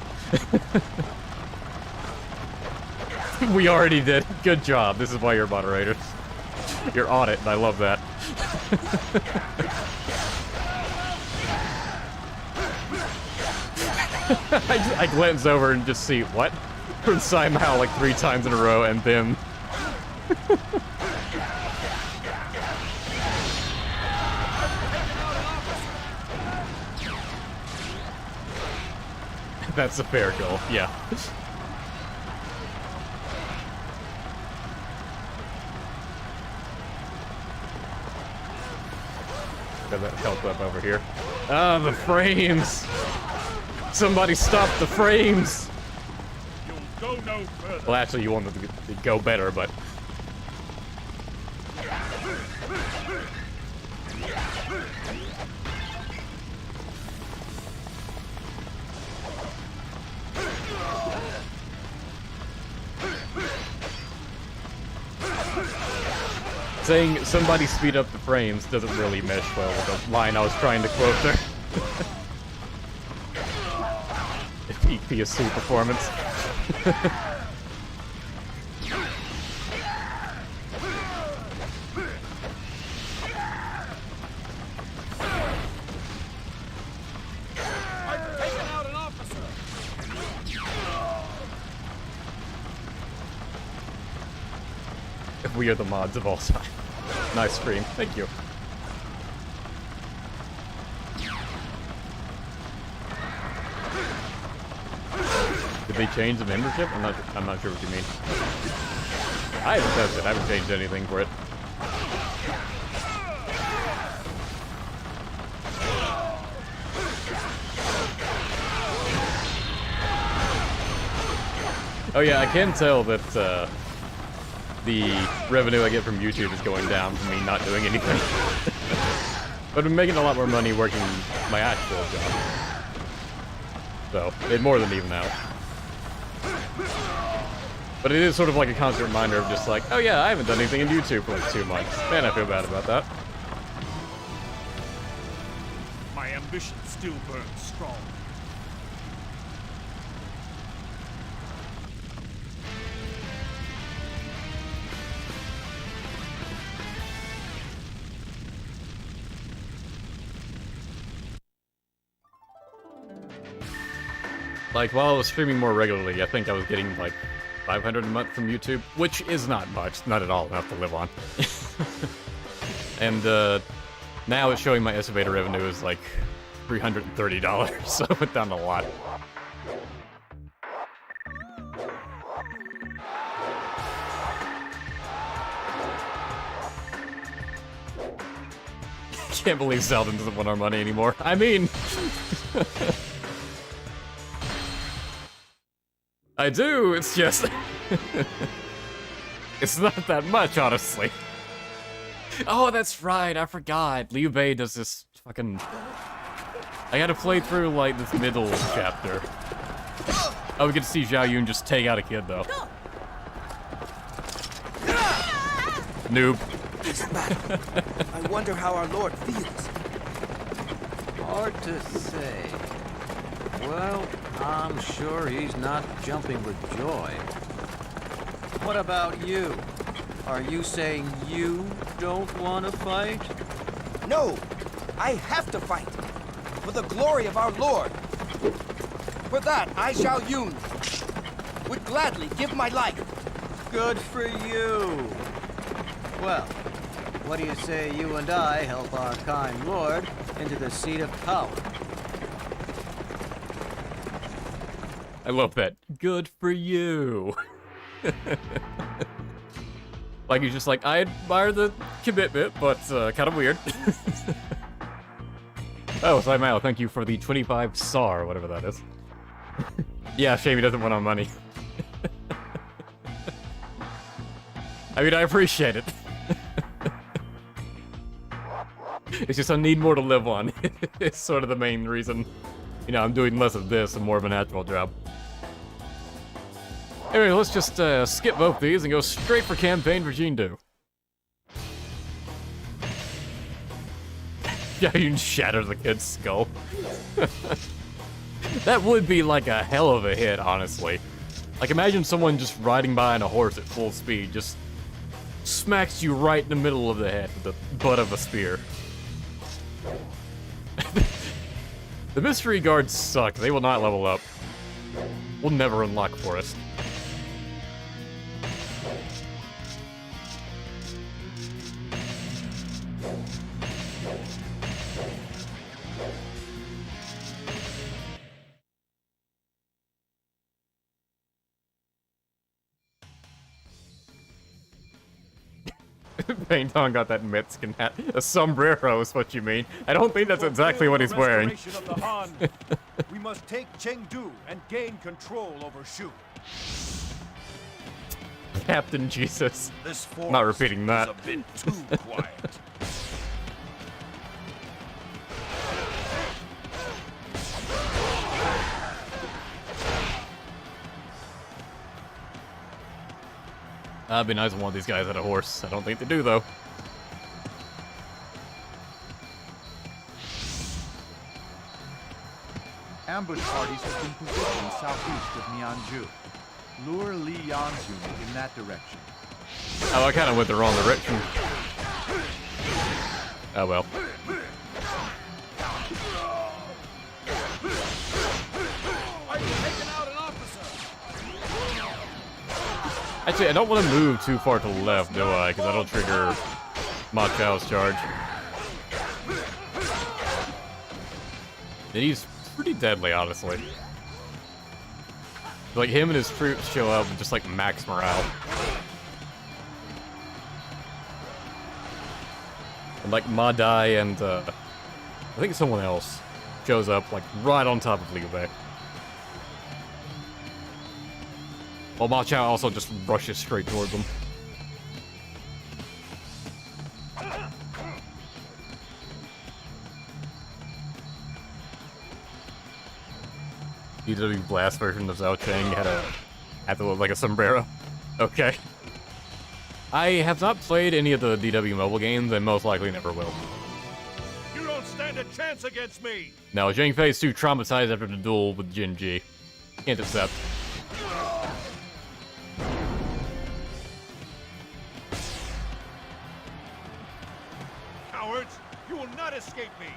We already did. Good job. This is why you're moderators. You're on it, and I love that. I glance over and just see, what? From Mao like 3 times in a row, and then... That's a fair goal, yeah. Got that health up over here. Ah, the frames! Somebody stop the frames!
You'll go no further.
Well, actually, you wanted to go better, but... Saying somebody speed up the frames doesn't really mesh well with the line I was trying to quote there. Peak PS2 performance. We are the mods of all time. Nice stream. Thank you. Did they change the membership? I'm not sure what you mean. I haven't tested it. I haven't changed anything for it. Oh yeah, I can tell that the revenue I get from YouTube is going down from me not doing anything. But I'm making a lot more money working my actual job. So, it more than even out. But it is sort of like a constant reminder of just like, oh yeah, I haven't done anything in YouTube for like 2 months. Man, I feel bad about that.
My ambition still burns strong.
Like, while I was streaming more regularly, I think I was getting, like, $500 a month from YouTube, which is not much, not at all enough to live on. And now it's showing my estimated revenue is like $330, so it went down a lot. Can't believe Zeldin doesn't want our money anymore. I mean... I do, it's just... it's not that much, honestly. Oh, that's right, I forgot. Liu Bei does this fucking... I gotta play through, like, this middle chapter. Oh, we get to see Zhao Yun just take out a kid, though. Noob.
I wonder how our Lord feels. Hard to say. Well, I'm sure he's not jumping with joy. What about you? Are you saying you don't want to fight?
No! I have to fight! For the glory of our Lord! For that, I, Zhao Yun, would gladly give my life!
Good for you! Well, what do you say you and I help our kind Lord into the seat of power?
I love that. Good for you. Like, he's just like, I admire the commitment, but kind of weird. Oh, Saimao, thank you for the 25 SAR, whatever that is. Yeah, shame he doesn't want our money. I mean, I appreciate it. It's just I need more to live on. It's sort of the main reason. You know, I'm doing less of this and more of a natural job. Anyway, let's just skip both these and go straight for campaign for Jindu. Yeah, you can shatter the kid's skull. That would be like a hell of a hit, honestly. Like, imagine someone just riding by on a horse at full speed, just smacks you right in the middle of the head with the butt of a spear. The mystery guards suck. They will not level up. We'll never unlock Forest. Painton got that Mexican hat. A sombrero is what you mean. I don't think that's exactly what he's wearing.
Of the Han, we must take Chengdu and gain control over Shu.
Captain Jesus.
This force
Not repeating that.
is a bit too quiet.
That'd be nice if one of these guys had a horse. I don't think they do, though.
Ambush parties have been positioned southeast of Mianju. Lure Li Yan's unit in that direction.
Oh, I kind of went the wrong direction. Oh well. Actually, I don't want to move too far to the left, do I? Because that'll trigger Ma Chao's charge. And he's pretty deadly, honestly. Like, him and his troops show up with just, like, max morale. And, like, Ma Dai and, I think someone else shows up, like, right on top of Liu Bei. While Ma Chao also just rushes straight towards them. DW Blast version of Zhao Cheng had to look like a sombrero. Okay. I have not played any of the DW mobile games, and most likely never will.
You don't stand a chance against me!
No, Zhang Fei is too traumatized after the duel with Jin Ji. Can't accept.
Cowards! You will not escape me!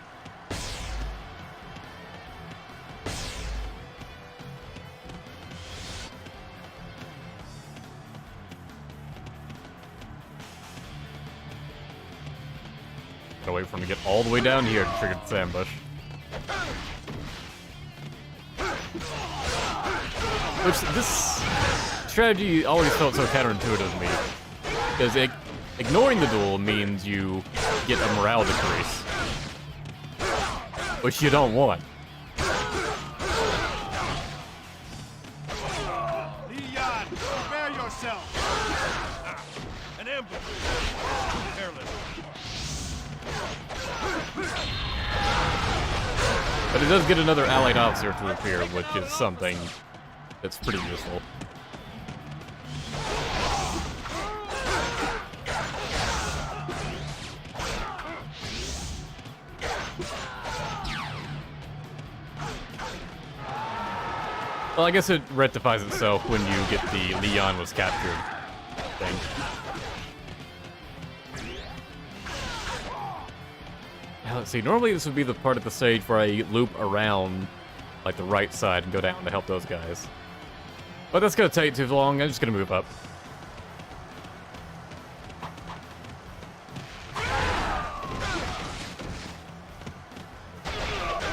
Gotta wait for him to get all the way down here to trigger this ambush. Which, this strategy always felt so counterintuitive to me. Because ignoring the duel means you get a morale decrease. Which you don't want.
Leon, prepare yourself! An ambush! Careless.
But it does get another allied officer to appear, which is something that's pretty useful. Well, I guess it rectifies itself when you get the Leon was captured thing. Now, let's see. Normally, this would be the part of the stage where I loop around, like, the right side and go down to help those guys. But that's gonna take too long. I'm just gonna move up.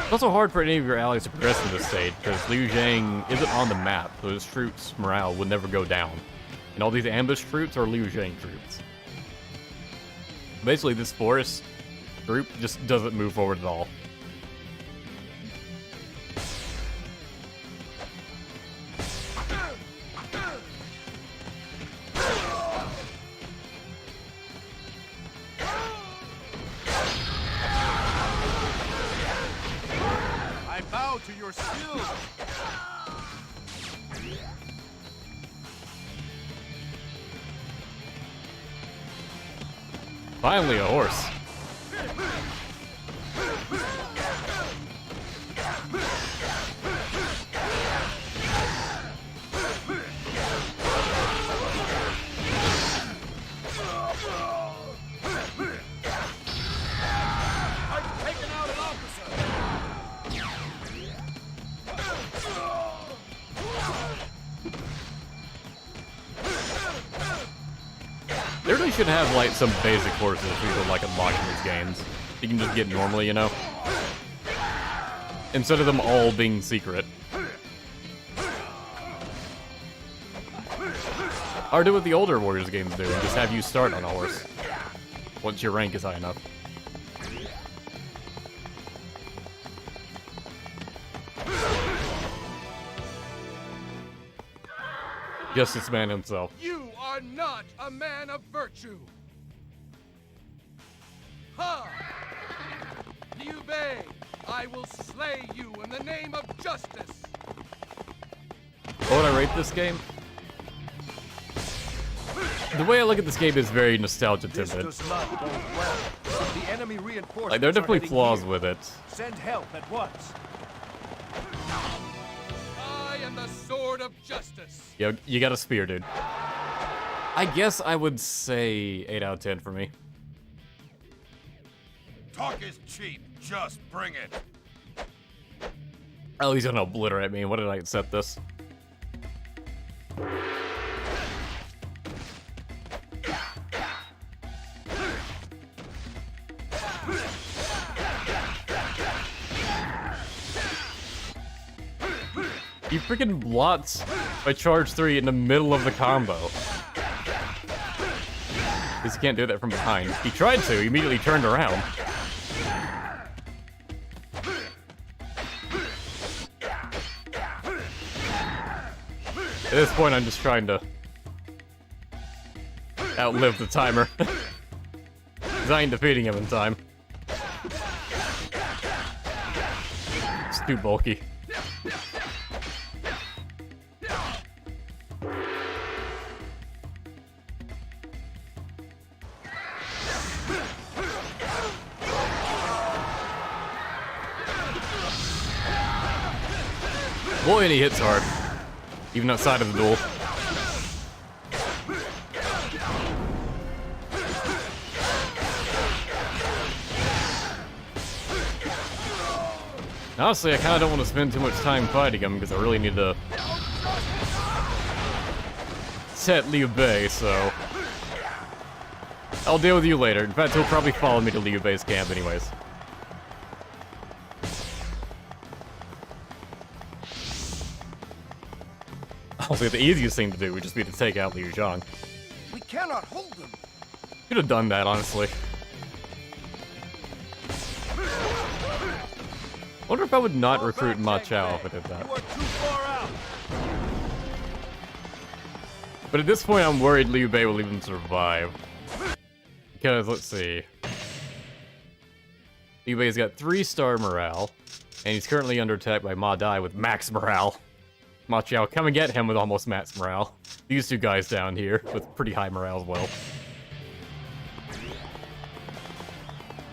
It's also hard for any of your allies to progress in this stage, because Liu Zhang isn't on the map, so his troops' morale would never go down. And all these ambush troops are Liu Zhang troops. Basically, this forest group just doesn't move forward at all.
I bow to your skill.
Finally, a horse. They really should have, like, some basic horses people like unlock in these games. You can just get normally, you know? Instead of them all being secret. Or do what the older Warriors games do, and just have you start on a horse. Once your rank is high enough. Justice Man himself.
You are not a man of virtue. Ha! Liu Bei, I will slay you in the name of justice.
What would I rate this game? The way I look at this game is very nostalgia-tinted.
The enemy reinforcements
Like, there are definitely
heading
flaws
here.
with it.
Send help at once.
I am the sword of justice.
Yo, you got a spear, dude. I guess I would say 8 out of 10 for me.
Talk is cheap. Just bring it.
Oh, he's gonna obliterate me. What did I set this? He freaking blots my charge 3 in the middle of the combo. Because he can't do that from behind. He tried to, he immediately turned around. At this point, I'm just trying to outlive the timer. Because I ain't defeating him in time. It's too bulky. Boy, and he hits hard. Even outside of the duel. Honestly, I kind of don't want to spend too much time fighting him because I really need to set Liu Bei, so... I'll deal with you later. In fact, he'll probably follow me to Liu Bei's camp anyways. Honestly, the easiest thing to do would just be to take out Liu Zhang.
We cannot hold them.
Could have done that, honestly. Wonder if I would not recruit Ma Chao if I did that. But at this point, I'm worried Liu Bei will even survive. Because, let's see. Liu Bei's got 3-star morale, and he's currently under attack by Ma Dai with max morale. Ma Chao coming at him with almost max morale. These two guys down here with pretty high morale as well.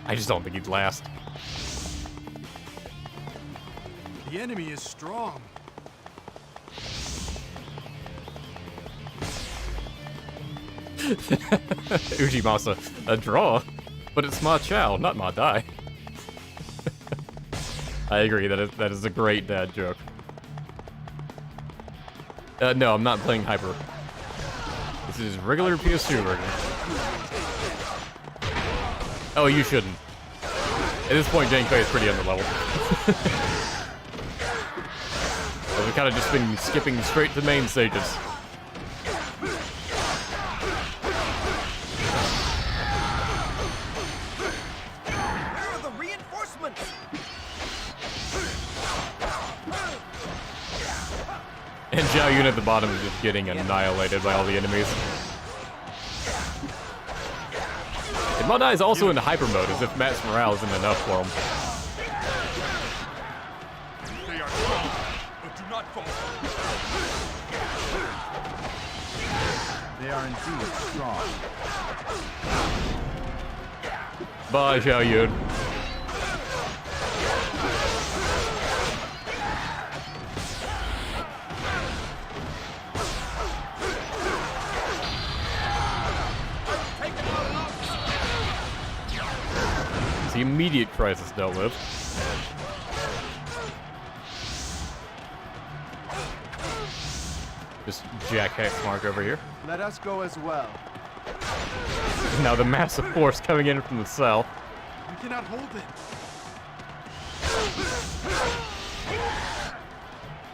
I just don't think he'd last.
The enemy is strong.
Ujimasa, a draw? But it's Ma Chao, not Ma Dai. I agree, that is a great dad joke. No, I'm not playing Hyper. This is regular PS2 version. Oh, you shouldn't. At this point, Zhang Fei is pretty underleveled. We've kind of just been skipping straight to the main stages.
Where are the reinforcements?
And Zhao Yun at the bottom is just getting annihilated by all the enemies. And Ma Dai is also in hyper mode, as if Matt's morale isn't enough for him.
They are strong, but do not fall.
They are indeed strong.
Bye, Zhao Yun. The immediate crisis dealt with. Just Jack Hexmark over here.
Let us go as well.
Now the massive force coming in from the south.
We cannot hold it.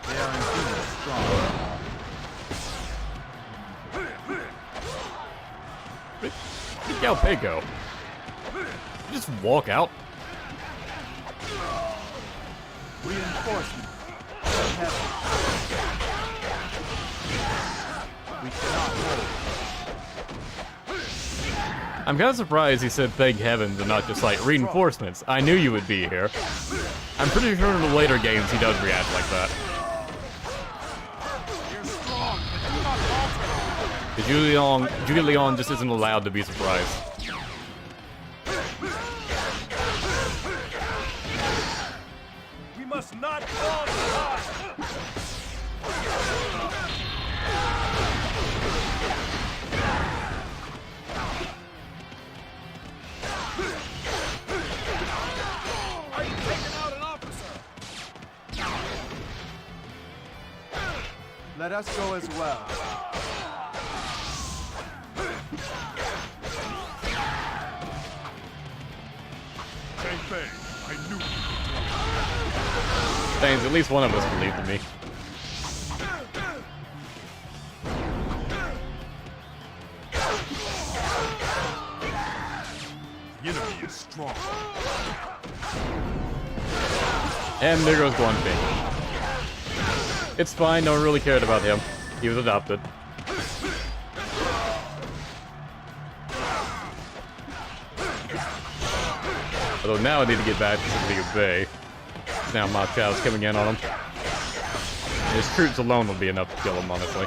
They are indeed strong.
Where'd Yao Pei go? Just walk out.
Reinforcement. We cannot hold.
I'm kind of surprised he said thank heavens and not just like reinforcements. I knew you would be here. I'm pretty sure in the later games he does react like that. Because Julie Leon just isn't allowed to be surprised.
We must not fall behind. Are you taking out an officer?
Let us go as well.
I knew.
Thanks, at least one of us believed in me.
The enemy is strong.
And there goes Guan Ping. It's fine, no one really cared about him. He was adopted. Although now I need to get back to Liu Bei. Now Ma Chao's coming in on him. His troops alone will be enough to kill him, honestly.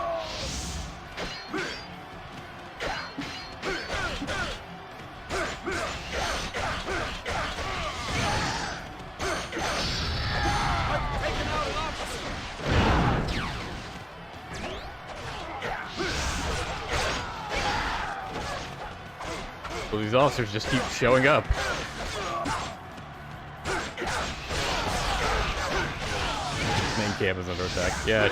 So these officers just keep showing up. Main camp is under attack. Yeah.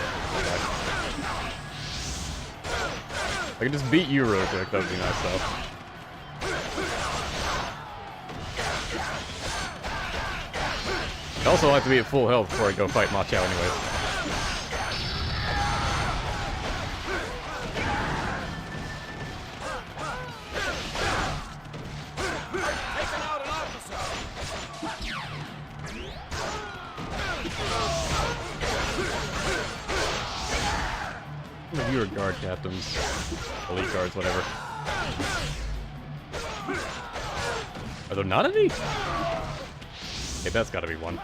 I can just beat you real quick. That would be nice, though. Also, I have to be at full health before I go fight Ma Chao anyways. You are guard captains, elite guards, whatever. Are there not any? Hey, that's gotta be one.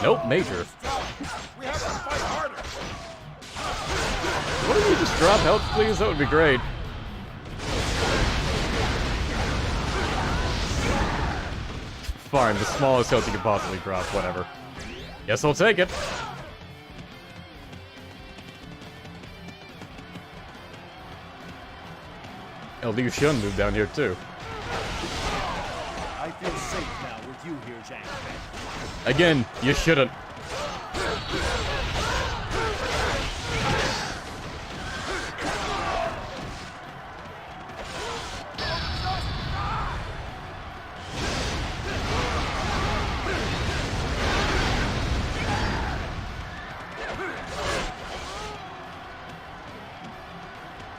Nope, major.
We have to fight harder.
What if you just drop health, please? That would be great. Fine, the smallest health you could possibly drop, whatever. Guess I'll take it. Liu Shun moved down here too.
I feel safe now with you here, Zhang.
Again, you shouldn't.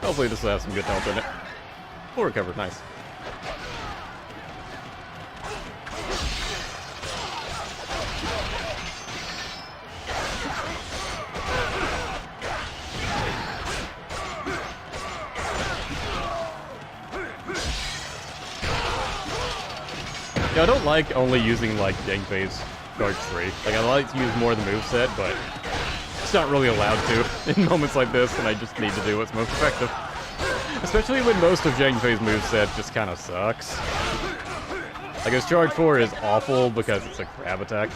Hopefully this will have some good health in it. Full recover, nice. Yeah, I don't like only using like Genpei's Guard 3. Like I like to use more of the moveset, but it's not really allowed to in moments like this, and I just need to do what's most effective. Especially when most of Genpei's moveset just kind of sucks. Like his Charge 4 is awful because it's a grab attack.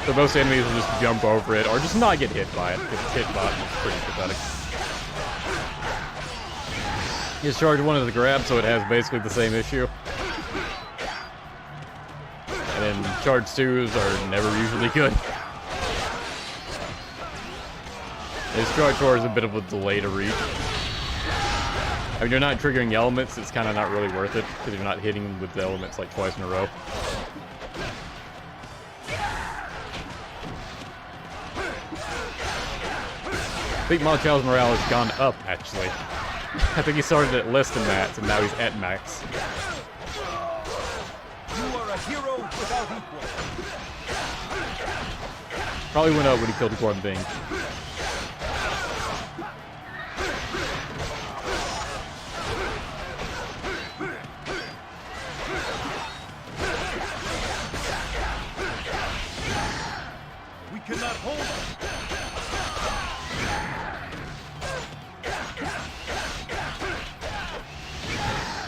So most enemies will just jump over it or just not get hit by it, because its hitbox is pretty pathetic. His Charge 1 is a grab, so it has basically the same issue. And then Charge 2s are never usually good. His Charge 4 is a bit of a delay to reach. I mean, you're not triggering elements, it's kind of not really worth it, because you're not hitting with the elements like twice in a row. I think Ma Chao's morale has gone up, actually. I think he started at less than that, and now he's at max.
You are a hero without equal.
Probably went up when he killed Guan Bing.
We cannot hold them.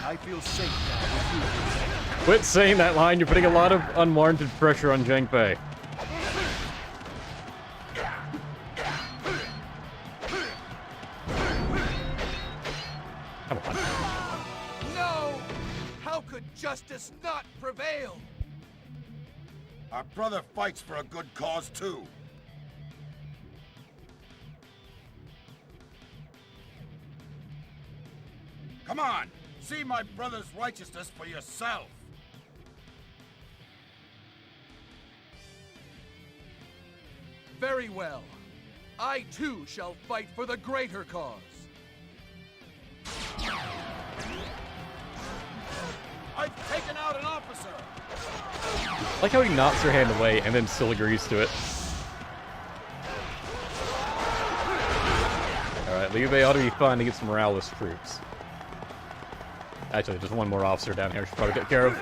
I feel safe now with you.
Quit saying that line, you're putting a lot of unwarranted pressure on Genpei. Come on.
No! How could justice not prevail?
Our brother fights for a good cause, too. Come on, see my brother's righteousness for yourself.
Very well. I too shall fight for the greater cause.
I've taken out an officer.
I like how he knocks her hand away and then still agrees to it. Alright, Liu Bei ought to be fine to get some morale-less troops. Actually, just one more officer down here should probably take care of.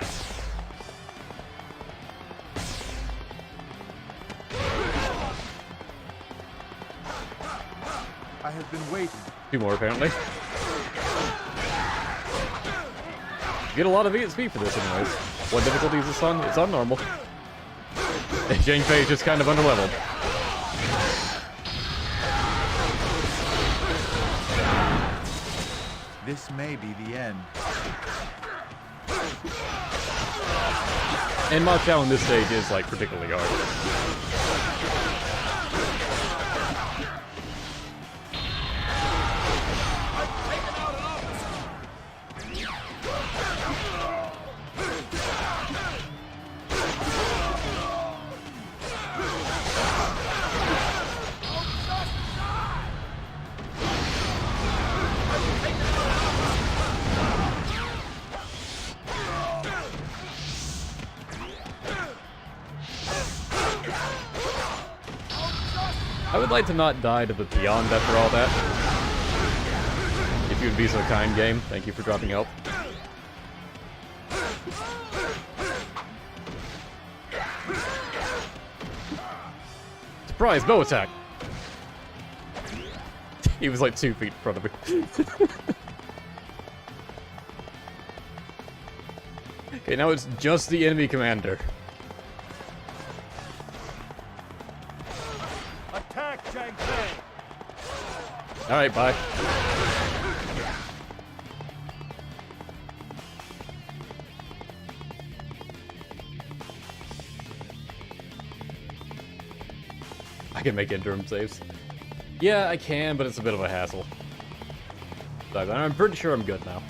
I have been waiting.
Two more, apparently. You get a lot of EXP for this, anyways. What difficulty is this on? It's on normal. Genpei is just kind of underleveled.
This may be the end.
And Ma Chao in this stage is, like, particularly hard. would like to not die to the peons after all that. If you would be so kind, game. Thank you for dropping help. Surprise, bow attack! He was like 2 feet in front of me. Okay, now it's just the enemy commander.
Attack, Zhang Fei!
Alright, bye. I can make interim saves. Yeah, I can, but it's a bit of a hassle. But I'm pretty sure I'm good now.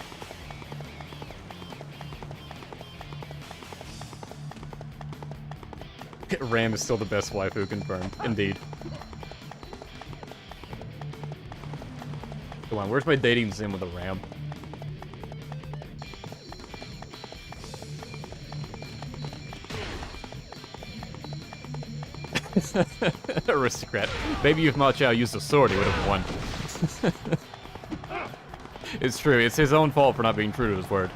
Ram is still the best waifu confirmed. Indeed. Come on, where's my dating sim with a Ram? Aristocrat. Maybe if Ma Chao used a sword, he would have won. It's true, it's his own fault for not being true to his word.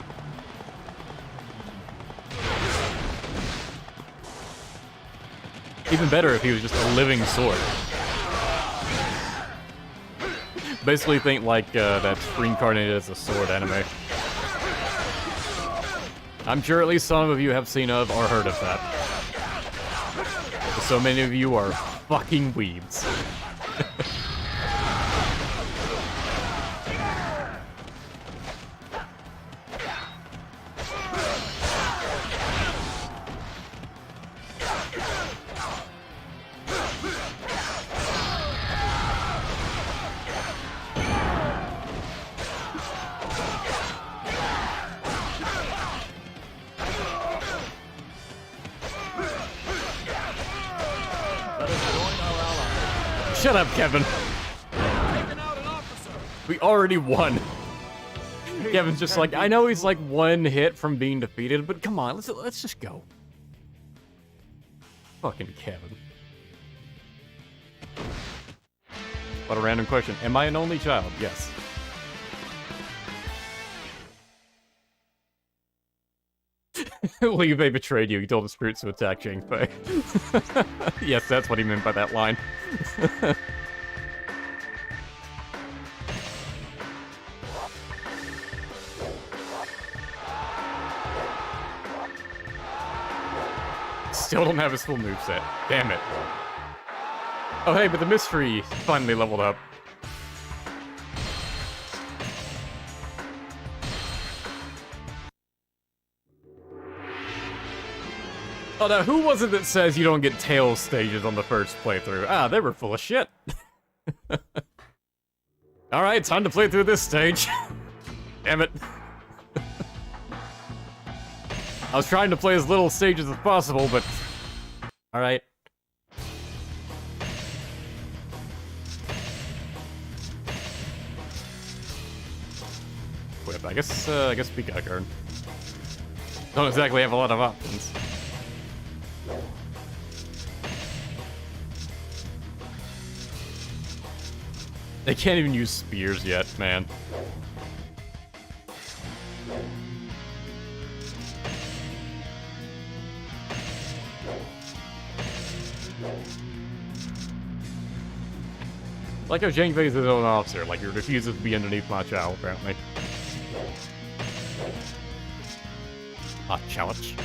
Even better if he was just a living sword. Basically think like that's reincarnated as a sword anime. I'm sure at least some of you have seen of or heard of that. So many of you are fucking weebs. Shut up, Kevin. We already won. Kevin's just like, I know he's like 1 hit from being defeated, but come on, let's just go. Fucking Kevin. What a random question. Am I an only child? Yes. Liu Bei betrayed you. He told the spirits to attack Zhang Fei. Yes, that's what he meant by that line. Still don't have his full moveset. Damn it. Oh hey, but the mystery finally leveled up. Oh, now who was it that says you don't get tail stages on the first playthrough? Ah, they were full of shit. Alright, time to play through this stage. Damn it. I was trying to play as little stages as possible, but... Alright. Whip, I guess we got Gurn. Don't exactly have a lot of options. They can't even use spears yet, man. Like how Zhang Fei is his own officer, like he refuses to be underneath Ma Chao, apparently. Ma Challenge.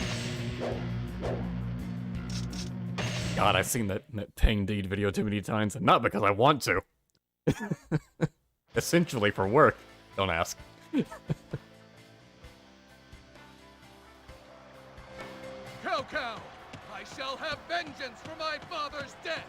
God, I've seen that Peng Deed video too many times, and not because I want to. Essentially for work. Don't ask.
Cao Cao, I shall have vengeance for my father's death!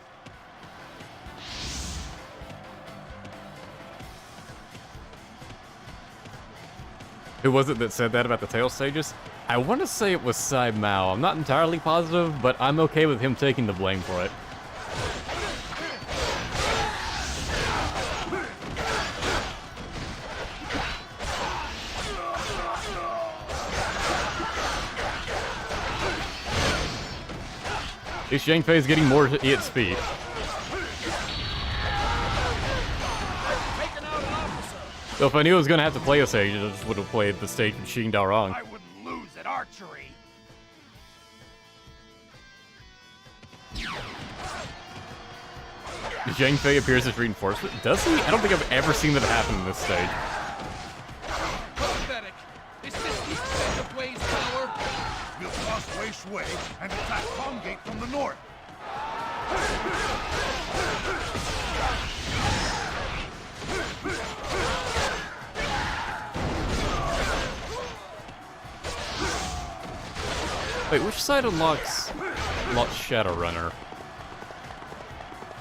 Who was it that said that about the tail stages? I want to say it was Sai Mao. I'm not entirely positive, but I'm okay with him taking the blame for it. At least Zhang Fei's getting more hit speed. So if I knew I was gonna have to play a stage, I just would have played the stage with Xing Daorong.
I wouldn't lose at archery.
Zhang Fei appears as reinforcement. Does he? I don't think I've ever seen that happen in this stage.
Pathetic. Is this the extent of Wei's power?
We'll cross Wei Shui and attack Tong Gate from the north.
Wait, which side unlocks Shadowrunner?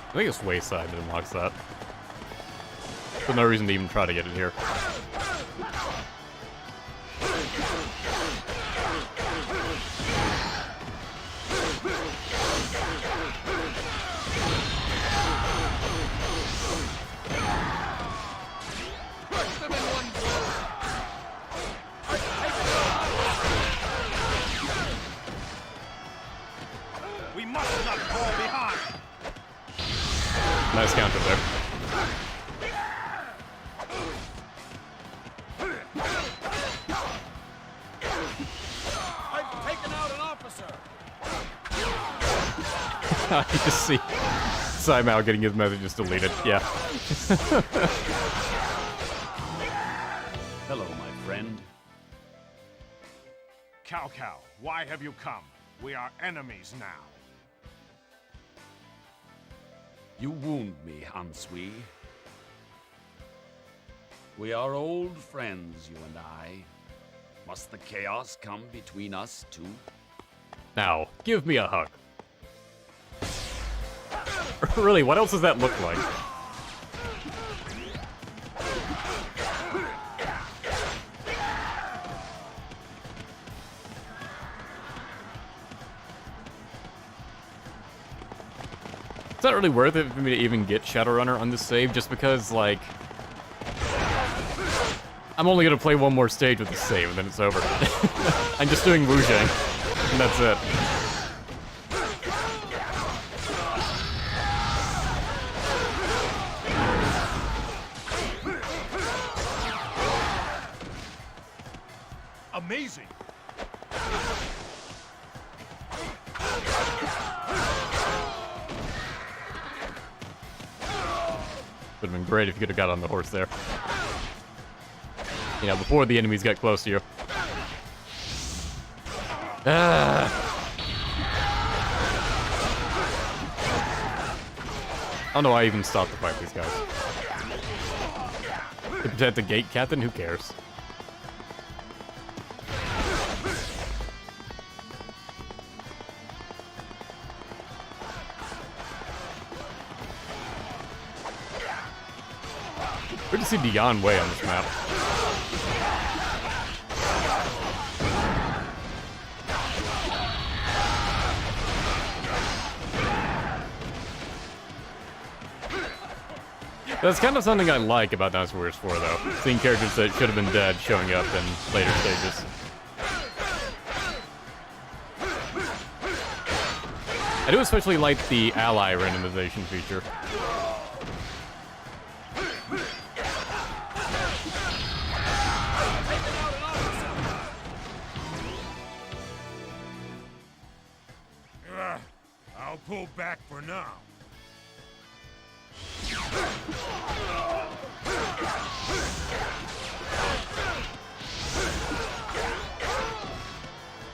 I think it's Wayside that unlocks that. So no reason to even try to get it here.
We must not fall behind.
Nice counter there.
I've taken out an officer.
I just see Simao getting his messages deleted. Yeah.
Hello, my friend.
Cao Cao, why have you come? We are enemies now.
You wound me, Hansui. We are old friends, you and I. Must the chaos come between us, too?
Now, give me a hug. Really, what else does that look like? It's not really worth it for me to even get Shadowrunner on this save, just because, like, I'm only gonna play one more stage with the save, and then it's over. I'm just doing Wu Zhang, and that's it.
Amazing.
Would have been great if you could have got on the horse there. You know, before the enemies got close to you. I don't know why I even stopped to fight these guys. To protect the gate captain? Who cares? Good to see Dian Wei on this map. That's kind of something I like about Dynasty Warriors 4, though. Seeing characters that should have been dead showing up in later stages. I do especially like the ally randomization feature.
I'll pull back for now.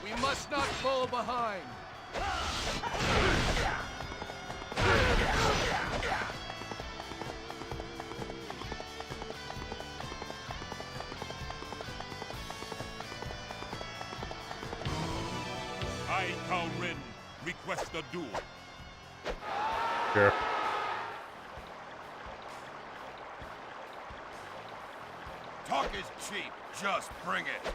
We must not fall behind.
I, Cao Ren, request a duel.
Sure.
Talk is cheap. Just bring it.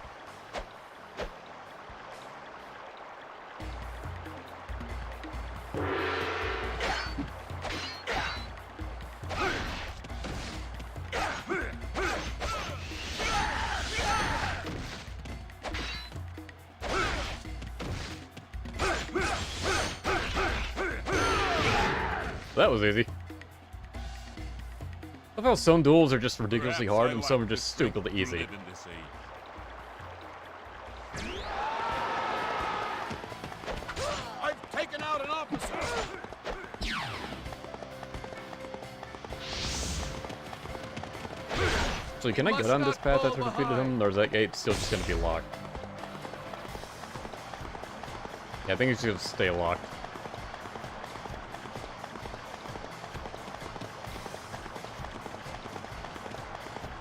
That was easy. I feel some duels are just ridiculously hard and some are just stupidly easy.
I've taken out an officer!
So can I go down this path after defeated him, or is that gate still just gonna be locked? Yeah, I think it's gonna stay locked.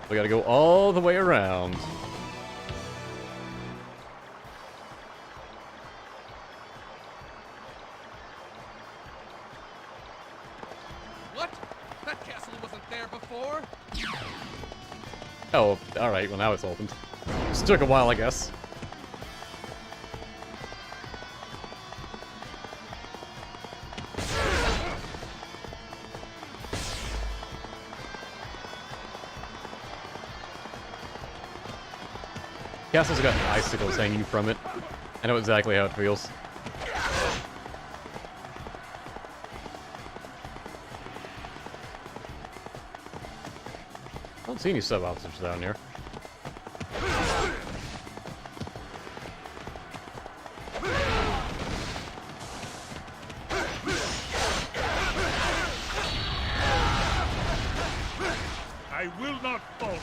We gotta go all the way around.
What? That castle wasn't there before?
Oh, alright, well now it's opened. Just took a while, I guess. Castle's got icicles hanging from it. I know exactly how it feels. I don't see any sub-officers down here.
I will not falter.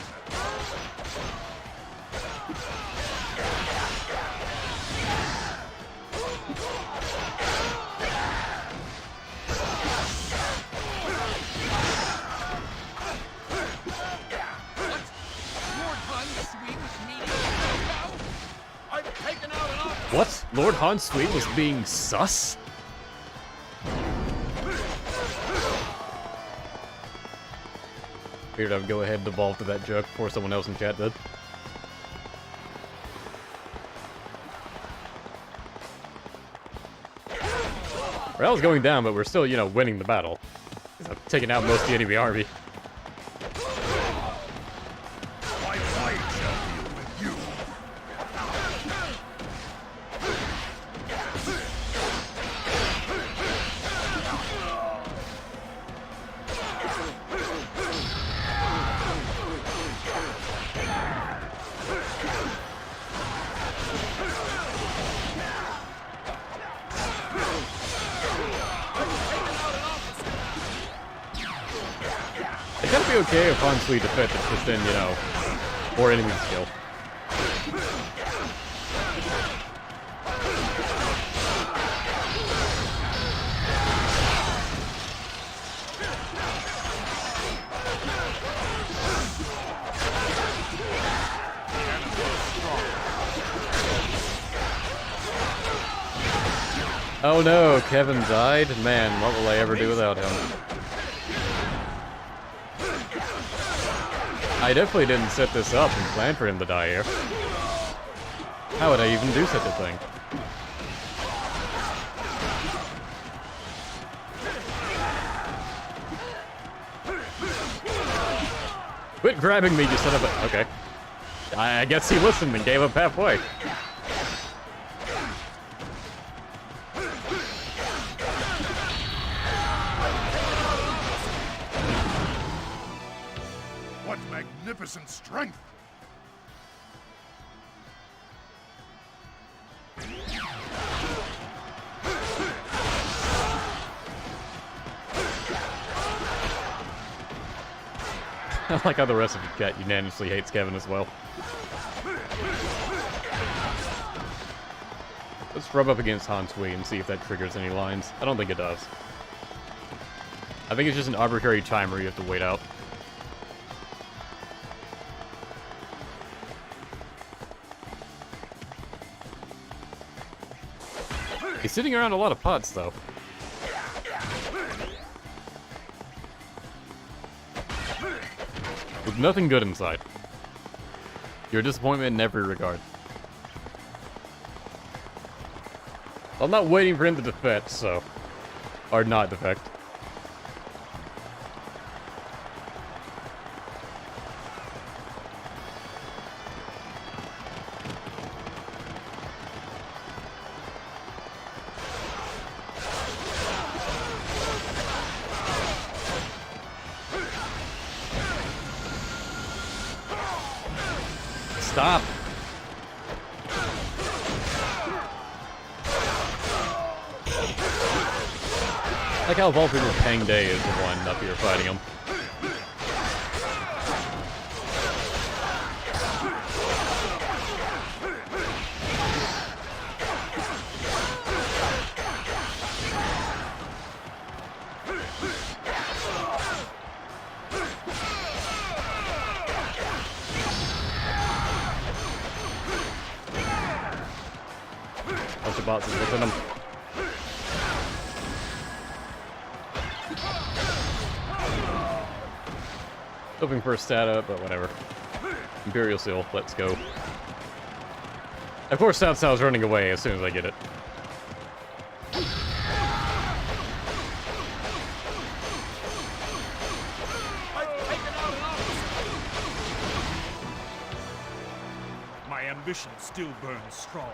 What? Lord Han Sui was being sus? Figured I'd go ahead and devolve to that joke before someone else in chat did. Morale's going down, but we're still, you know, winning the battle. I've taken out most of the enemy army. It gotta be okay if Han Sui defends it, because then, you know, more enemies kill. Oh no, Kevin died? Man, what will I ever do without him? I definitely didn't set this up and plan for him to die here. How would I even do such a thing? Quit grabbing me, you son of a... Okay. I guess he listened and gave up halfway.
What magnificent strength!
I like how the rest of the chat unanimously hates Kevin as well. Let's rub up against Han Sui and see if that triggers any lines. I don't think it does. I think it's just an arbitrary timer you have to wait out. He's sitting around a lot of pots, though. With nothing good inside. You're a disappointment in every regard. I'm not waiting for him to defect, so... Or not defect. Stop! Like how Volpur's Pang Day is the one up here fighting him. Bunch of bots is within him. Hoping for a stat up, but whatever. Imperial Seal, let's go. Of course, South South's running away as soon as I get it.
My ambition still burns strong.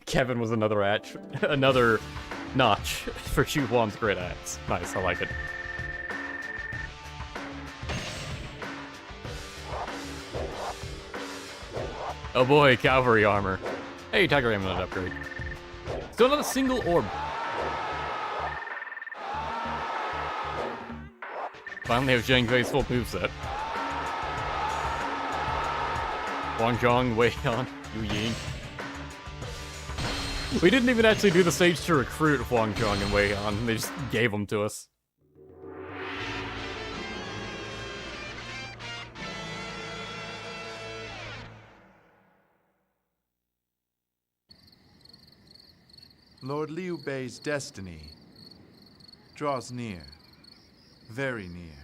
Kevin was another notch for Xu Huan's great axe. Nice, I like it. Oh boy, cavalry armor. Hey, Tiger Ammonite upgrade. Still not a single orb. Finally have Zhang Fei's full moveset. Wang Zhong, Wei Han, Yu Ying. We didn't even actually do the stage to recruit Huang Zhong and Wei Han. They just gave them to us.
Lord Liu Bei's destiny draws near, very near.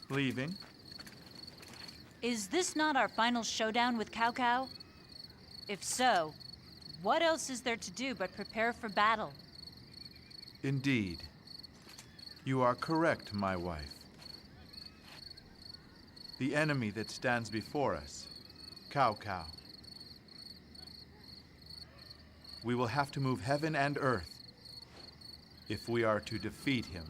Leaving?
Is this not our final showdown with Cao Cao? If so, what else is there to do but prepare for battle?
Indeed. You are correct, my wife. The enemy that stands before us, Cao Cao. We will have to move heaven and earth if we are to defeat him.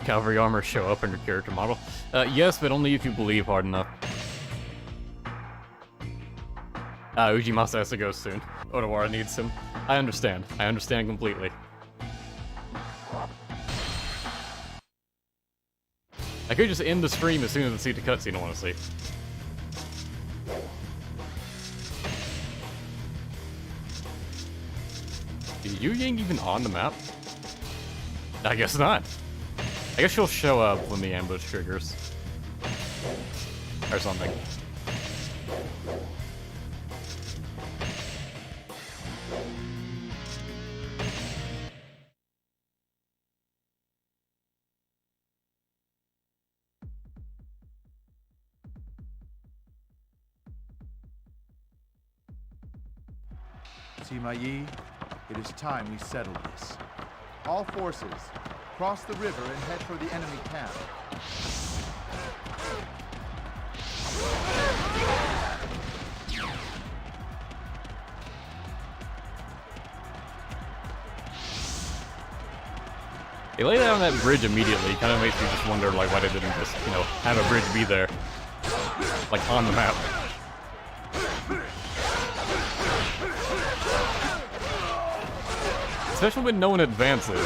Cavalry armor show up in your character model? Yes, but only if you believe hard enough. Ujimasa has to go soon. Odawara needs him. I understand. I understand completely. I could just end the stream as soon as I see the cutscene I want to see. Is Yu Ying even on the map? I guess not. I guess she'll show up when the ambush triggers. Or something.
Sima Yi, it is time we settle this. All forces, cross the river and head for the enemy camp.
They lay down that bridge immediately. Kind of makes me just wonder, like, why they didn't just, you know, have a bridge be there, like on the map. Especially when no one advances.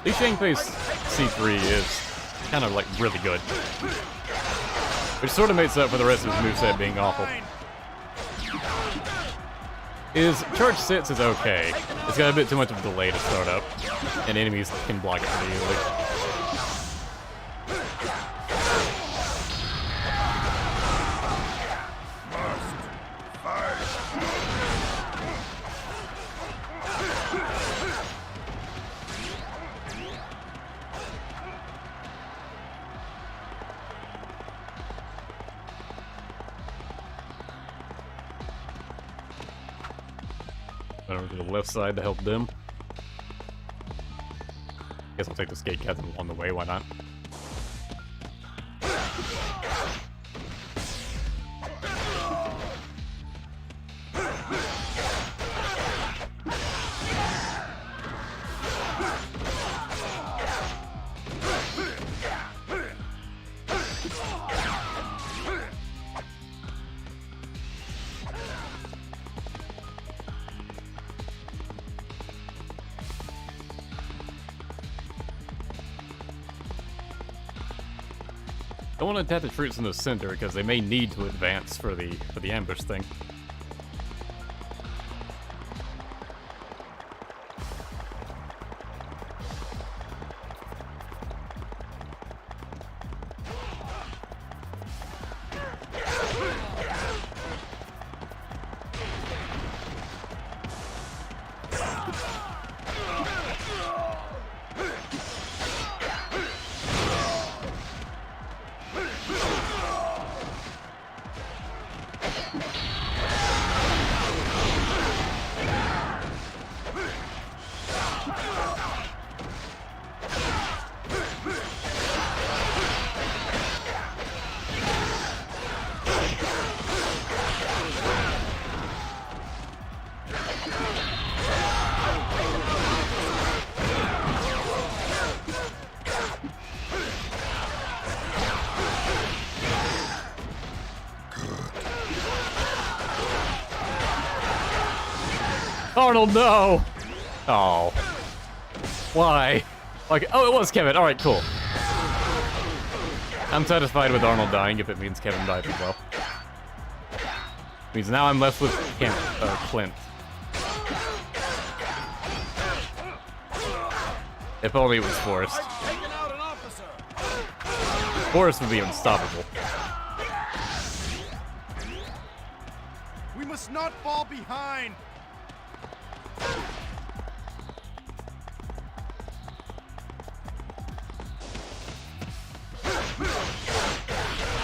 Li Shangfei's C3 is kind of like really good. Which sort of makes up for the rest of his moveset being awful. His charge sits is okay. It's got a bit too much of a delay to start up, and enemies can block it pretty easily. to the left side to help them. Guess I'll take the skate captain along the way, why not? Don't want to attack the troops in the center because they may need to advance for the ambush thing. Arnold, no! Oh. Why? Like, oh, it was Kevin. Alright, cool. I'm satisfied with Arnold dying if it means Kevin died as well. Means now I'm left with Clint. If only it was Forrest. Forrest would be unstoppable.
We must not fall behind.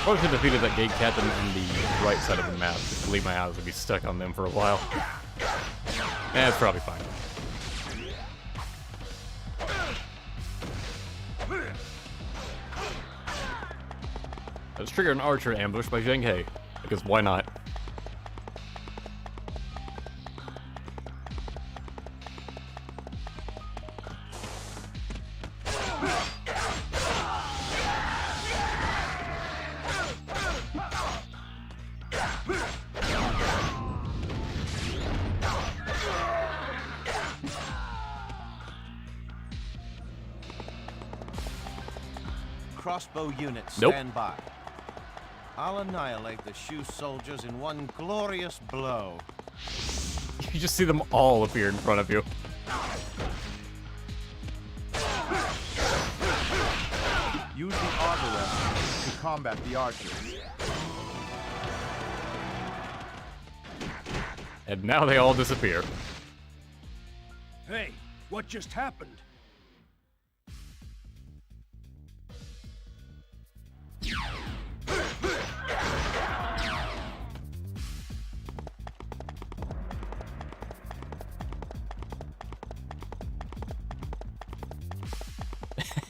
Probably should have defeated that gate captain on the right side of the map. Just to leave my eyes would be stuck on them for a while. That's probably fine. Let's trigger an archer ambush by Zheng He, because why not?
Crossbow units,
Nope.
stand by. I'll annihilate the Shu soldiers in one glorious blow.
You just see them all appear in front of you.
Use the arbalest to combat the archers.
And now they all disappear.
Hey, what just happened?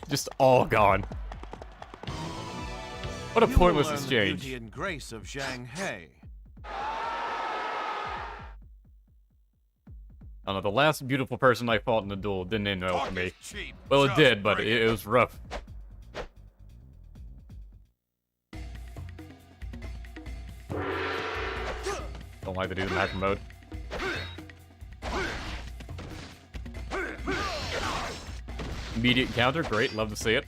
Just all gone. What a pointless exchange.
The beauty and grace of Zhang He.
I don't know, the last beautiful person I fought in the duel didn't end well for me. Well, it did, but it was rough. Don't like to do the macro mode. Immediate counter, great, love to see it.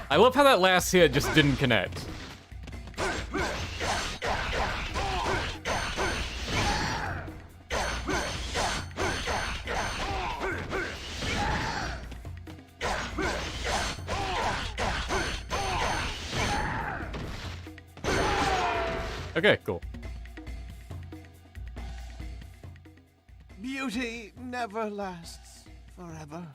I love how that last hit just didn't connect. Okay, cool.
Beauty never lasts forever.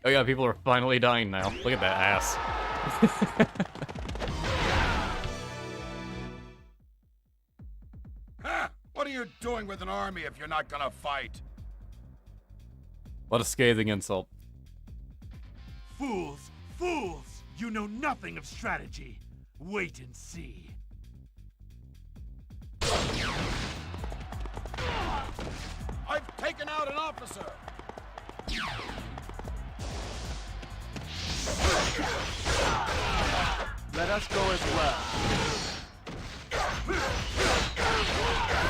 Oh yeah, people are finally dying now. Look at that ass.
are you doing with an army if you're not gonna fight?
What a scathing insult.
Fools! Fools! You know nothing of strategy. Wait and see.
I've taken out an officer!
Let us go as well.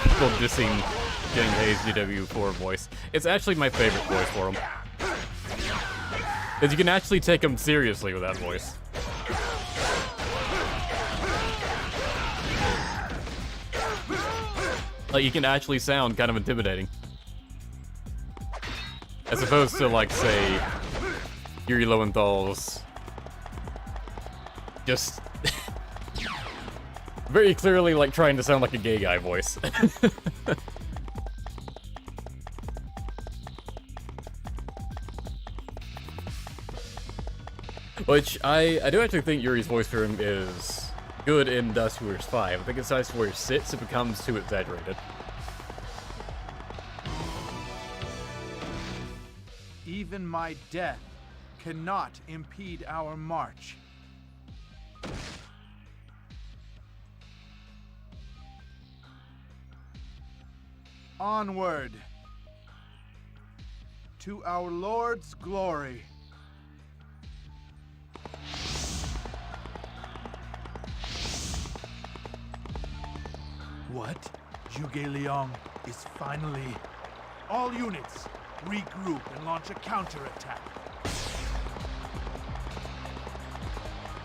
People dissing Jen Hayes' GW4 voice. It's actually my favorite voice for him. Because you can actually take him seriously with that voice. Like, you can actually sound kind of intimidating. As opposed to, like, say, Yuri Lowenthal's just very clearly, like, trying to sound like a gay guy voice. Which, I do actually think Yuri's voice for him is good in Dynasty Warriors 5. I think in Dynasty Warriors 6, it becomes too exaggerated.
Even my death cannot impede our march. Onward to our Lord's glory. What? Zhuge Liang is finally...
All units, regroup and launch a counterattack.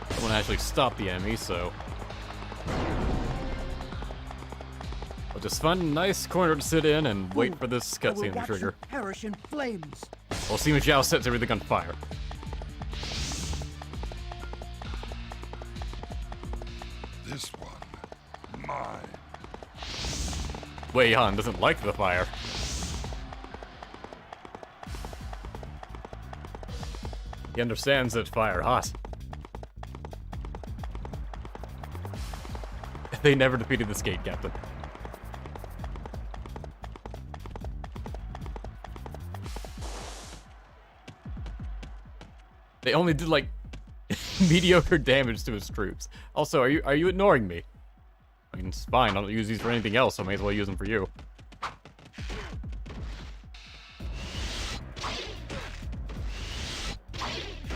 I want to actually stop the enemy, so... I'll just find a nice corner to sit in and wait for this cutscene to trigger.
Perish in flames.
We'll see when Zhao sets everything on fire.
This one, mine.
Wei Han doesn't like the fire. He understands that fire hot. They never defeated this gate captain. They only did, like, mediocre damage to his troops. Also, are you ignoring me? I mean, it's fine. I don't use these for anything else, so I may as well use them for you.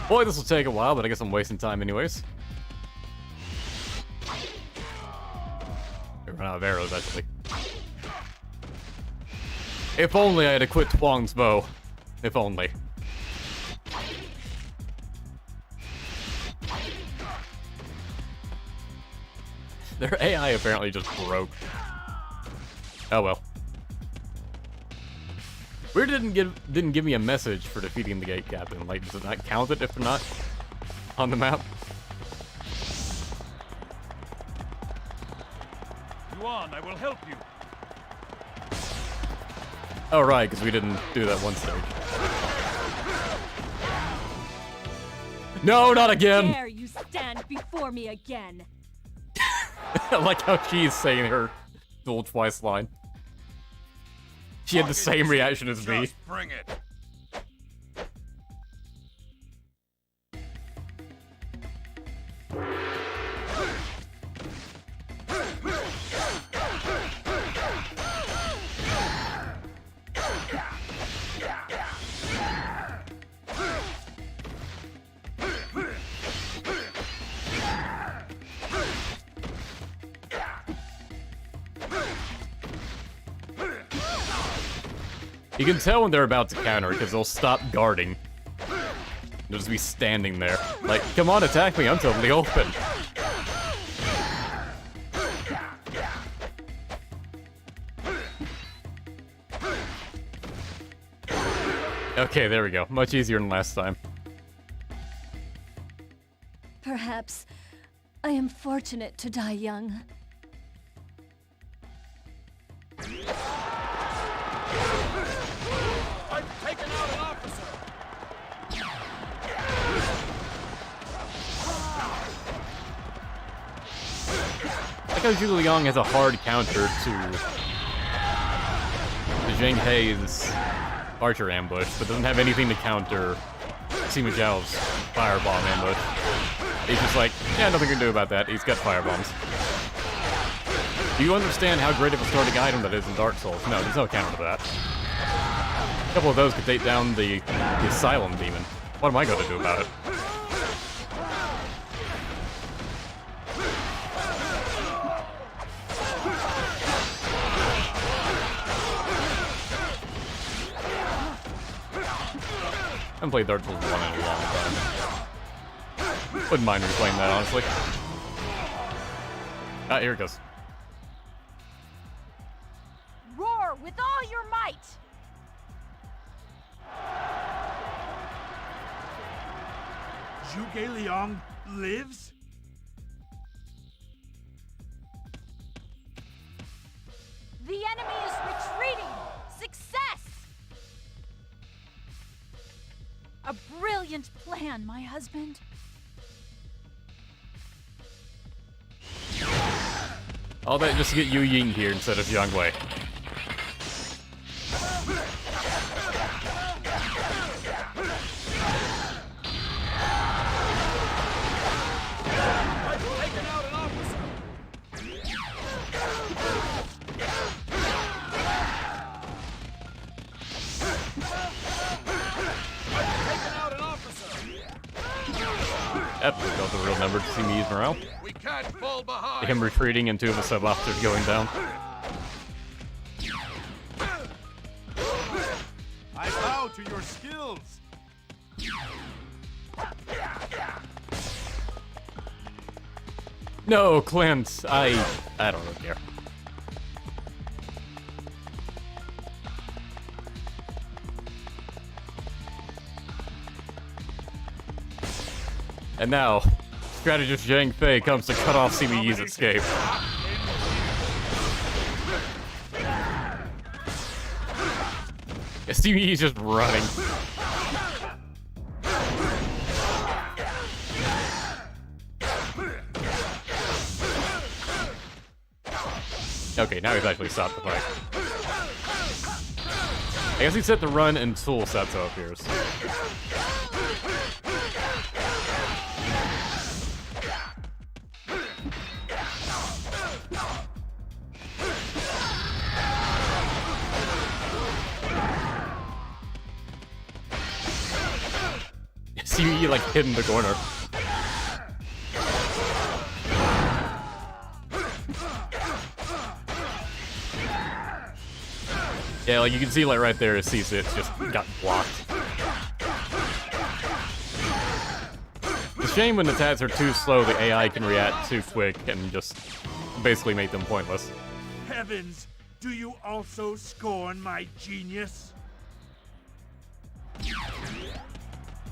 Boy, this will take a while, but I guess I'm wasting time anyways. I run out of arrows, actually. If only I had equipped Huang's bow. If only. Their AI apparently just broke. Oh well. Weird didn't give me a message for defeating the gate captain. Like, does it not count it if they're not on the map?
Yuan, I will help you.
Oh right, because we didn't do that one stage. No, not again!
Dare you stand before me again?
I like how she's saying her duel twice line. She had the same reaction as me.
Just bring it.
You can tell when they're about to counter because they'll stop guarding. They'll just be standing there. Like, come on, attack me, I'm totally open. Okay, there we go. Much easier than last time.
Perhaps I am fortunate to die young.
I've taken out an officer.
I like how Zhuge Liang has a hard counter to Zhang Hei's archer ambush, but doesn't have anything to counter Sima Zhao's firebomb ambush. He's just like, yeah, nothing we can do about that. He's got firebombs. Do you understand how great of a starting item that is in Dark Souls? No, there's no counter to that. A couple of those could take down the Asylum Demon. What am I going to do about it? I haven't played Dark Souls 1 in a long time. Wouldn't mind replaying that, honestly. Ah, here it goes.
Roar with all your might!
Zhuge Liang lives?
The enemy is retreating! Success! A brilliant plan, my husband.
All that just to get Yu Ying here instead of Yang Wei. Yep, we got the real number to see me use morale.
We can't fall behind.
Him retreating and two of the sub-officers going down.
I bow to your skills.
No, Clint, I don't really care. And now, strategist Zhang Fei comes to cut off Sima Yi's escape. Yeah, Sima Yi's just running. Okay, now he's actually stopped the fight. I guess he set the run until Setsu appears. See, like, hid in the corner. Yeah, like, you can see, like, right there, it sees it just got blocked. It's a shame when the attacks are too slow, the AI can react too quick and just basically make them pointless.
Heavens, do you also scorn my genius?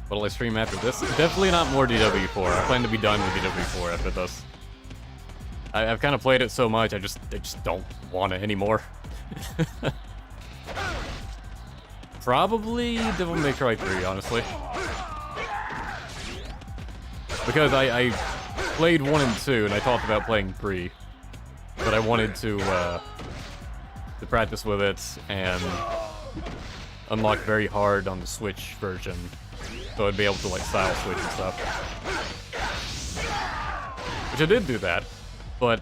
What'll I stream after this? Definitely not more DW4. I plan to be done with DW4 after this. I've kind of played it so much, I just don't want it anymore. Probably Devil May Cry 3, honestly. Because I played 1 and 2, and I talked about playing 3. But I wanted to practice with it, and unlock very hard on the Switch version. So I'd be able to, like, style switch and stuff. Which I did do that, but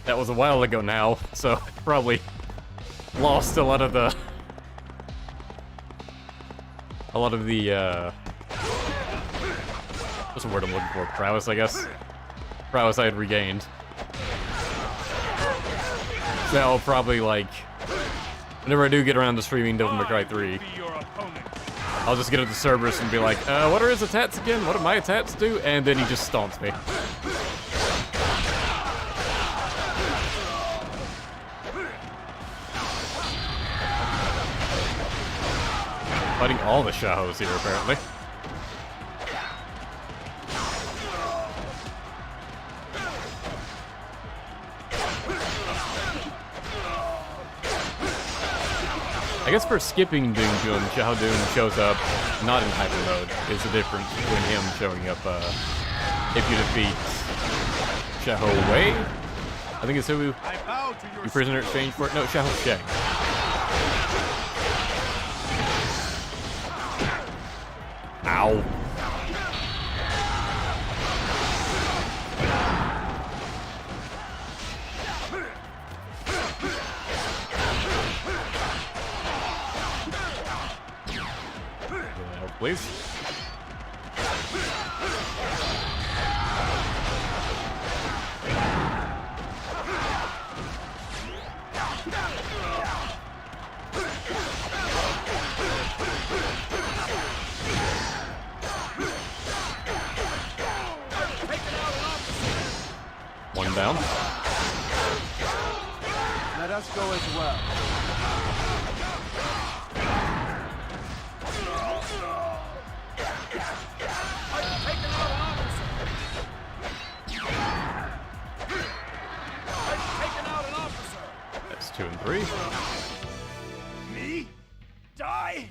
that was a while ago now, so I probably lost a lot of the... what's the word I'm looking for? Prowess, I guess? Prowess I had regained. So I'll probably, like... whenever I do get around to streaming Devil May Cry 3, I'll just get at the Cerberus and be like, what are his attacks again? What do my attacks do? And then he just stomps me. Fighting all the Shahos here, apparently. I guess for skipping Doom Jun, Xiahou Dun shows up not in hyper mode. Is the difference between him showing up if you defeat Xiahou Wei? I think it's who you prisoner exchange for. No, Xiahou Sheng. Ow. Help, please. One down.
Let us go as well.
That's 2 and 3.
Me? Die?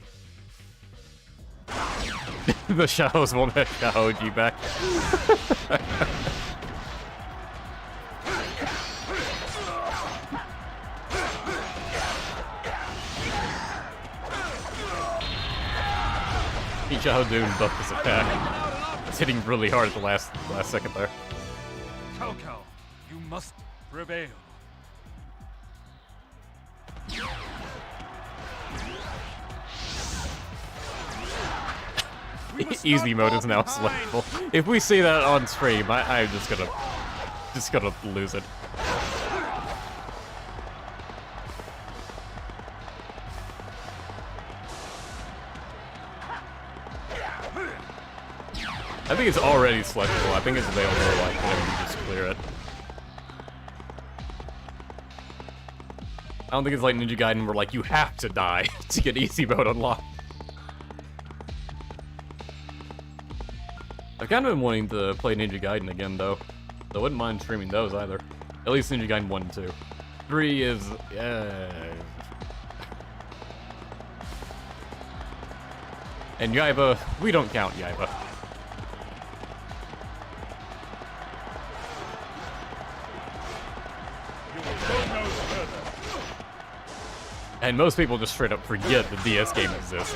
The shadows won't let Shahoji back. Shahodoon buffed his attack. It's hitting really hard at the last second there.
Cao Cao, you must prevail.
Easy mode is now selectable. If we see that on stream, I'm just gonna lose it. I think it's already selectable. I think it's available like whenever you just clear it. I don't think it's like Ninja Gaiden where like you have to die to get easy mode unlocked. I've kind of been wanting to play Ninja Gaiden again though. So I wouldn't mind streaming those either. At least Ninja Gaiden 1 and 2. 3 is... And Yaiba, we don't count Yaiba. And most people just straight up forget the DS game exists.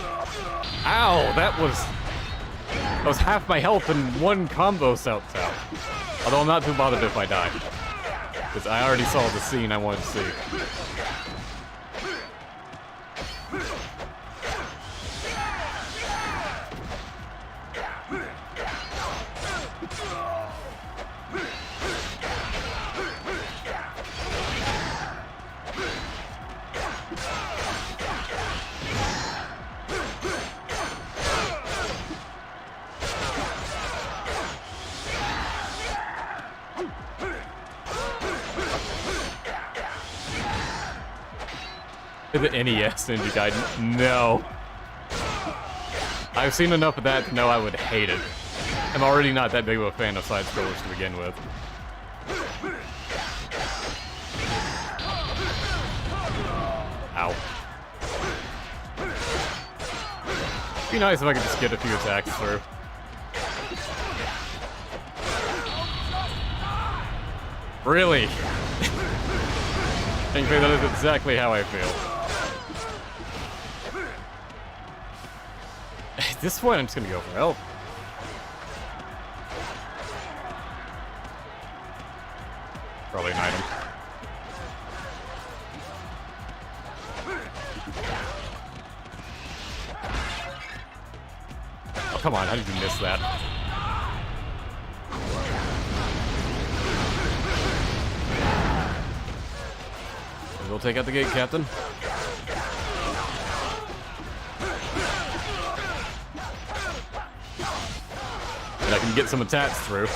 Ow, that was half my health in one combo out. Although I'm not too bothered if I die. Because I already saw the scene I wanted to see. The NES Ninja Gaiden? No. I've seen enough of that to know I would hate it. I'm already not that big of a fan of side-scrollers to begin with. Ow. It'd be nice if I could just get a few attacks through. Really? I think that is exactly how I feel. At this point, I'm just gonna go for help. Probably an item. Oh, come on, how did you miss that? We'll take out the gate, Captain. And I can get some attacks through.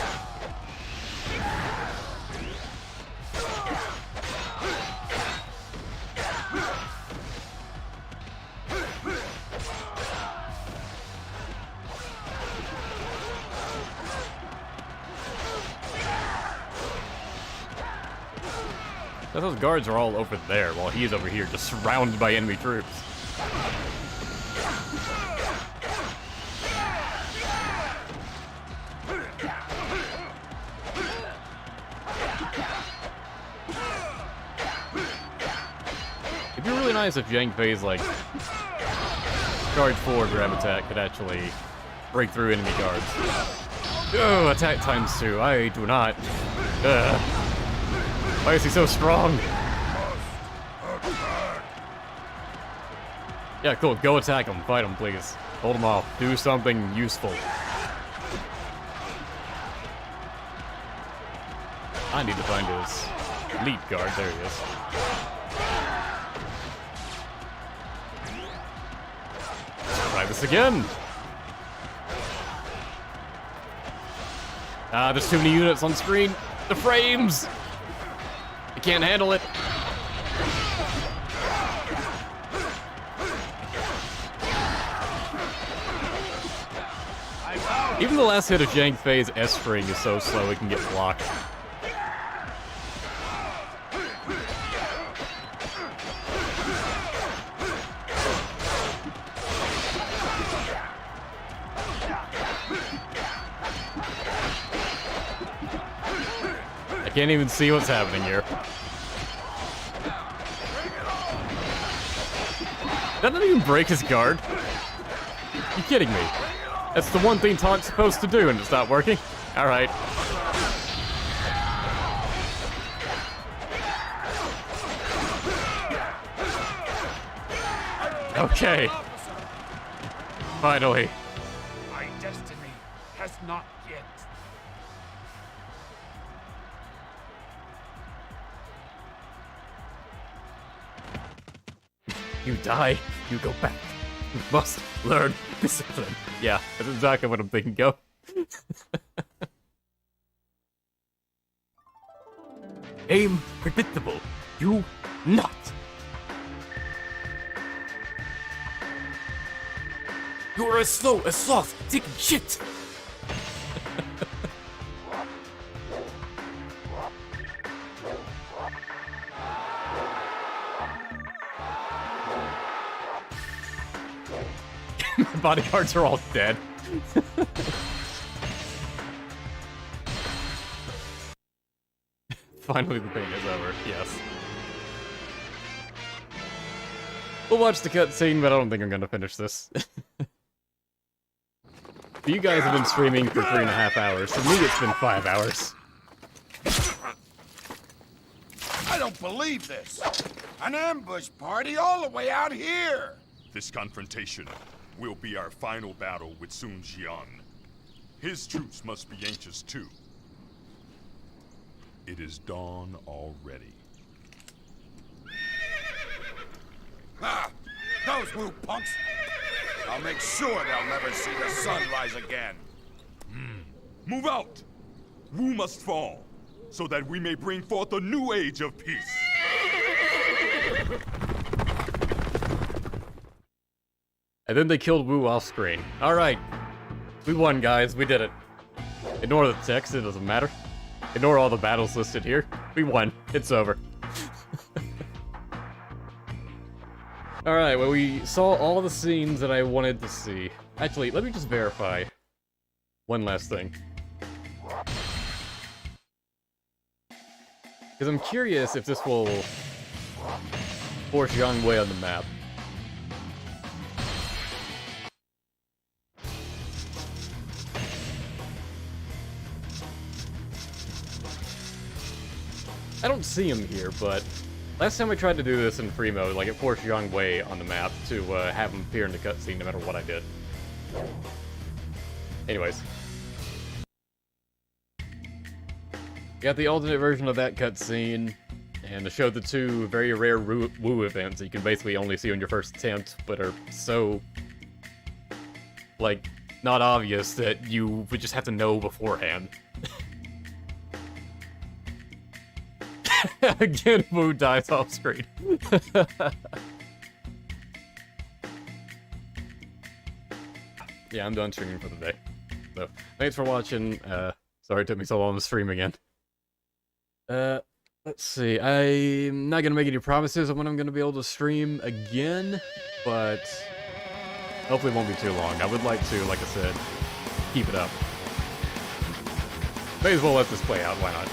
Those guards are all over there while he's over here just surrounded by enemy troops. It'd be really nice if Zhang Fei's, like, charge forward grab attack could actually break through enemy guards. Oh, attack times 2. I do not. Why is he so strong? Yeah, cool. Go attack him. Fight him, please. Hold him off. Do something useful. I need to find his lead guard. There he is. Let's try this again. Ah, there's too many units on screen. The frames! I can't handle it. Even the last hit of Zhang Fei's S-string is so slow it can get blocked. I can't even see what's happening here. That didn't even break his guard. You kidding me? That's the one thing Tait's supposed to do, and it's not working? Alright. Okay. Finally.
My destiny has not yet.
You die, you go back. You must learn discipline. Yeah, that's exactly what I'm thinking of. Aim predictable. You not. You're as slow as sloth taking shit. My bodyguards are all dead. Finally, the pain is over. Yes. We'll watch the cutscene, but I don't think I'm gonna finish this. You guys have been streaming for 3.5 hours. For me, it's been 5 hours.
I don't believe this. An ambush party all the way out here.
This confrontation will be our final battle with Sun Jian. His troops must be anxious too. It is dawn already.
Ah, those Wu punks. I'll make sure they'll never see the sun rise again.
Move out! Wu must fall, so that we may bring forth a new age of peace.
And then they killed Wu off screen. Alright. We won, guys. We did it. Ignore the text, it doesn't matter. Ignore all the battles listed here. We won. It's over. Alright, well, we saw all the scenes that I wanted to see. Actually, let me just verify one last thing. Because I'm curious if this will force Yang Wei on the map. I don't see him here, but last time I tried to do this in free mode, like, it forced Yang Wei on the map to have him appear in the cutscene no matter what I did. Anyways. Got the alternate version of that cutscene, and it showed the two very rare Wu events that you can basically only see on your first attempt, but are so, like, not obvious that you would just have to know beforehand. Again, Wu dies off screen. Yeah, I'm done streaming for the day. So, thanks for watching. Sorry it took me so long to stream again. Let's see. I'm not gonna make any promises on when I'm gonna be able to stream again, but hopefully it won't be too long. I would like to, like I said, keep it up. May as well let this play out, why not?